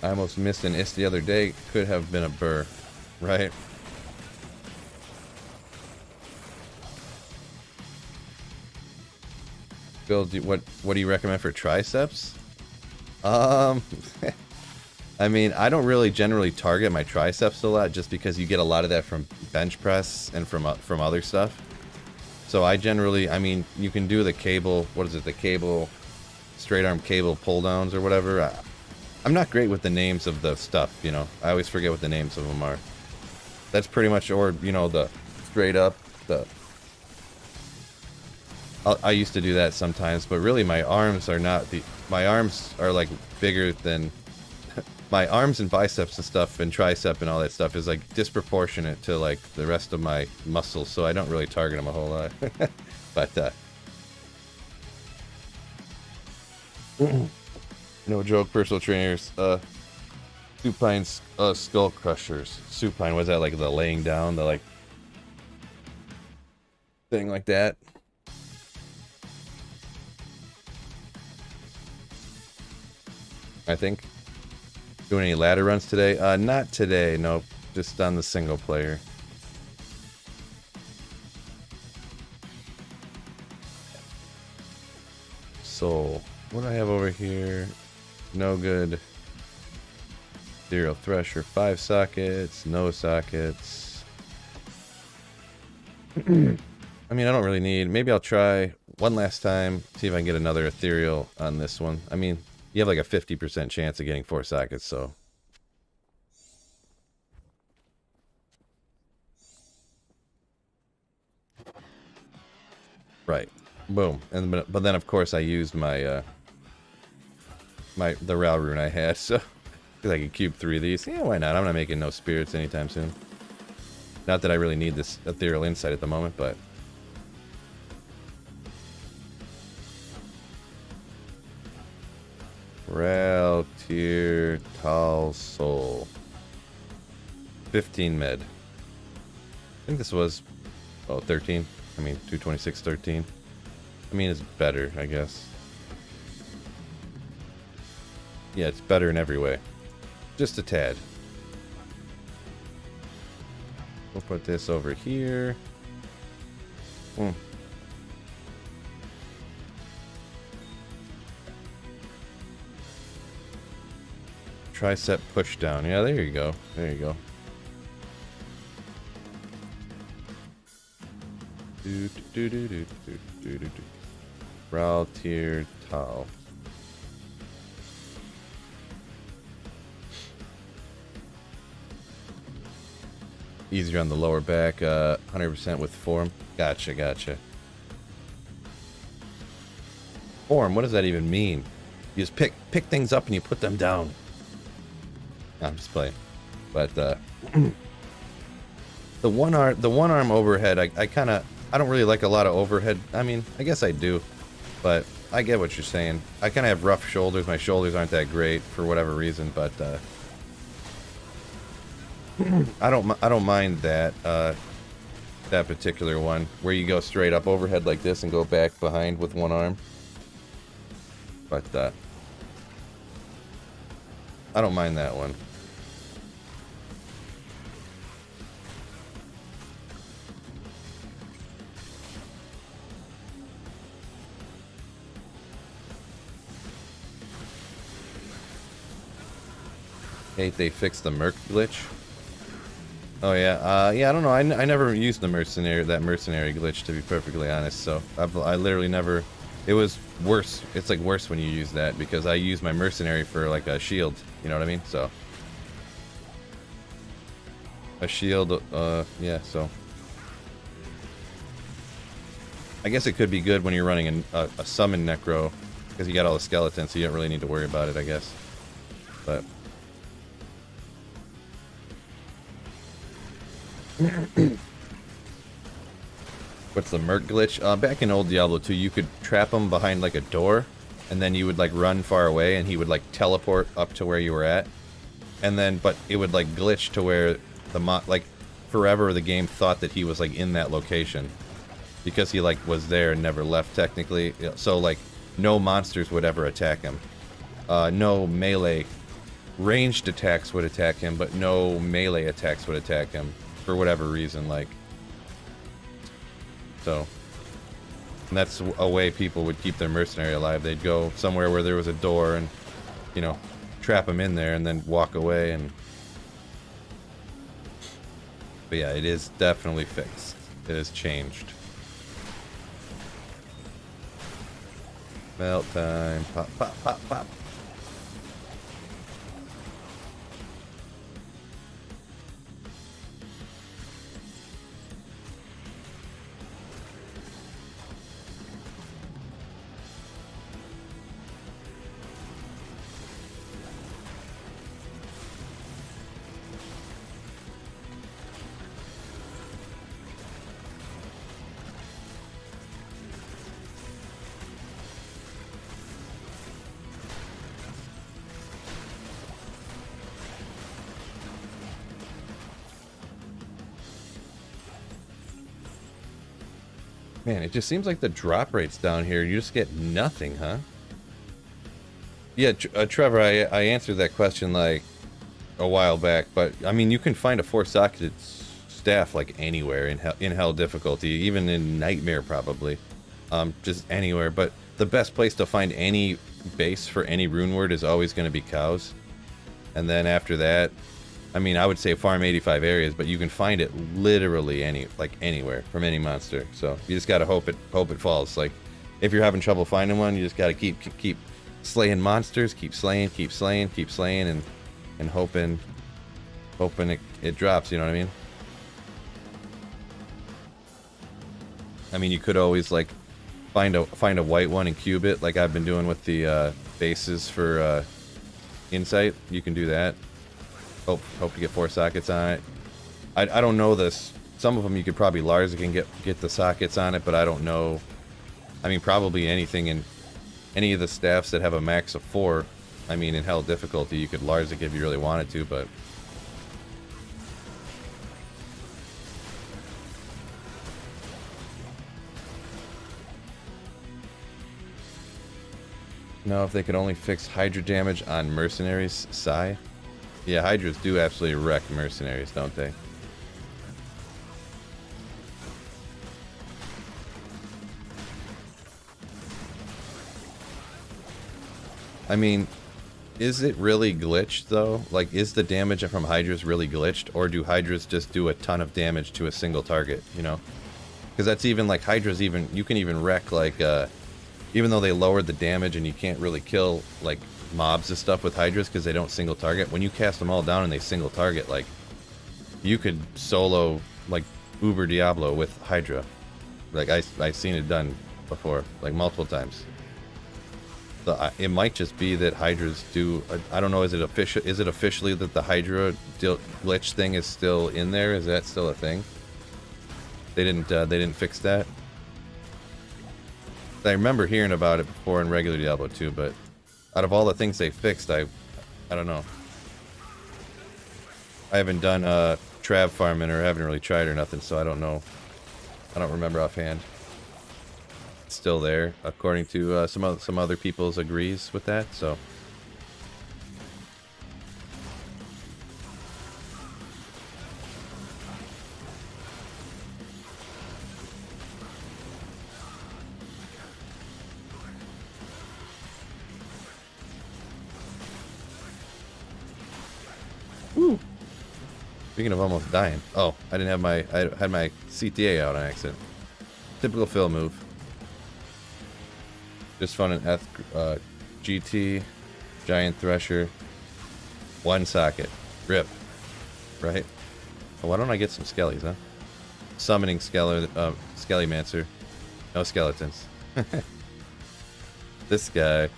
I almost missed an ist the other day. Could have been a burr, right? Bill, what do you recommend for triceps? I mean, I don't really generally target my triceps a lot, just because you get a lot of that from bench press and from other stuff. So I generally, I mean, you can do the cable, what is it, the cable, straight arm cable pull downs or whatever. I'm not great with the names of the stuff, you know. I always forget what the names of them are. That's pretty much, or, you know, the straight up, I used to do that sometimes, but really my arms are not my arms are like bigger than my arms and biceps and stuff and tricep and all that stuff is like disproportionate to like the rest of my muscles, so I don't really target them a whole lot. But no joke, personal trainers, supine skull crushers. Supine, was that like the laying down, the like thing like that? I think. Doing any ladder runs today? Not today, nope. Just on the single player. So, what do I have over here? No good. Serial thresher, 5 sockets, no sockets. I mean, I don't really need. Maybe I'll try one last time, see if I can get another ethereal on this one. I mean, you have like a 50% chance of getting 4 sockets, so. Right. Boom. And but then of course I used my the Ral rune I had, so because I could cube 3 of these. Yeah, why not? I'm not making no spirits anytime soon. Not that I really need this ethereal insight at the moment, but Ral tier Tal Soul. 15 med. I think this was 13. I mean 226 13. I mean it's better, I guess. Yeah, it's better in every way. Just a tad. We'll put this over here. Tricep push down. Yeah, there you go. There you go. Ral tier Tal. Easier on the lower back, 100% with form. Gotcha, gotcha. Form, what does that even mean? You just pick things up and you put them down. No, I'm just playing. But the one arm overhead, I don't really like a lot of overhead. I mean, I guess I do, but I get what you're saying. I kind of have rough shoulders. My shoulders aren't that great for whatever reason, but I don't mind that that particular one where you go straight up overhead like this and go back behind with one arm. But I don't mind that one. Hey, they fixed the merc glitch. Oh yeah, yeah. I don't know. I never used the mercenary glitch, to be perfectly honest. So I literally never. It was worse. It's like worse when you use that because I use my mercenary for like a shield. You know what I mean? So a shield. Yeah. So I guess it could be good when you're running a summon Necro because you got all the skeletons, so you don't really need to worry about it, I guess. But what's the merc glitch? Back in old Diablo 2, you could trap him behind like a door, and then you would like run far away, and he would like teleport up to where you were at, and then but it would like glitch to where like forever the game thought that he was like in that location because he like was there and never left technically. So like no monsters would ever attack him. No melee ranged attacks would attack him, but no melee attacks would attack him for whatever reason. Like, so and that's a way people would keep their mercenary alive. They'd go somewhere where there was a door and, you know, trap him in there and then walk away. And but yeah, it is definitely fixed. It has changed. Melt time. Pop, pop, pop, pop. Man, it just seems like the drop rates down here, you just get nothing, huh? Yeah, Trevor, I answered that question like a while back, but I mean, you can find a 4-socketed staff like anywhere in hell difficulty, even in Nightmare probably, just anywhere. But the best place to find any base for any rune word is always going to be cows, and then after that, I mean, I would say farm 85 areas, but you can find it literally anywhere from any monster. So you just gotta hope it falls. Like if you're having trouble finding one, you just gotta keep slaying monsters, keep slaying, and hoping it drops. You know what I mean? I mean, you could always like find a white one and cube it, like I've been doing with the bases for Insight. You can do that. Hope to get 4 sockets on it. I don't know this. Some of them you could probably Larza can get the sockets on it, but I don't know. I mean, probably anything in any of the staffs that have a max of 4. I mean, in hell difficulty, you could Larza if you really wanted to, but no. If they could only fix Hydra damage on mercenaries, sigh. Yeah, Hydras do absolutely wreck mercenaries, don't they? I mean, is it really glitched, though? Like, is the damage from Hydras really glitched? Or do Hydras just do a ton of damage to a single target, you know? Because that's even, like, Hydras even... You can even wreck, like, even though they lowered the damage and you can't really kill, like, mobs and stuff with Hydras because they don't single target. When you cast them all down and they single target, like, you could solo like Uber Diablo with Hydra. Like I've seen it done before, like multiple times. So it might just be that Hydras do. I don't know. Is it official? Is it officially that the Hydra glitch thing is still in there? Is that still a thing? They didn't fix that. I remember hearing about it before in regular Diablo 2, but out of all the things they fixed, I don't know. I haven't done trav farming or haven't really tried or nothing, so I don't know. I don't remember offhand. It's still there, according to some other people's agrees with that. So. Speaking of almost dying. Oh, I didn't have my... I had my CTA out on accident. Typical Phil move. Just found an GT, Giant Thresher, 1 socket. RIP. Right? Oh, why don't I get some skellies, huh? Summoning Skellymancer. No skeletons. This guy.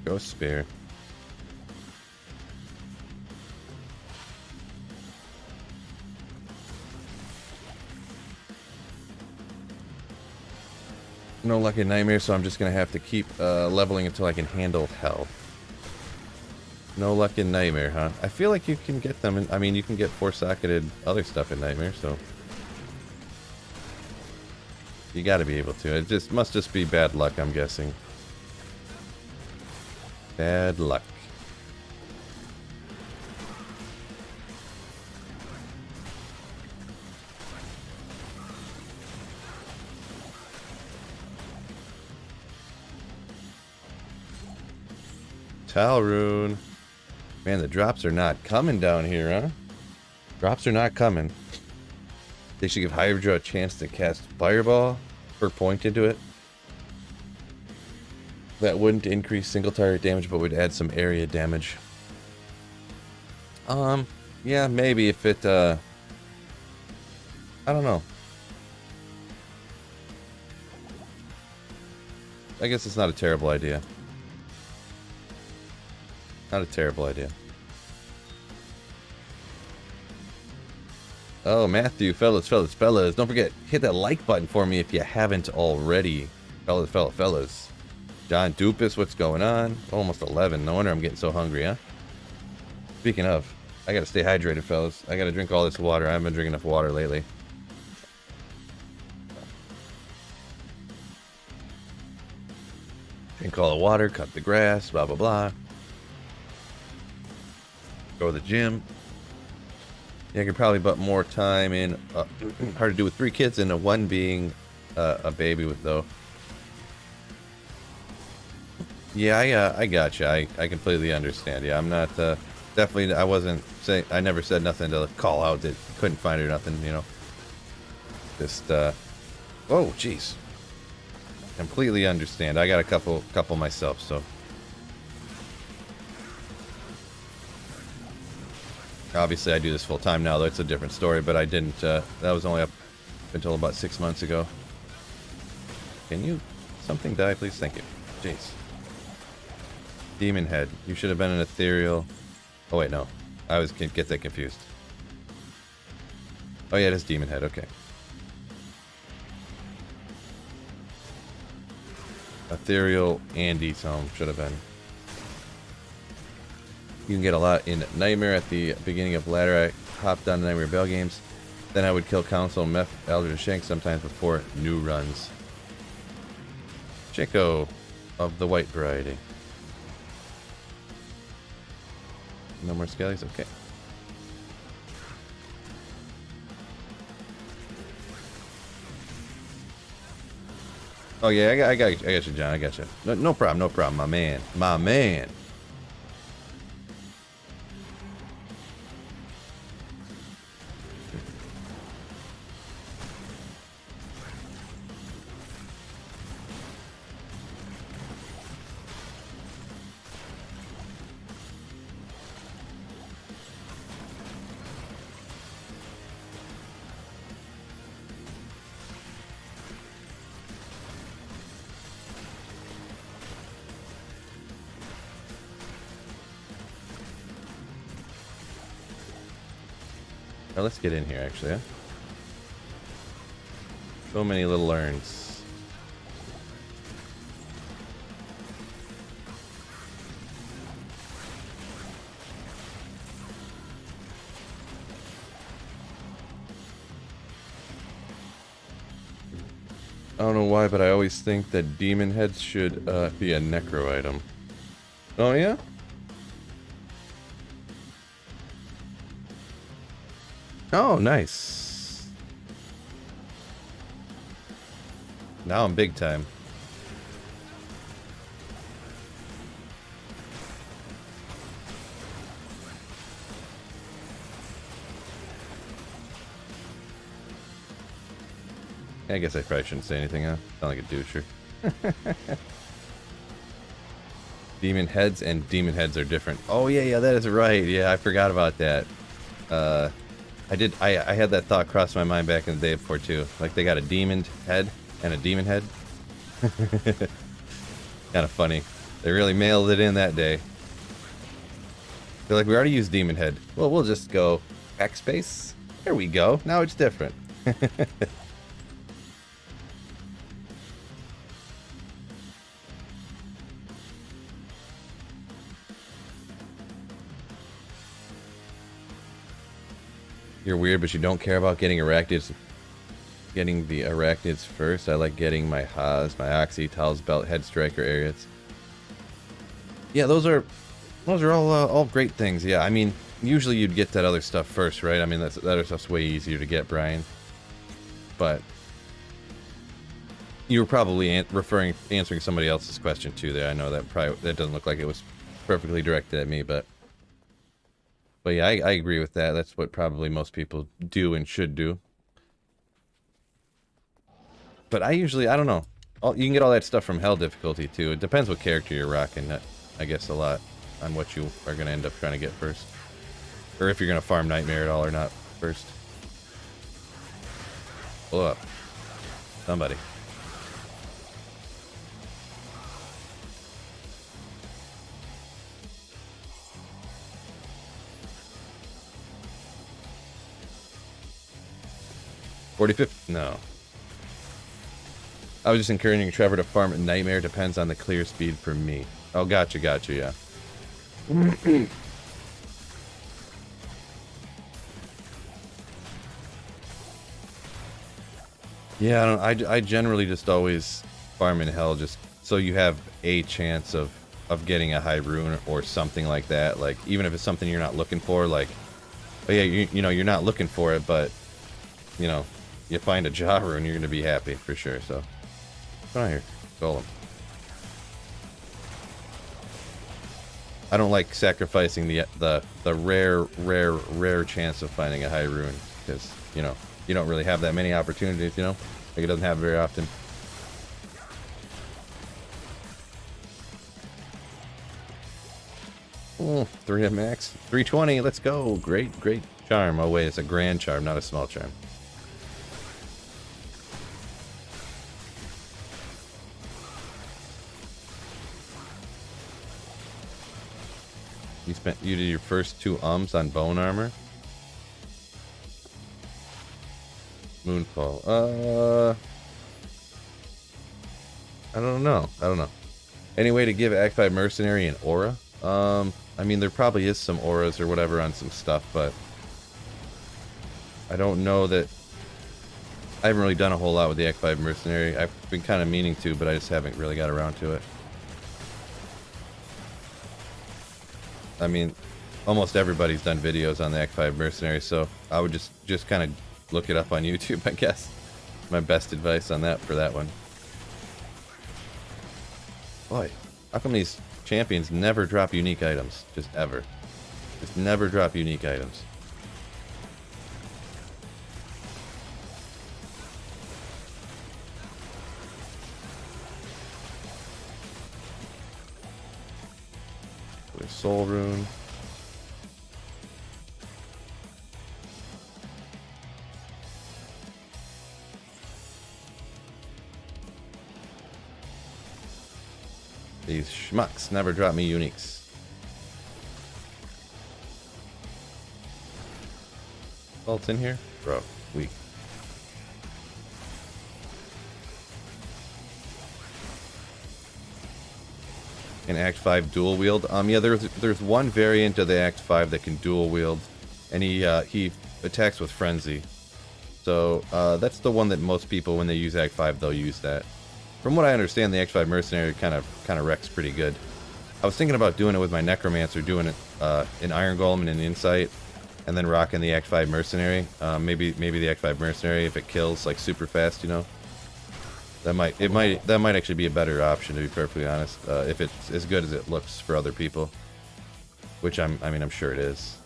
Go spare. No luck in Nightmare, so I'm just gonna have to keep leveling until I can handle hell. No luck in Nightmare, huh? I feel like you can get them. I mean, you can get 4-socketed other stuff in Nightmare, so you got to be able to. It must just be bad luck, I'm guessing. Bad luck. Talrune. Man, the drops are not coming down here, huh? Drops are not coming. They should give Hydra a chance to cast Fireball per point into it. That wouldn't increase single target damage, but would add some area damage. Yeah, maybe if it, I don't know. I guess it's not a terrible idea. Not a terrible idea. Oh, Matthew, fellas, don't forget, hit that like button for me if you haven't already. Fellas. John Dupus, what's going on? Almost 11. No wonder I'm getting so hungry, huh? Speaking of, I gotta stay hydrated, fellas. I gotta drink all this water. I haven't been drinking enough water lately. Drink all the water, cut the grass, blah, blah, blah. Go to the gym. Yeah, I could probably put more time in. Hard to do with 3 kids and 1 being a baby with, though. Yeah, I gotcha. I completely understand. Yeah, I'm not, definitely, I wasn't saying, I never said nothing to call out that couldn't find it or nothing, you know. Just, oh, jeez. Completely understand. I got a couple myself, so. Obviously, I do this full time now, though it's a different story, but I didn't, that was only up until about 6 months ago. Can you, something die, please? Thank you. Jeez. Demon Head. You should have been an ethereal. Oh wait, no. I was get that confused. Oh yeah, it is Demon Head. Okay. Ethereal Andy Tome should have been. You can get a lot in Nightmare at the beginning of ladder. I hopped on Nightmare Bell games. Then I would kill Council, Meth, Elder to Shank sometimes before new runs. Chico of the white variety. No more skellies? Okay. Oh yeah, I got you, John. I got you. No problem, my man. My man. Now let's get in here, actually. Huh? So many little urns. I don't know why, but I always think that demon heads should be a necro item. Oh yeah? Oh, nice. Now I'm big time. I guess I probably shouldn't say anything, huh? Sound like a doucher. Demon heads and demon heads are different. Oh yeah, that is right. Yeah, I forgot about that. I had that thought cross my mind back in the day before too. Like they got a demon head and a demon head. Kind of funny. They really mailed it in that day. They're like, we already used demon head. Well, we'll just go backspace. There we go. Now it's different. You're weird, but you don't care about getting arachnids. Getting the arachnids first. I like getting my Haas, my Oxy, Tal's Belt, Head Striker areas. Yeah, those are all great things. Yeah, I mean, usually you'd get that other stuff first, right? I mean, that other stuff's way easier to get, Brian. But you were probably answering somebody else's question too. There, I know that doesn't look like it was perfectly directed at me, but yeah, I agree with that. That's what probably most people do and should do. But I don't know. You can get all that stuff from Hell difficulty too. It depends what character you're rocking, I guess, a lot on what you are going to end up trying to get first. Or if you're going to farm Nightmare at all or not first. Blow up. Somebody. $45? No. I was just encouraging Trevor to farm at Nightmare. Depends on the clear speed for me. Oh, gotcha, yeah. Yeah, I generally just always farm in Hell just so you have a chance of getting a high rune or something like that. Like, even if it's something you're not looking for, like, oh yeah, you know, you're not looking for it, but, you know, you find a Jaw rune, you're going to be happy for sure, so. Come on here, Golem. I don't like sacrificing the rare chance of finding a high rune, because, you know, you don't really have that many opportunities, you know? Like, it doesn't happen very often. Oh, 3 at max. 320, let's go. Great charm. Oh wait, it's a grand charm, not a small charm. You did your first 2 on bone armor? Moonfall. I don't know. Any way to give Act 5 Mercenary an aura? I mean, there probably is some auras or whatever on some stuff, but I don't know that. I haven't really done a whole lot with the Act 5 Mercenary. I've been kind of meaning to, but I just haven't really got around to it. I mean, almost everybody's done videos on the Act 5 Mercenary, so I would just kind of look it up on YouTube, I guess. My best advice on that for that one. Boy, how come these champions never drop unique items? Just ever. Just never drop unique items. There's Soul Rune. These schmucks never drop me uniques. Salt's in here? Bro, weak. In Act 5 dual wield? Yeah, there's one variant of the Act 5 that can dual wield, and he attacks with Frenzy. So that's the one that most people, when they use Act 5, they'll use that. From what I understand, the Act 5 Mercenary kind of wrecks pretty good. I was thinking about doing it with my Necromancer, doing it in Iron Golem and in Insight, and then rocking the Act 5 Mercenary. Maybe the Act 5 Mercenary, if it kills like super fast, you know. That might actually be a better option, to be perfectly honest, if it's as good as it looks for other people, which I'm sure it is.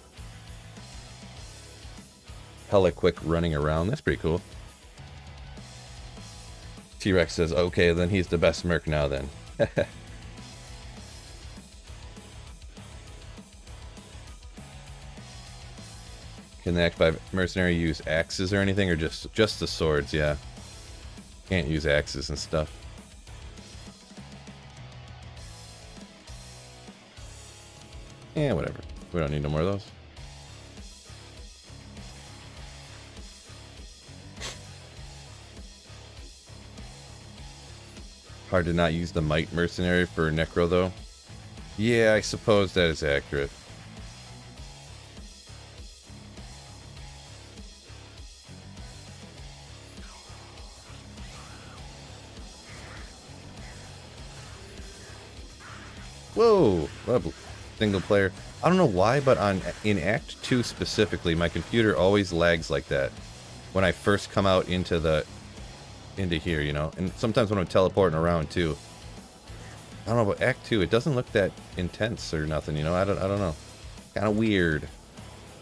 Hella quick running around. That's pretty cool. T-Rex says, okay, then he's the best merc now then. Can the Act 5 Mercenary use axes or anything, or just the swords? Yeah. Can't use axes and stuff. Yeah, whatever. We don't need no more of those. Hard to not use the Might Mercenary for Necro, though. Yeah, I suppose that is accurate. Whoa! Single player. I don't know why, but in Act 2 specifically, my computer always lags like that when I first come out into here, you know, and sometimes when I'm teleporting around too. I don't know about Act 2. It doesn't look that intense or nothing, you know. I don't know. Kind of weird.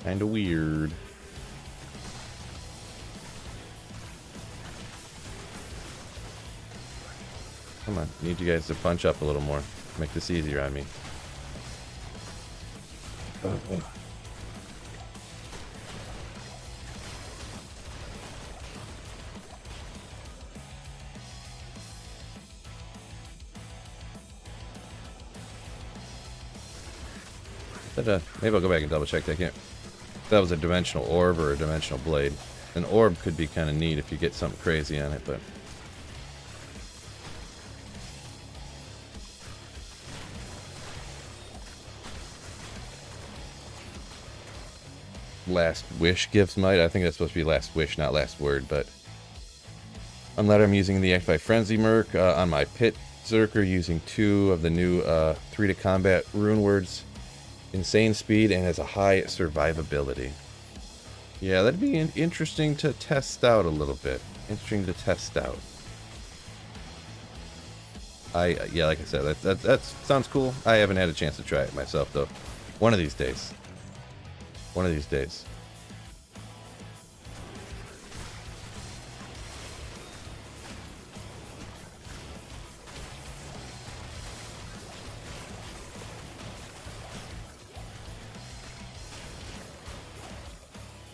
Kind of weird. Come on, need you guys to punch up a little more. Make this easier on me. Okay. Maybe I'll go back and double check that. If that was a dimensional orb or a dimensional blade. An orb could be kind of neat if you get something crazy on it, but... Last Wish gives might. I think that's supposed to be Last Wish, not Last Word, but... On that, I'm using the Act 5 Frenzy Merc. On my Pit Zerker, using 2 of the new 3 to combat rune words. Insane speed and has a high survivability. Yeah, that'd be interesting to test out a little bit. Interesting to test out. Yeah, like I said, that sounds cool. I haven't had a chance to try it myself, though. One of these days. One of these days.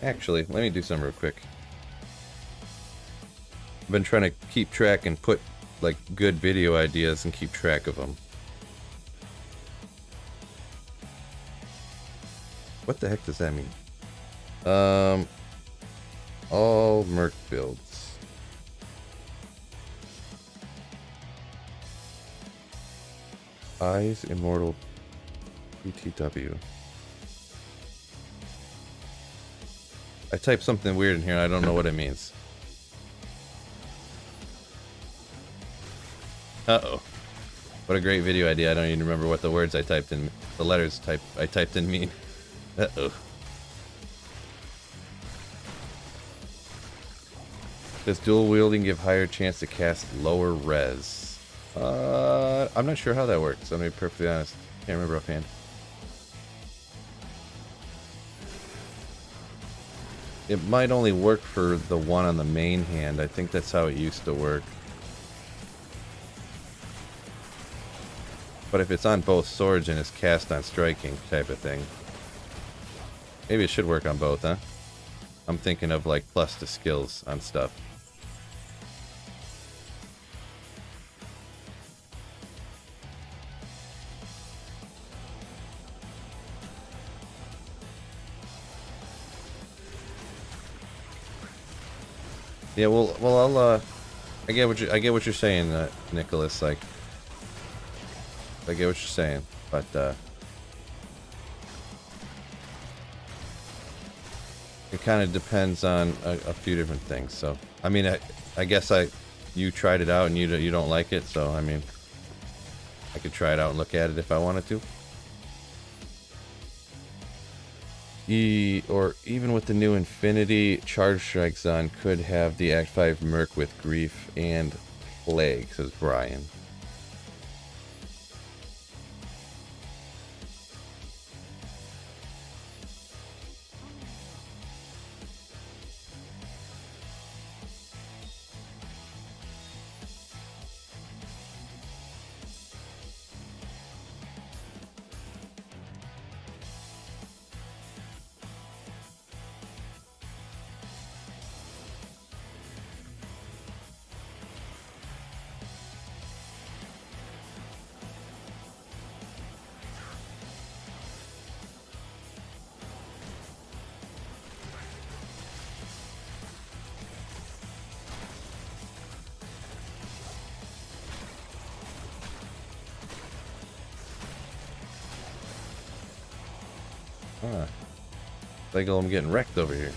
Actually, let me do something real quick. I've been trying to keep track and put, like, good video ideas and keep track of them. What the heck does that mean? All merc builds. Eyes Immortal PTW. I typed something weird in here and I don't know what it means. Uh-oh. What a great video idea. I don't even remember what the words I typed in, the letters I typed in mean. Uh-oh. Does dual wielding give higher chance to cast lower res? I'm not sure how that works, I'm gonna be perfectly honest. Can't remember offhand. It might only work for the one on the main hand. I think that's how it used to work. But if it's on both swords and it's cast on striking type of thing, maybe it should work on both, huh? I'm thinking of like plus to skills on stuff. Yeah, well, I'll I get what you're saying, Nicholas. Like, I get what you're saying, but It kind of depends on a few different things. So, I mean, I guess you tried it out and you don't like it. So, I mean, I could try it out and look at it if I wanted to. Or even with the new Infinity, Charge Strike on could have the Act 5 Merc with Grief and Plague, says Brian. Ah, like I'm getting wrecked over here.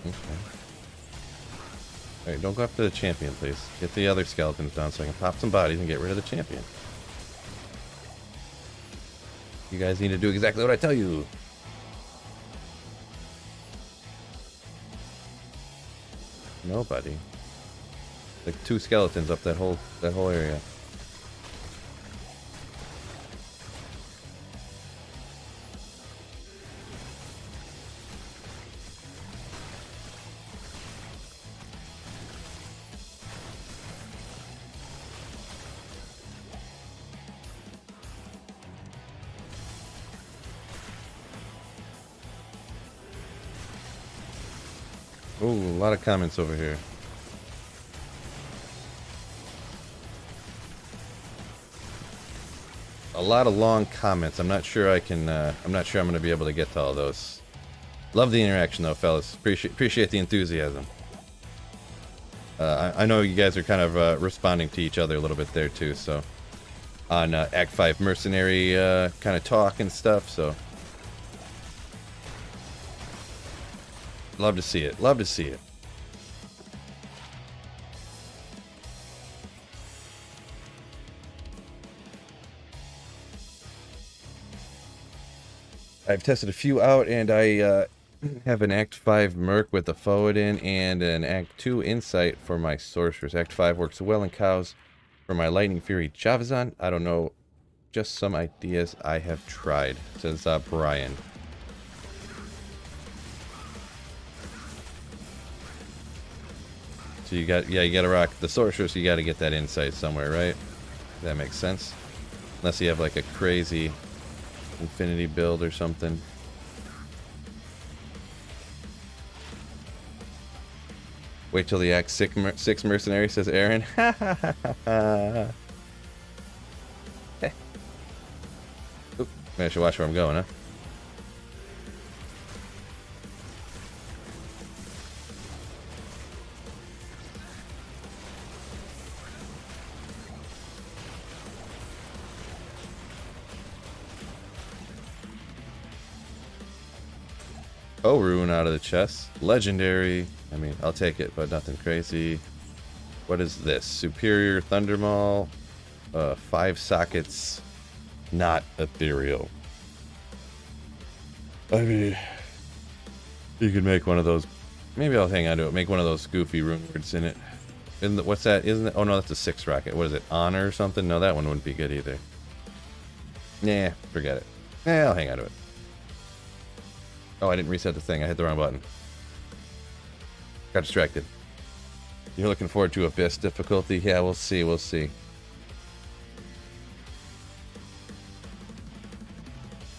Okay. Alright, don't go after the champion, please. Get the other skeletons down so I can pop some bodies and get rid of the champion. You guys need to do exactly what I tell you. Nobody. Like 2 skeletons up that whole area. Ooh, a lot of comments over here. A lot of long comments. I'm not sure I can. I'm not sure I'm going to be able to get to all those. Love the interaction though, fellas. Appreciate the enthusiasm. I know you guys are kind of responding to each other a little bit there too. So on Act 5 mercenary kind of talk and stuff. So love to see it. Love to see it. I've tested a few out, and I have an Act 5 Merc with a Foadin and an Act 2 Insight for my Sorcerers. Act 5 works well in cows for my Lightning Fury Javazan. I don't know, just some ideas I have tried, says Brian. So you gotta rock the Sorcerers, so you gotta get that Insight somewhere, right? That makes sense. Unless you have like a crazy Infinity build or something. Wait till the Act 6 mercenary, says Aaron. Oop, I should watch where I'm going, huh? Oh, Ruin out of the chest. Legendary. I mean, I'll take it, but nothing crazy. What is this? Superior Thundermaul. 5 sockets. Not ethereal. I mean, you could make one of those. Maybe I'll hang on to it. Make one of those goofy rune words in it. What's that? Isn't it? Oh no, that's a 6 rocket. What is it? Honor or something? No, that one wouldn't be good either. Nah, forget it. I'll hang on to it. Oh, I didn't reset the thing. I hit the wrong button. Got distracted. You're looking forward to Abyss difficulty? Yeah, we'll see. We'll see.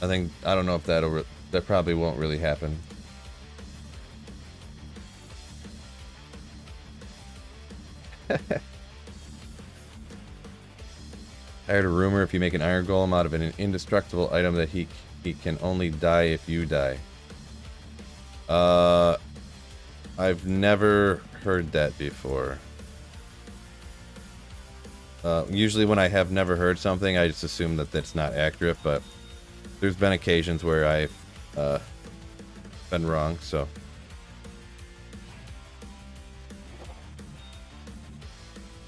I don't know if that probably won't really happen. I heard a rumor if you make an Iron Golem out of an indestructible item that he can only die if you die. I've never heard that before. Usually when I have never heard something, I just assume that that's not accurate, but there's been occasions where I've been wrong, so.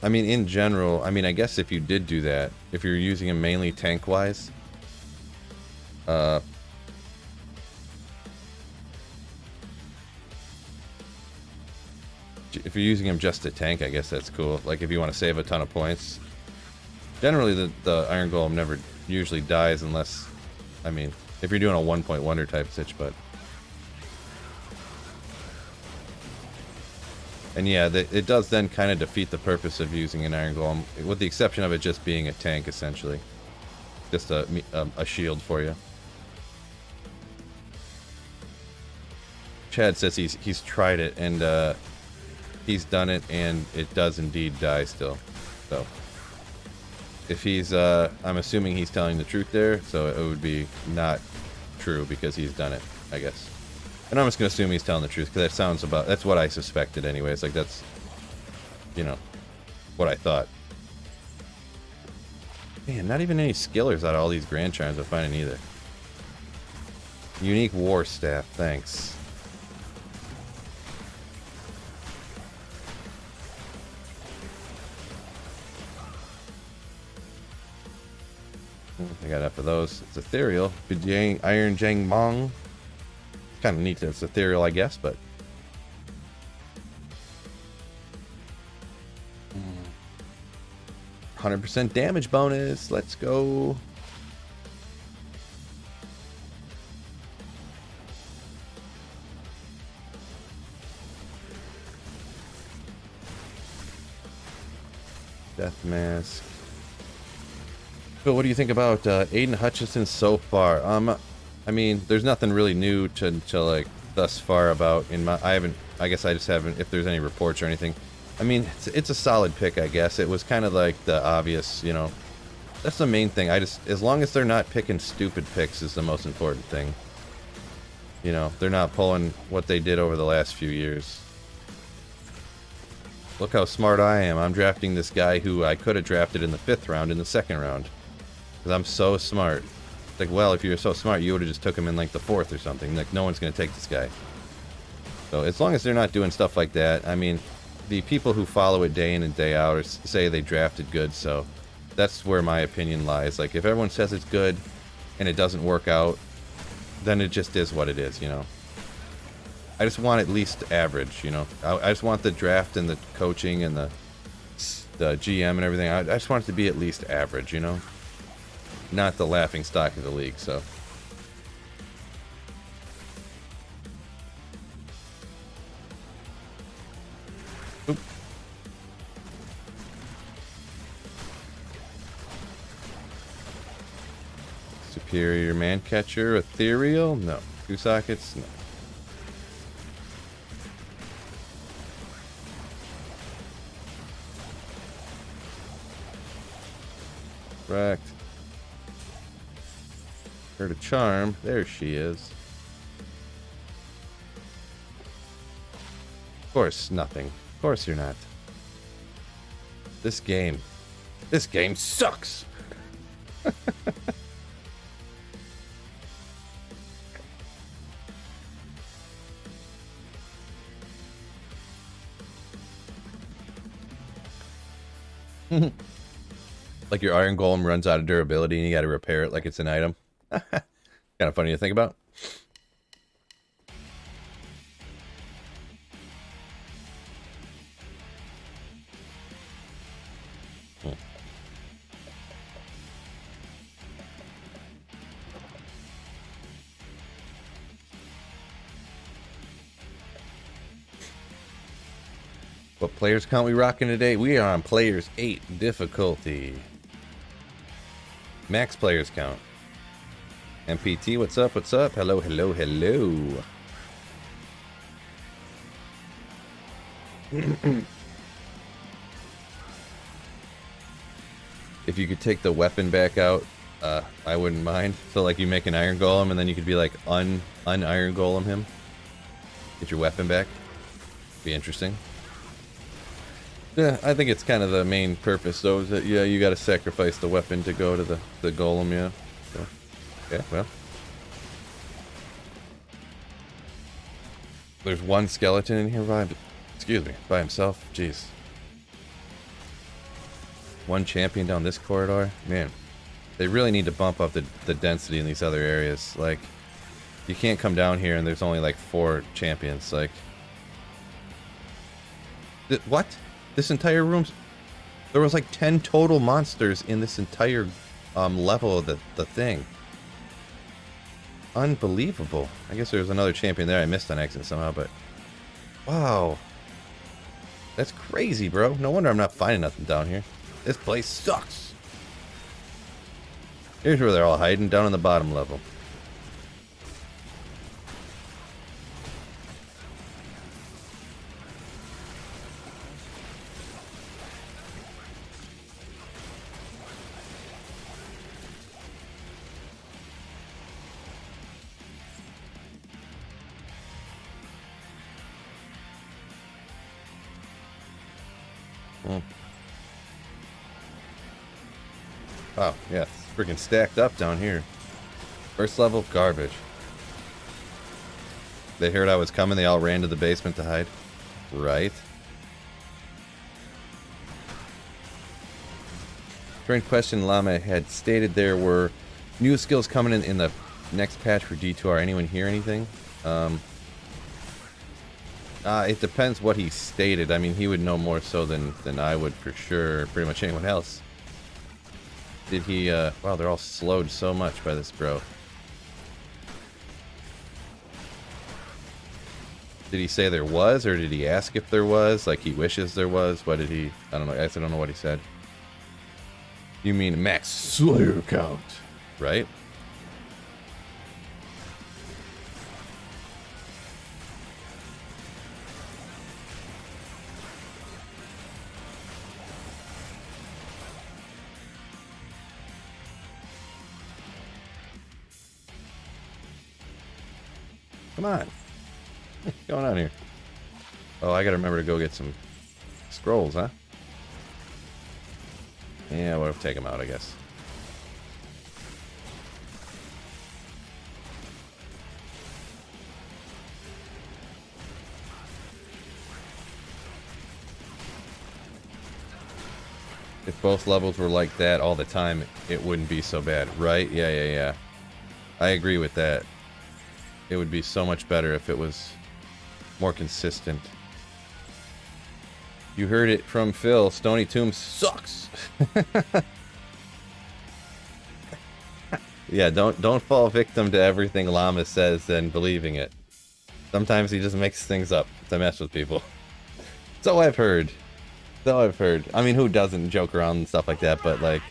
I mean, in general, I mean, I guess if you did do that, if you're using him mainly tank-wise, if you're using him just to tank, I guess that's cool. Like, if you want to save a ton of points. Generally, the Iron Golem never usually dies unless, I mean, if you're doing a 1.1 type stitch, but. And yeah, it does then kind of defeat the purpose of using an Iron Golem, with the exception of it just being a tank, essentially. Just a shield for you. Chad says he's tried it, and he's done it, and it does indeed die still. So, if he's, I'm assuming he's telling the truth there, so it would be not true because he's done it, I guess. And I'm just gonna assume he's telling the truth because that sounds about, that's what I suspected anyways. Like that's, you know, what I thought. Man, not even any skillers out of all these Grand Charms I'm finding either. Unique War Staff, thanks. I got enough of those. It's ethereal. Iron Jang Mong. Kind of neat that it's ethereal, I guess, but 100% damage bonus. Let's go. Death Mask. Phil, what do you think about Aiden Hutchinson so far? I mean, there's nothing really new to like thus far about in my. I guess I just haven't. If there's any reports or anything, I mean, it's a solid pick. I guess it was kind of like the obvious, you know. That's the main thing. As long as they're not picking stupid picks is the most important thing. You know, they're not pulling what they did over the last few years. Look how smart I am. I'm drafting this guy who I could have drafted in the 5th round in the 2nd round. Because I'm so smart. It's like, well, if you were so smart, you would have just took him in like the 4th or something. Like, no one's going to take this guy. So, as long as they're not doing stuff like that, I mean, the people who follow it day in and day out say they drafted good, so that's where my opinion lies. Like, if everyone says it's good and it doesn't work out, then it just is what it is, you know. I just want at least average, you know. I just want the draft and the coaching and the GM and everything. I just want it to be at least average, you know. Not the laughing stock of the league, so. Oop. Superior Man Catcher, Ethereal? No. 2 sockets? No. Correct. Heard a charm. There she is. Of course, nothing. Of course you're not. This game sucks! Like your Iron Golem runs out of durability and you gotta repair it like it's an item. Kind of funny to think about. What players count we rocking today? We are on players 8 difficulty. Max players count. MPT, what's up? What's up? Hello, hello, hello. If you could take the weapon back out, I wouldn't mind. So like you make an Iron Golem and then you could be like un-Iron Golem him. Get your weapon back. Be interesting. Yeah, I think it's kind of the main purpose, though, is that, yeah, you gotta sacrifice the weapon to go to the golem, yeah. So, yeah, well. There's one skeleton in here by himself. Jeez. One champion down this corridor. Man, they really need to bump up the density in these other areas. Like, you can't come down here and there's only like 4 champions. Like, what? This entire room's... There was like 10 total monsters in this entire level of the thing. Unbelievable. I guess there was another champion there I missed on exit somehow, but... Wow. That's crazy, bro. No wonder I'm not finding nothing down here. This place sucks. Here's where they're all hiding, down on the bottom level. Wow, yeah, it's freaking stacked up down here. First level, garbage. They heard I was coming, they all ran to the basement to hide. Right. During question, Llama had stated there were new skills coming in the next patch for D2R. Anyone hear anything? It depends what he stated. I mean, he would know more so than I would for sure, pretty much anyone else. Did he, wow, they're all slowed so much by this bro. Did he say there was, or did he ask if there was? Like, he wishes there was? What did he, I don't know, I guess I don't know what he said. You mean max Slayer count, right? Come on. What's going on here? Oh, I gotta remember to go get some scrolls, huh? Yeah, we'll take them out, I guess. If both levels were like that all the time, it wouldn't be so bad, right? Yeah. I agree with that. It would be so much better if it was more consistent. You heard it from Phil. Stoney Tomb sucks. Yeah, don't fall victim to everything Llama says and believing it. Sometimes he just makes things up to mess with people. So I've heard. I mean, who doesn't joke around and stuff like that? But like,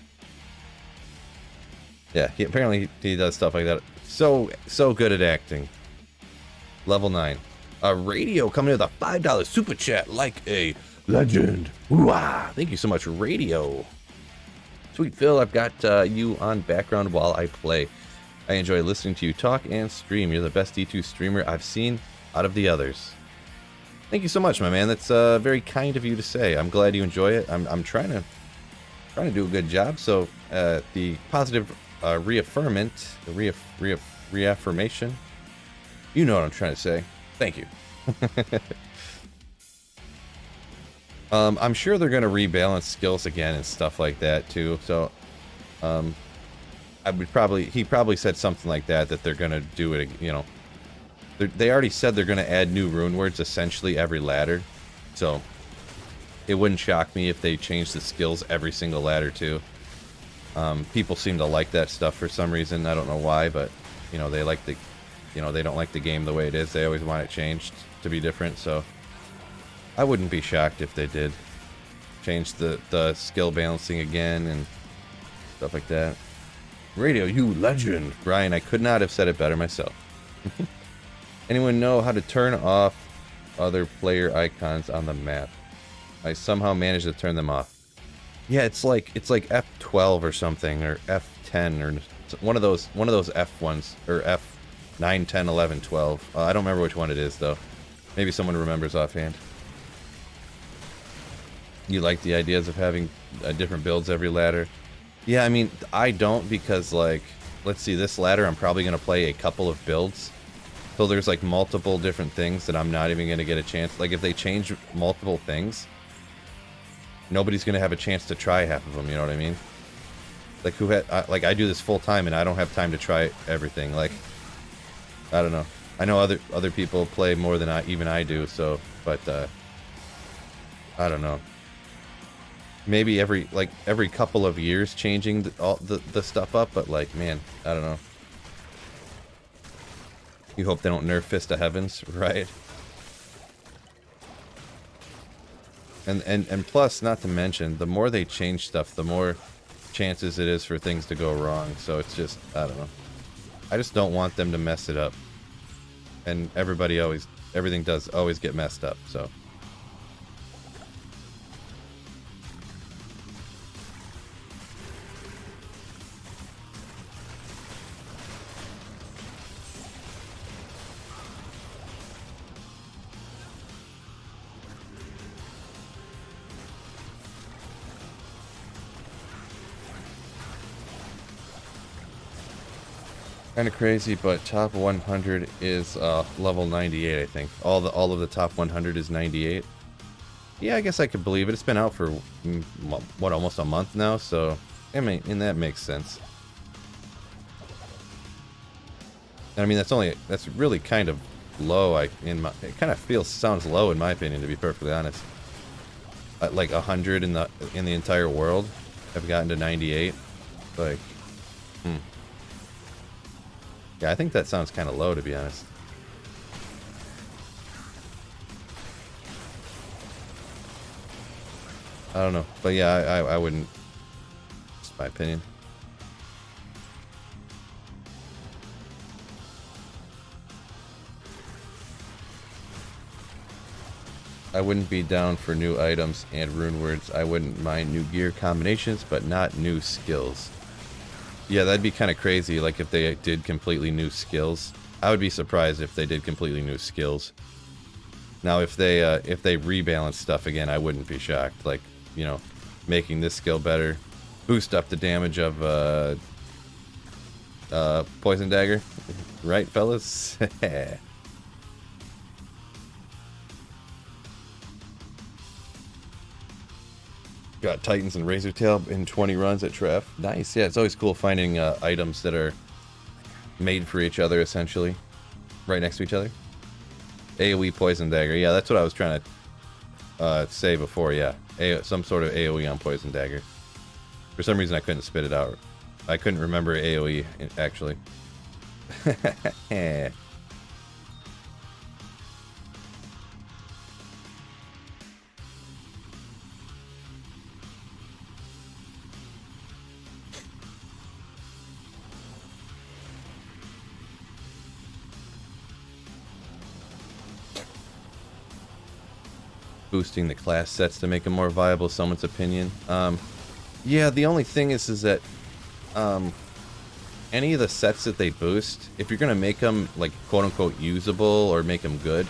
yeah, apparently he does stuff like that. So good at acting. Level 9. Radio coming in with a $5 super chat like a legend. Ooh-ah. Thank you so much, Radio. Sweet Phil, I've got you on background while I play. I enjoy listening to you talk and stream. You're the best D2 streamer I've seen out of the others. Thank you so much, my man. That's very kind of you to say. I'm glad you enjoy it. I'm trying to do a good job. So the positive reaffirmation. You know what I'm trying to say. Thank you. I'm sure they're going to rebalance skills again and stuff like that too. So he probably said something like that they're going to do it, you know. They already said they're going to add new rune words essentially every ladder. So it wouldn't shock me if they changed the skills every single ladder too. People seem to like that stuff for some reason. I don't know why, but you know, they don't like the game the way it is. They always want it changed to be different. So I wouldn't be shocked if they did change the skill balancing again and stuff like that. Radio, you legend. Brian, I could not have said it better myself. Anyone know how to turn off other player icons on the map? I somehow managed to turn them off. Yeah, it's like F12 or something, or F10, or one of those F ones, or F9, 10, 11, 12. I don't remember which one it is though. Maybe someone remembers offhand. You like the ideas of having different builds every ladder? Yeah, I mean, I don't, because, like, let's see, this ladder I'm probably going to play a couple of builds. So there's, like, multiple different things that I'm not even going to get a chance. Like, if they change multiple things, nobody's going to have a chance to try half of them, you know what I mean? Like, like, I do this full time, and I don't have time to try everything. Like, I don't know. I know other people play more than I do, so, but, I don't know. Maybe every couple of years changing the stuff up, but, like, man, I don't know. You hope they don't nerf Fist of Heavens, right? And plus, not to mention, the more they change stuff, the more chances it is for things to go wrong. So it's just, I don't know. I just don't want them to mess it up. And everything does always get messed up, so. Kind of crazy, but top 100 is level 98, I think. All of the top 100 is 98. Yeah, I guess I could believe it. It's been out for what, almost a month now, so I mean, and that makes sense. And I mean, that's really kind of low. It kind of sounds low in my opinion, to be perfectly honest. Like 100 in the entire world have gotten to 98. Like, yeah, I think that sounds kind of low, to be honest. I don't know, but yeah, I wouldn't. Just my opinion. I wouldn't be down for new items and rune words. I wouldn't mind new gear combinations, but not new skills. Yeah, that'd be kind of crazy, like if they did completely new skills. I would be surprised if they did completely new skills. Now, if they rebalance stuff again, I wouldn't be shocked. Like, you know, making this skill better, boost up the damage of Poison Dagger. Right, fellas? Got Titans and Razortail in 20 runs at Treff. Nice, yeah, it's always cool finding items that are made for each other, essentially. Right next to each other. AoE Poison Dagger, yeah, that's what I was trying to say before, yeah. Some sort of AoE on Poison Dagger. For some reason I couldn't spit it out. I couldn't remember AoE, actually. Boosting the class sets to make them more viable, someone's opinion. Yeah, the only thing is that any of the sets that they boost, if you're gonna make them like quote-unquote usable or make them good,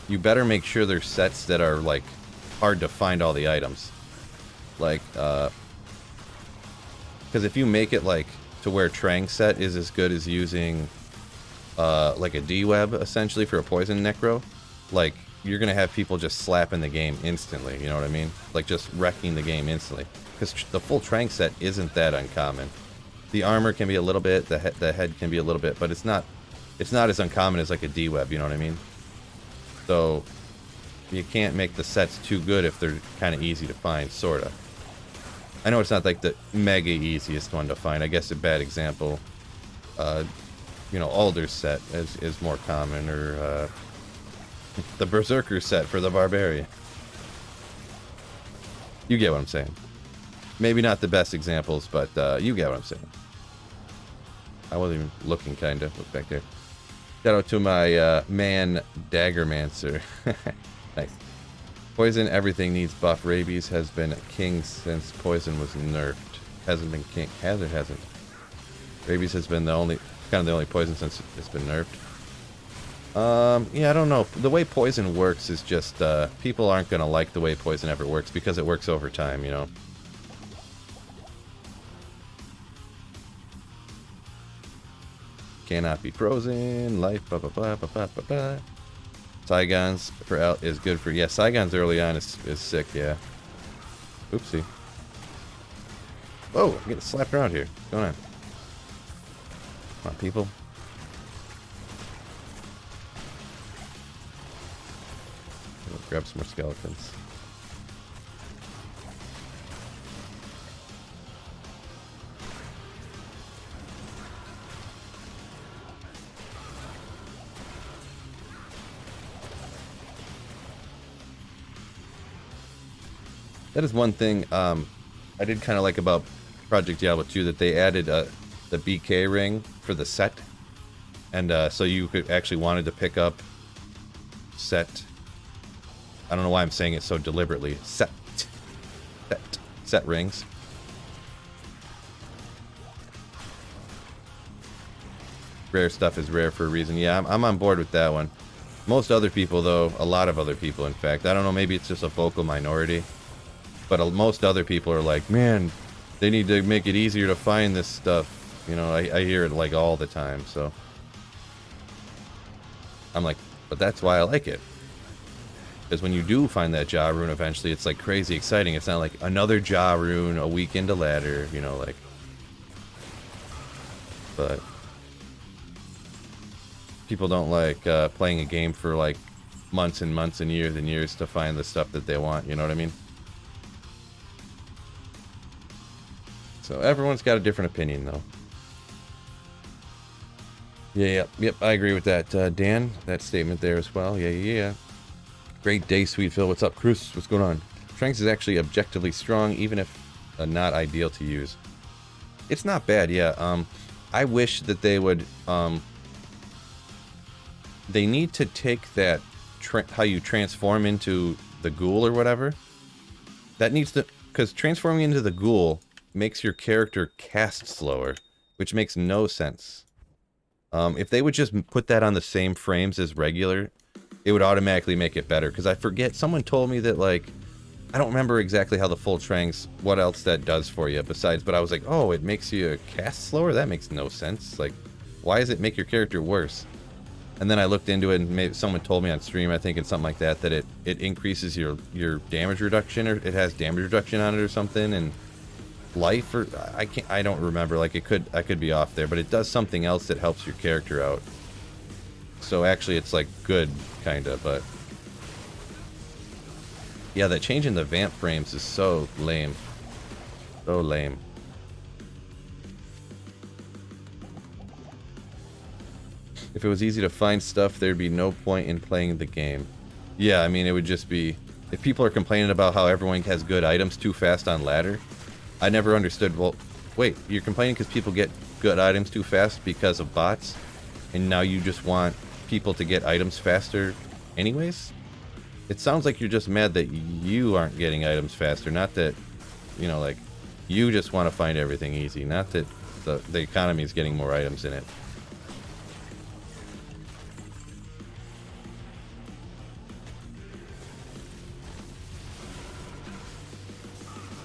you better make sure they're sets that are like hard to find all the items. Like, because if you make it like to where Trang set is as good as using like a D-web essentially for a poison necro, like, you're gonna have people just slapping the game instantly, you know what I mean? Like, just wrecking the game instantly. Because the full Trang set isn't that uncommon. The armor can be a little bit, the head can be a little bit, but it's not as uncommon as like a D-web, you know what I mean? So, you can't make the sets too good if they're kind of easy to find, sorta. I know it's not like the mega easiest one to find. I guess a bad example, you know, Alder's set is more common, or the Berserker set for the Barbarian. You get what I'm saying. Maybe not the best examples, but you get what I'm saying. I wasn't even looking, kinda. Look back there. Shout out to my man, Daggermancer. Nice. Poison, everything needs buff. Rabies has been king since poison was nerfed. Hasn't been king. Has or hasn't? Rabies has been the only poison since it's been nerfed. Yeah, I don't know. The way poison works is just, people aren't gonna like the way poison ever works because it works over time, you know? Cannot be frozen, life, blah, blah, blah, blah, blah, blah, blah. Saigons for out is good for, yeah, Saigons early on is sick, yeah. Oopsie. Whoa, I'm getting slapped around here. What's going on? Come on, people. Grab some more skeletons. That is one thing I did kind of like about Project Diablo 2, that they added the BK ring for the set. And so you could actually wanted to pick up set. I don't know why I'm saying it so deliberately. Set rings. Rare stuff is rare for a reason. Yeah, I'm on board with that one. Most other people, though, a lot of other people, in fact, I don't know, maybe it's just a vocal minority, but most other people are like, man, they need to make it easier to find this stuff. You know, I hear it like all the time, so I'm like, but that's why I like it. Because when you do find that Ja rune eventually, it's like crazy exciting. It's not like another Ja rune a week into ladder, you know, like. But people don't like playing a game for like months and months and years to find the stuff that they want, you know what I mean? So everyone's got a different opinion, though. Yeah, yep, I agree with that, Dan. That statement there as well. Yeah. Great day, Sweet Phil. What's up, Cruz? What's going on? Tranks is actually objectively strong, even if not ideal to use. It's not bad, yeah. I wish that they would, they need to take that, how you transform into the ghoul or whatever. That needs to, because transforming into the ghoul makes your character cast slower, which makes no sense. If they would just put that on the same frames as regular, it would automatically make it better. Because I forget, someone told me that, like, I don't remember exactly how the full tranks, what else that does for you besides, but I was like, oh, it makes you cast slower? That makes no sense. Like, why does it make your character worse? And then I looked into it, and maybe someone told me on stream, I think, and something like that, that it increases your damage reduction, or it has damage reduction on it or something, and life, or I don't remember. Like, I could be off there, but it does something else that helps your character out. So actually, it's like good, kinda, but yeah, that change in the vamp frames is so lame. So lame. If it was easy to find stuff, there'd be no point in playing the game. Yeah, I mean, it would just be, if people are complaining about how everyone has good items too fast on ladder, I never understood, well, wait, you're complaining because people get good items too fast because of bots, and now you just want people to get items faster anyways? It sounds like you're just mad that you aren't getting items faster, not that, you know, like, you just want to find everything easy, not that the economy is getting more items in it.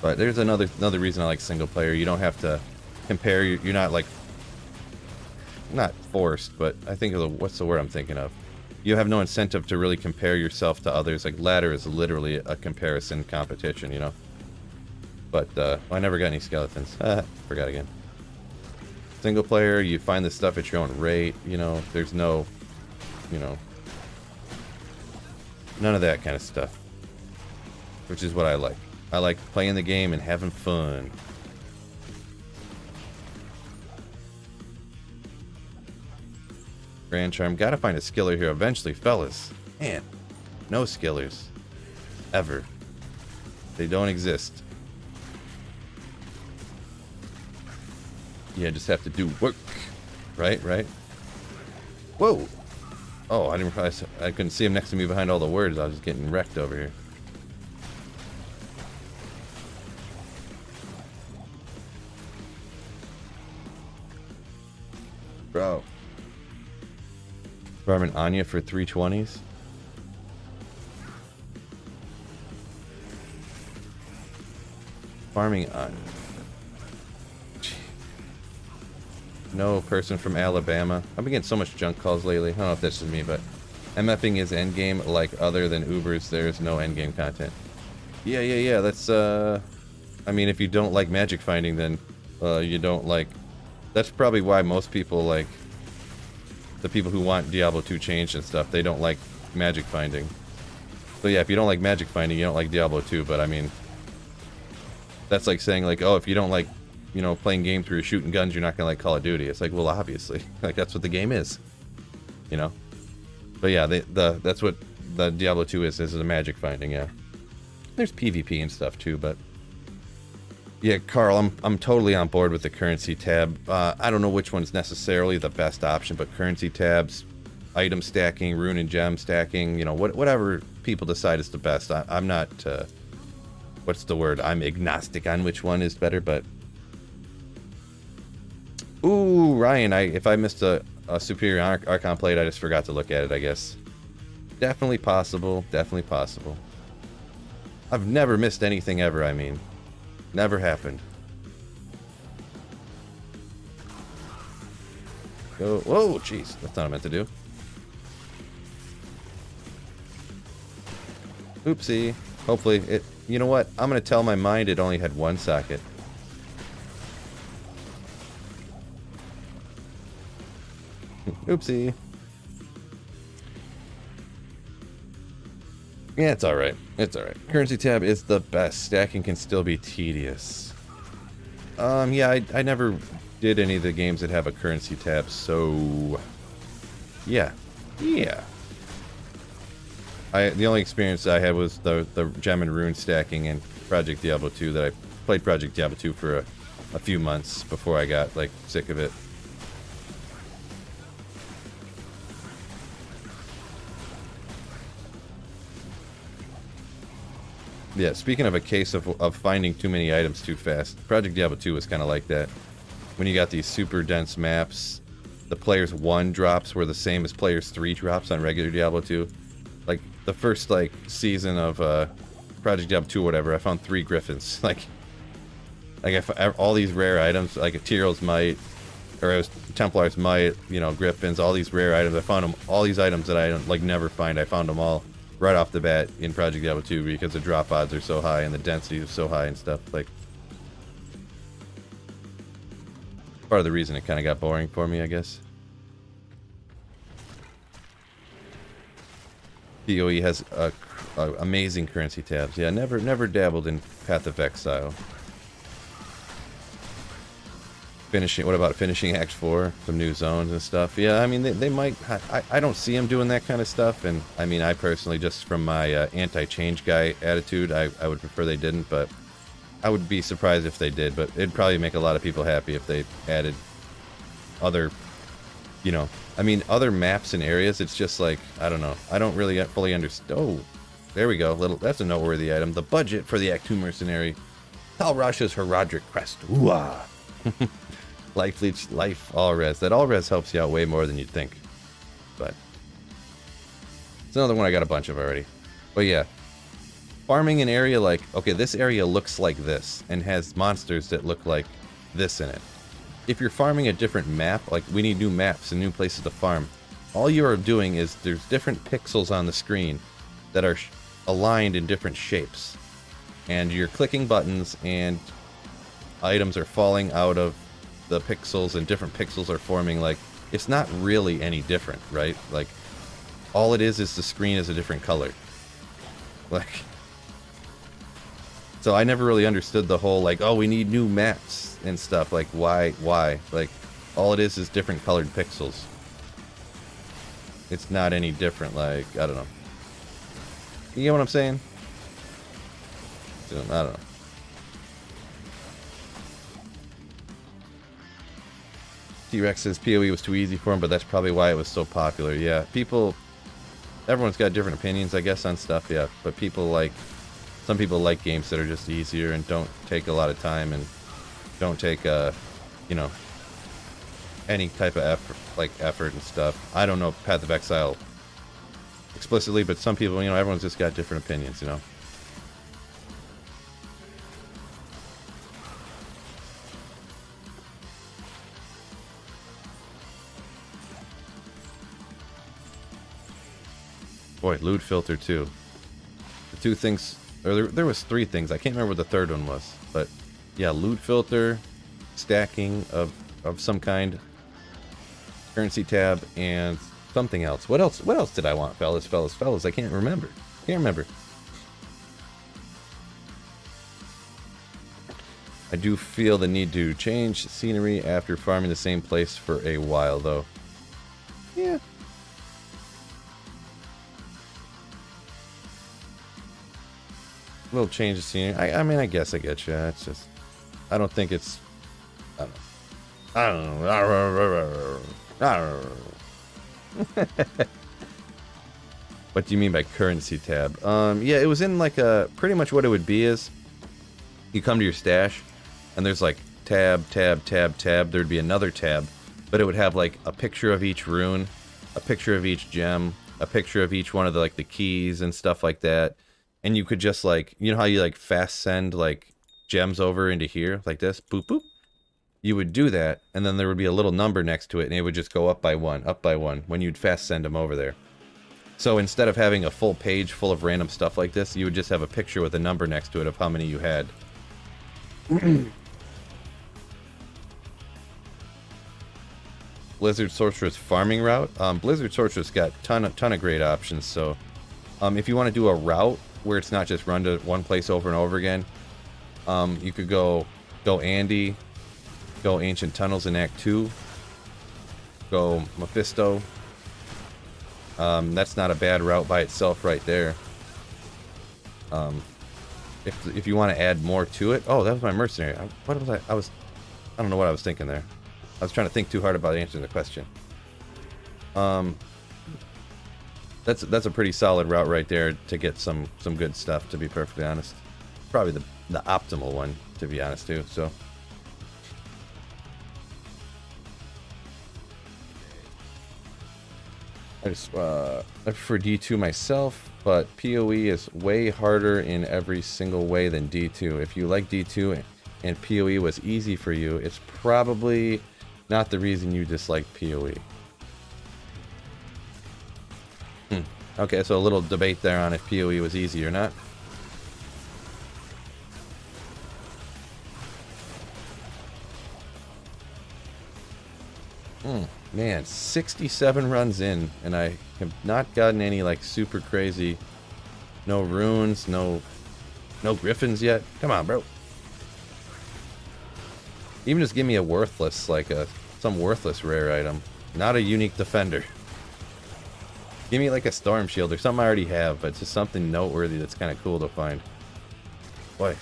But there's another reason I like single player. You don't have to compare. You're not like, not forced, but I think of the, what's the word I'm thinking of? You have no incentive to really compare yourself to others. Like, ladder is literally a comparison competition, you know. But I never got any skeletons. Forgot again. Single player, you find the stuff at your own rate. You know, there's no, you know, none of that kind of stuff, which is what I like. I like playing the game and having fun. Grand Charm. Gotta find a skiller here eventually, fellas. Man, no skillers. Ever. They don't exist. Yeah, just have to do work. Right? Whoa! Oh, I couldn't see him next to me behind all the words. I was just getting wrecked over here. Bro. Farming Anya for 320s. Farming Anya. No person from Alabama. I've been getting so much junk calls lately. I don't know if that's just me, but MFing is endgame. Like other than Ubers, there's no endgame content. Yeah. That's I mean, if you don't like magic finding, then you don't like. That's probably why most people like the people who want Diablo 2 changed and stuff. They don't like magic finding. So yeah, if you don't like magic finding, you don't like Diablo 2. But I mean, that's like saying like, oh, if you don't like, you know, playing games where you're shooting guns, you're not gonna like Call of Duty. It's like, well, obviously, like that's what the game is, you know. But yeah, that's what the Diablo 2 is a magic finding. Yeah, there's PvP and stuff too, but yeah, Carl, I'm totally on board with the currency tab. I don't know which one's necessarily the best option, but currency tabs, item stacking, rune and gem stacking, you know, whatever people decide is the best. I'm not, what's the word? I'm agnostic on which one is better, but ooh, Ryan, if I missed a Superior Archon plate, I just forgot to look at it, I guess. Definitely possible, definitely possible. I've never missed anything ever, I mean. Never happened. Go. Whoa, jeez. That's not what I meant to do. Oopsie. Hopefully it... You know what? I'm going to tell my mind it only had one socket. Oopsie. Yeah, it's alright. It's alright. Currency tab is the best. Stacking can still be tedious. Yeah, I never did any of the games that have a currency tab, so... Yeah. Yeah. The only experience I had was the gem and rune stacking in Project Diablo 2 that I played Project Diablo 2 for a few months before I got, like, sick of it. Yeah, speaking of a case of finding too many items too fast, Project Diablo 2 was kind of like that. When you got these super dense maps, the player's 1 drops were the same as player's 3 drops on regular Diablo 2. Like, the first, like, season of Project Diablo 2 or whatever, I found 3 griffins. Like all these rare items, like a Tyrell's Might, or it was Templar's Might, you know, griffins, all these rare items. I found them, all these items that I, like, never find, I found them all right off the bat in Project Diablo 2 because the drop odds are so high and the density is so high and stuff. Like, part of the reason it kind of got boring for me, I guess. PoE has amazing currency tabs. Yeah, never dabbled in Path of Exile. Finishing, what about finishing Act 4? Some new zones and stuff. Yeah, I mean, they might... I don't see them doing that kind of stuff, and I mean, I personally, just from my anti-change guy attitude, I would prefer they didn't, but I would be surprised if they did, but it'd probably make a lot of people happy if they added other, you know, I mean, other maps and areas. It's just like, I don't know. I don't really fully understand. Oh, there we go. That's a noteworthy item. The budget for the Act 2 mercenary. Tal Rasha's Herodric Crest. Ooh-ah. Life leech, life all res. That all res helps you out way more than you'd think. But it's another one I got a bunch of already. But yeah, farming an area like, okay, this area looks like this and has monsters that look like this in it. If you're farming a different map, like we need new maps and new places to farm, all you are doing is there's different pixels on the screen that are aligned in different shapes. And you're clicking buttons and items are falling out of the pixels and different pixels are forming. Like, it's not really any different, right? Like, all it is the screen is a different color. Like, so I never really understood the whole, like, oh, we need new maps and stuff. Like, why? Like, all it is different colored pixels. It's not any different, like, I don't know. You get what I'm saying? I don't know. T-Rex says PoE was too easy for him, but that's probably why it was so popular. Yeah, everyone's got different opinions, I guess, on stuff, yeah. But some people like games that are just easier and don't take a lot of time and don't take, you know, any type of effort and stuff. I don't know Path of Exile explicitly, but some people, you know, everyone's just got different opinions, you know. Boy, loot filter too. The two things, or there was three things. I can't remember what the third one was, but yeah, loot filter, stacking of some kind, currency tab, and something else. What else? What else did I want, fellas? I can't remember. I do feel the need to change scenery after farming the same place for a while, though. Yeah. A little change of scenery. I mean, I guess I get you. It's just, I don't think it's, I don't know. What do you mean by currency tab? Yeah, it was in like a, pretty much what it would be is, you come to your stash, and there's like tab. There'd be another tab, but it would have like a picture of each rune, a picture of each gem, a picture of each one of the like the keys and stuff like that. And you could just like, you know how you like fast send like gems over into here like this, boop boop. You would do that, and then there would be a little number next to it, and it would just go up by one when you'd fast send them over there. So instead of having a full page full of random stuff like this, you would just have a picture with a number next to it of how many you had. Blizzard Sorceress farming route. Blizzard Sorceress got ton of great options. So if you want to do a route where it's not just run to one place over and over again, you could go Andy, go Ancient Tunnels in Act 2, go Mephisto. That's not a bad route by itself right there. If you want to add more to it. Oh, that was my mercenary. What was I don't know what I was thinking there. I was trying to think too hard about answering the question. That's a pretty solid route right there to get some good stuff, to be perfectly honest. Probably the optimal one, to be honest too. So I prefer D2 myself, but PoE is way harder in every single way than D2. If you like D2 and PoE was easy for you, it's probably not the reason you dislike PoE. Okay, so a little debate there on if PoE was easy or not. Man, 67 runs in, and I have not gotten any like super crazy, no runes, no griffins yet. Come on, bro. Even just give me a worthless, like some worthless rare item, not a unique defender. Give me like a storm shield or something I already have, but just something noteworthy that's kind of cool to find. Boy.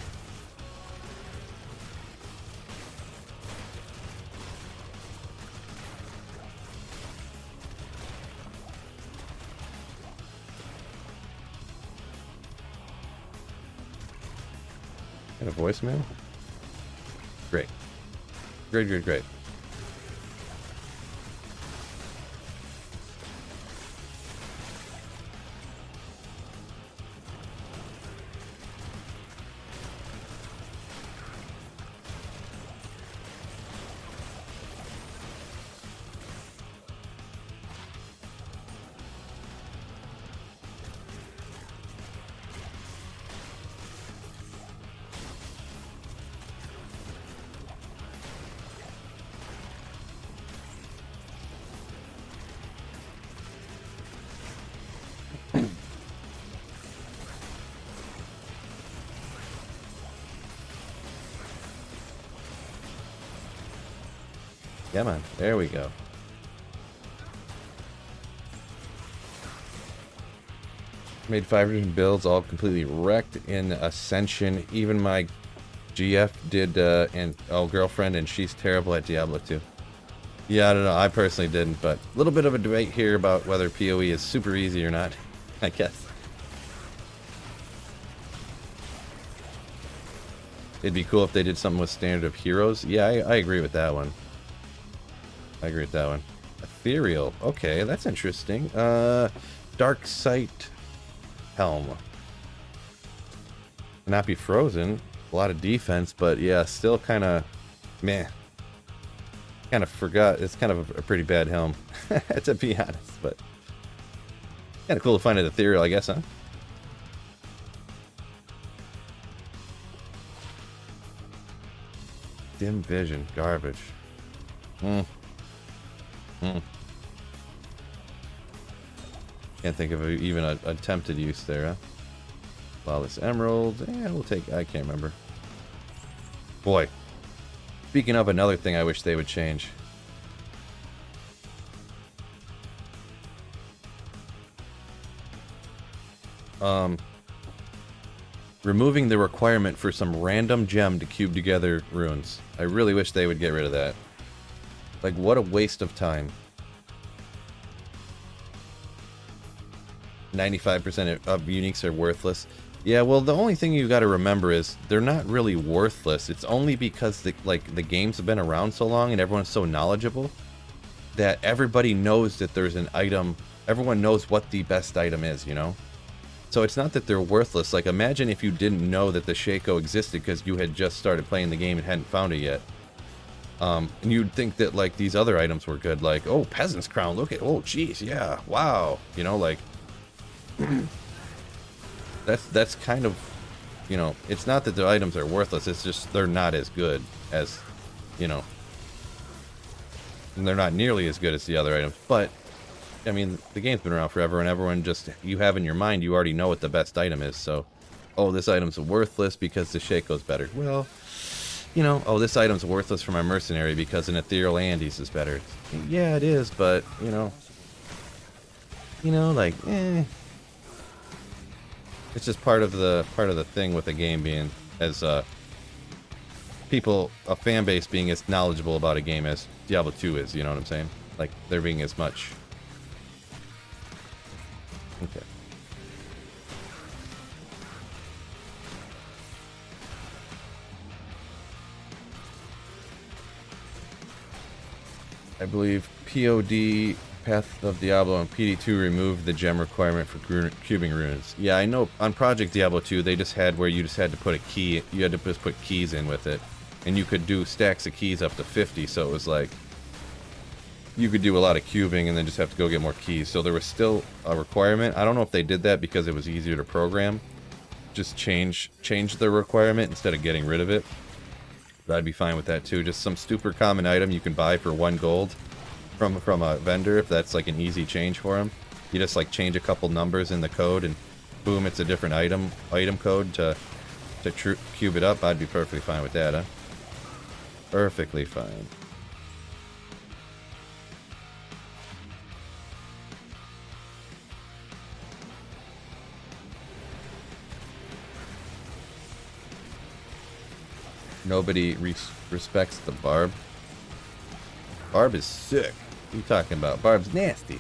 And a voicemail? Great. Great. Come on, there we go. Made 5 different builds, all completely wrecked in Ascension. Even my GF did, and girlfriend, and she's terrible at Diablo 2. Yeah, I don't know. I personally didn't, but a little bit of a debate here about whether PoE is super easy or not, I guess. It'd be cool if they did something with standard of heroes. Yeah, I agree with that one. I agree with that one. Ethereal. Okay, that's interesting. Dark Sight Helm. Not be frozen. A lot of defense, but yeah, still kind of meh. Kind of forgot. It's kind of a pretty bad helm, to be honest. But kind of cool to find an ethereal, I guess, huh? Dim vision, garbage. Can't think of even an attempted use there, huh? Flawless Emerald. Yeah, we'll take. I can't remember. Boy. Speaking of another thing I wish they would change. Removing the requirement for some random gem to cube together runes. I really wish they would get rid of that. Like, what a waste of time. 95% of uniques are worthless. Yeah, well, the only thing you got to remember is they're not really worthless. It's only because the games have been around so long and everyone's so knowledgeable that everybody knows that there's an item. Everyone knows what the best item is, you know? So it's not that they're worthless. Like, imagine if you didn't know that the Shaco existed because you had just started playing the game and hadn't found it yet. And you'd think that, like, these other items were good. Like, oh, Peasant's Crown, look at, oh, jeez, yeah, wow. You know, like... That's kind of, you know, it's not that the items are worthless, it's just they're not as good as, you know, and they're not nearly as good as the other items. But, I mean, the game's been around forever, and everyone just, you have in your mind, you already know what the best item is. So, oh, this item's worthless because the Shaco's better. Well, you know, oh, this item's worthless for my mercenary because an ethereal Andes is better. Yeah, it is, but, you know, like, it's just part of the thing with the game being as people, a fan base being as knowledgeable about a game as Diablo 2 is, you know what I'm saying? Like, there being as much. Okay. I believe POD Path of Diablo and PD2 removed the gem requirement for cubing runes. Yeah, I know on Project Diablo 2 they just had where you just had to put a key, you had to just put keys in with it. And you could do stacks of keys up to 50, so it was like you could do a lot of cubing and then just have to go get more keys. So there was still a requirement. I don't know if they did that because it was easier to program. Just change the requirement instead of getting rid of it. But I'd be fine with that too. Just some super common item you can buy for 1 gold. From a vendor, if that's like an easy change for them. You just like change a couple numbers in the code and boom, it's a different item code to cube it up. I'd be perfectly fine with that, huh? Perfectly fine. Nobody respects the barb. Barb is sick. What are you talking about? Barb's nasty.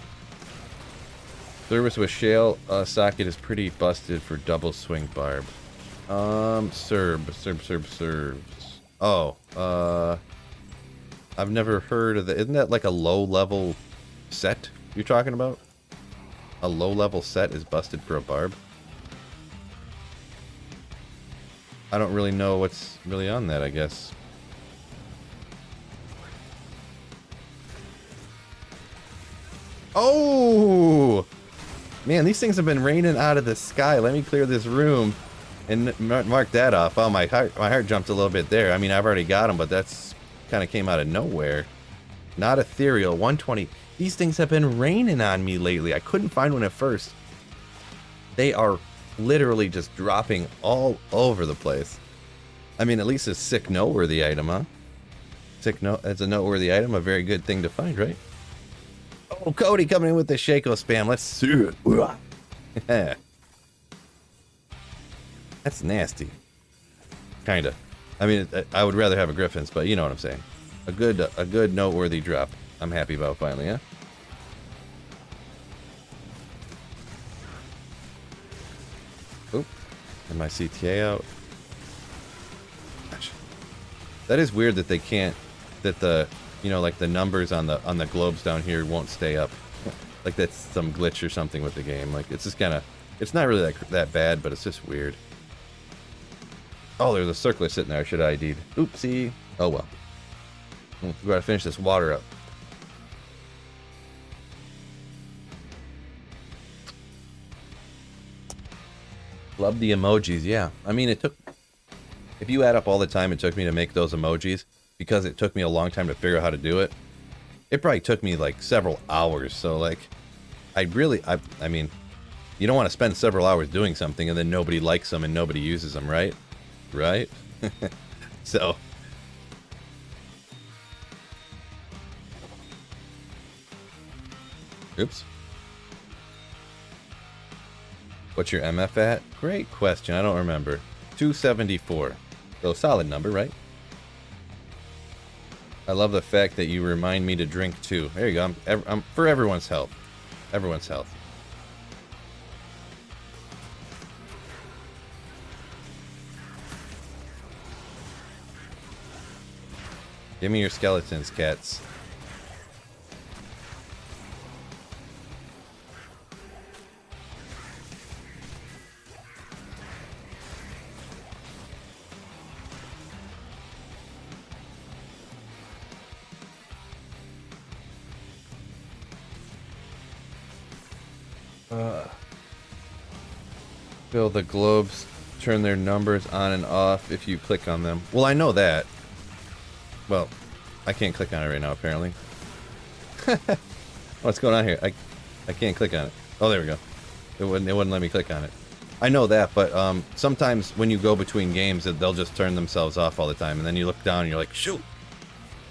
Service with shale socket is pretty busted for double swing barb. Serbs. Oh, I've never heard of that. Isn't that like a low level set you're talking about? A low level set is busted for a barb? I don't really know what's really on that, I guess. Oh! Man, these things have been raining out of the sky. Let me clear this room and mark that off. Oh, my heart jumped a little bit there. I mean, I've already got them, but that's kind of came out of nowhere. Not ethereal. 120. These things have been raining on me lately. I couldn't find one at first. They are literally just dropping all over the place. I mean, at least a sick noteworthy item, huh? It's a noteworthy item. A very good thing to find, right? Oh, Cody coming in with the Shaco spam. Let's see it. That's nasty. Kinda. I mean, I would rather have a Griffin's, but you know what I'm saying. A good noteworthy drop. I'm happy about finally, huh? Oop. And my CTA out. Gosh. That is weird that they can't, that the you know, like the numbers on the globes down here won't stay up. Like that's some glitch or something with the game. Like it's just kind of, it's not really that bad, but it's just weird. Oh, there's a circlet sitting there. I should have ID'd. Oopsie. Oh well. We gotta finish this water up. Love the emojis, yeah. I mean, it took, if you add up all the time it took me to make those emojis, because it took me a long time to figure out how to do it, it probably took me like several hours. So like, I mean, you don't want to spend several hours doing something and then nobody likes them and nobody uses them, right? Right? So. Oops. What's your MF at? Great question. I don't remember. 274. So solid number, right? I love the fact that you remind me to drink too. There you go. I'm for everyone's health. Everyone's health. Give me your skeletons, cats. Bill, the globes turn their numbers on and off if you click on them. Well, I know that. Well, I can't click on it right now, apparently. What's going on here? I can't click on it. Oh, there we go. It wouldn't let me click on it. I know that, but sometimes when you go between games, they'll just turn themselves off all the time, and then you look down and you're like, shoot!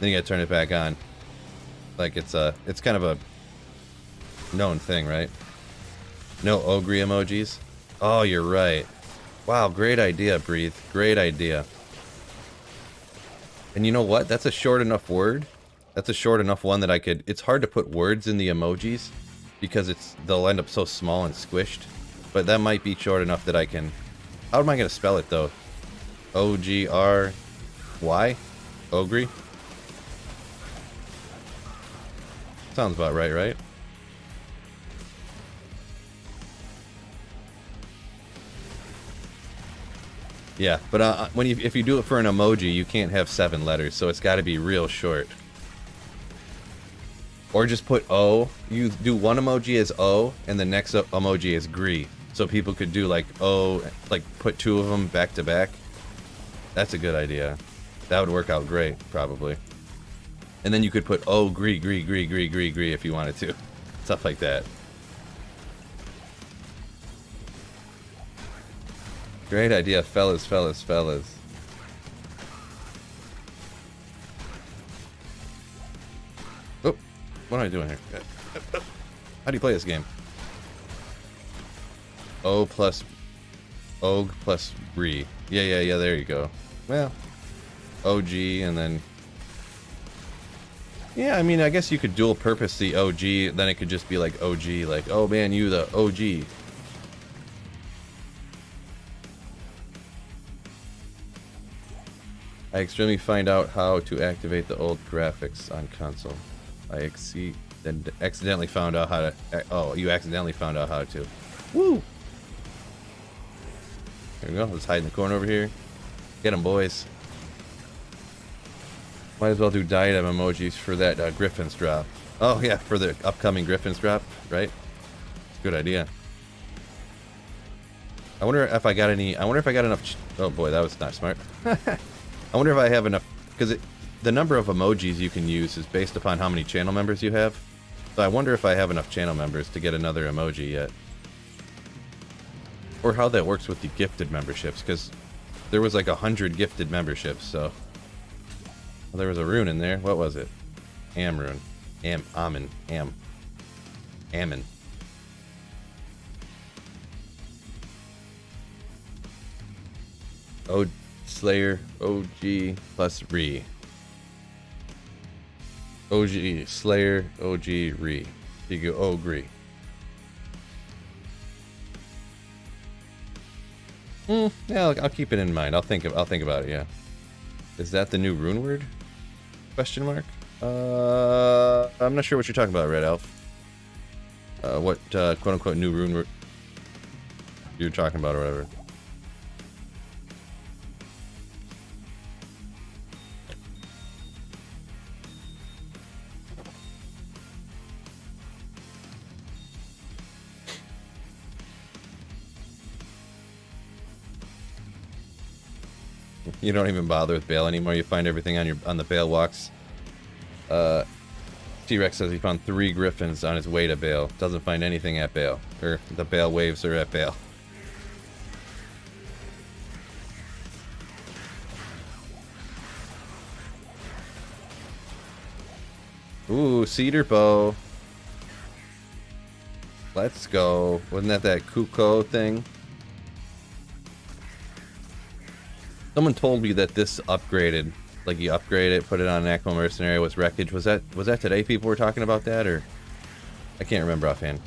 Then you gotta turn it back on. Like it's kind of a known thing, right? No ogre emojis. Oh, you're right. Wow, great idea, Breathe. Great idea. And you know what? That's a short enough word. That's a short enough one that I could... It's hard to put words in the emojis because they'll end up so small and squished. But that might be short enough that I can... How am I going to spell it, though? O-G-R-Y? Ogre? Sounds about right, right? Yeah, but if you do it for an emoji, you can't have 7 letters, so it's got to be real short. Or just put O. You do one emoji as O, and the next emoji is gree. So people could do like O, like put 2 of them back to back. That's a good idea. That would work out great, probably. And then you could put O, gree, gree, gree, gree, gree, gree if you wanted to. Stuff like that. Great idea, fellas, fellas, fellas. Oh, what am I doing here? How do you play this game? O plus... Og plus re. Yeah, there you go. Well, OG and then... Yeah, I mean, I guess you could dual purpose the OG, then it could just be like OG, like, oh man, you the OG. I extremely find out how to activate the old graphics on console. I accidentally found out how to... Oh, you accidentally found out how to. Woo! There we go. Let's hide in the corner over here. Get them, boys. Might as well do diadem emojis for that Griffin's drop. Oh, yeah, for the upcoming Griffin's drop, right? Good idea. I wonder if I got any... I wonder if I got enough... Oh, boy, that was not smart. I wonder if I have enough, because the number of emojis you can use is based upon how many channel members you have. So I wonder if I have enough channel members to get another emoji yet. Or how that works with the gifted memberships, because there was like 100 gifted memberships, so... Well, there was a rune in there. What was it? Am rune. Ammon. O Slayer, OG plus re. OG Slayer, OG re. You go Ogre. Yeah, I'll keep it in mind. I'll think about it. Yeah. Is that the new rune word? Question mark. I'm not sure what you're talking about, Red Elf. What quote-unquote new rune you're talking about or whatever. You don't even bother with Bale anymore. You find everything on the Bale walks. T-Rex says he found 3 griffins on his way to Bale. Doesn't find anything at Bale. Or the Bale waves are at Bale. Ooh, cedar bow. Let's go. Wasn't that Kuko thing? Someone told me that this upgraded. Like you upgrade it, put it on an Necro Mercenary with wreckage. Was that today people were talking about that, or I can't remember offhand.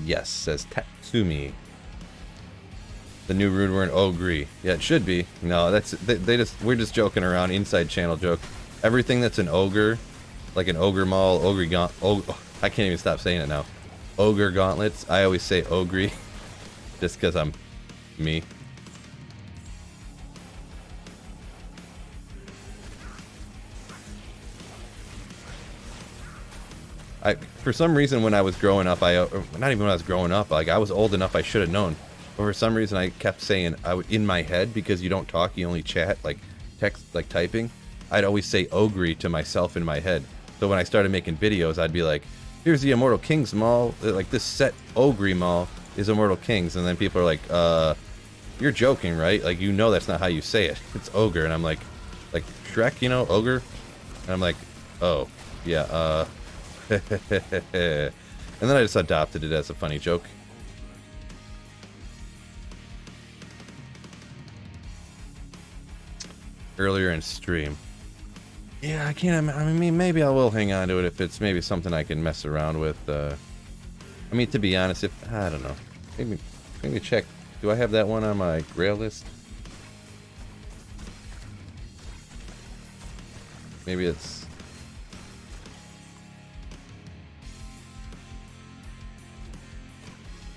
Yes, says Tatsumi. The new rune were an ogre. Yeah, it should be. No, we're just joking around. Inside channel joke. Everything that's an ogre, like an ogre maul, I can't even stop saying it now. Ogre gauntlets. I always say ogre, just because I'm me. For some reason, when I was growing up, not even when I was growing up, like I was old enough, I should have known. But for some reason, I kept saying in my head, because you don't talk, you only chat, like text, like typing. I'd always say ogre to myself in my head. So when I started making videos, I'd be like, here's the Immortal Kings maul. Like this set ogre maul is Immortal Kings. And then people are like, you're joking, right? Like, you know that's not how you say it. It's ogre. And I'm like Shrek, you know, ogre? And I'm like, oh, yeah, and then I just adopted it as a funny joke. Earlier in stream. Yeah, I can't. I mean, maybe I will hang on to it if it's maybe something I can mess around with. I mean, to be honest, I don't know. Maybe check. Do I have that one on my grail list? Maybe it's.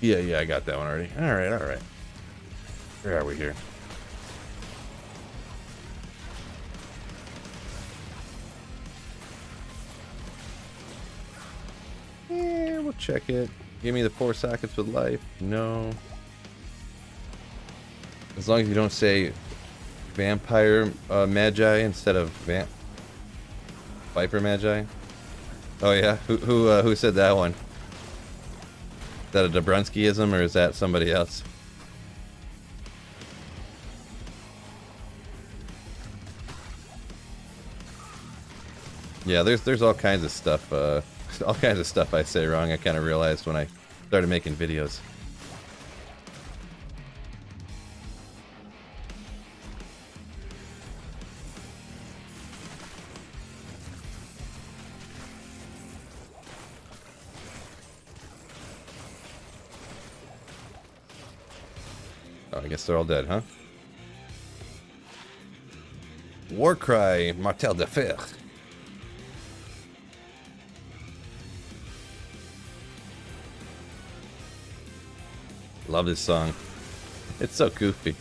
Yeah, I got that one already. All right. Where are we here? Yeah, we'll check it. Give me the 4 sockets with life. No. As long as you don't say vampire magi instead of viper magi. Oh yeah, who said that one? Is that a Dobrunskyism or is that somebody else? Yeah, there's all kinds of stuff. All kinds of stuff I say wrong. I kind of realized when I started making videos. Oh, I guess they're all dead, huh? Warcry, Martel de Fer. Love this song. It's so goofy.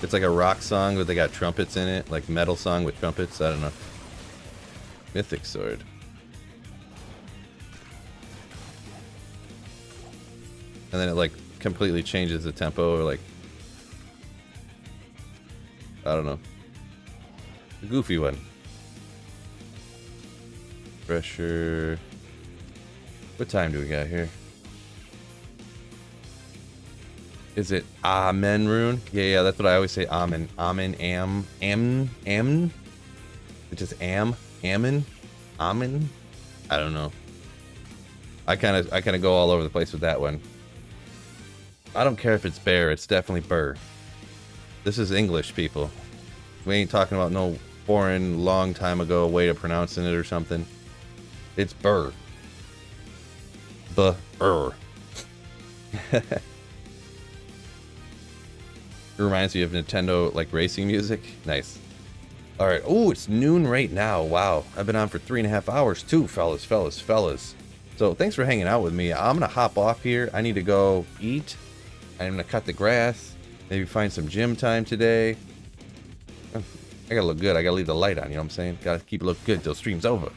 It's like a rock song, but they got trumpets in it. Like metal song with trumpets. I don't know. Mythic Sword. And then it like completely changes the tempo, or like, I don't know. A goofy one. Pressure. What time do we got here? Is it Amen rune? Yeah, that's what I always say. Amen. Amen. Am. It's just Amen. Amen. I don't know. I kind of go all over the place with that one. I don't care if it's bear. It's definitely burr. This is English, people. We ain't talking about no foreign, long time ago way of pronouncing it or something. It's burr. The er. It reminds me of Nintendo, like, racing music. Nice. Alright. Oh, it's noon right now. Wow. I've been on for 3.5 hours too, fellas. So thanks for hanging out with me. I'm going to hop off here. I need to go eat. I'm going to cut the grass. Maybe find some gym time today. I got to look good. I got to leave the light on, you know what I'm saying? Got to keep it look good till stream's over.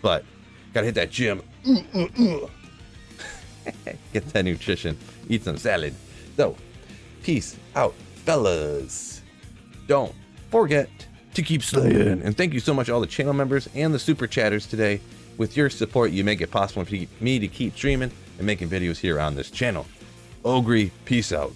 But got to hit that gym. Get that nutrition. Eat some salad. So, peace out, fellas. Don't forget to keep slaying. And thank you so much all the channel members and the super chatters today. With your support, you make it possible for me to keep streaming and making videos here on this channel. Ogre, peace out.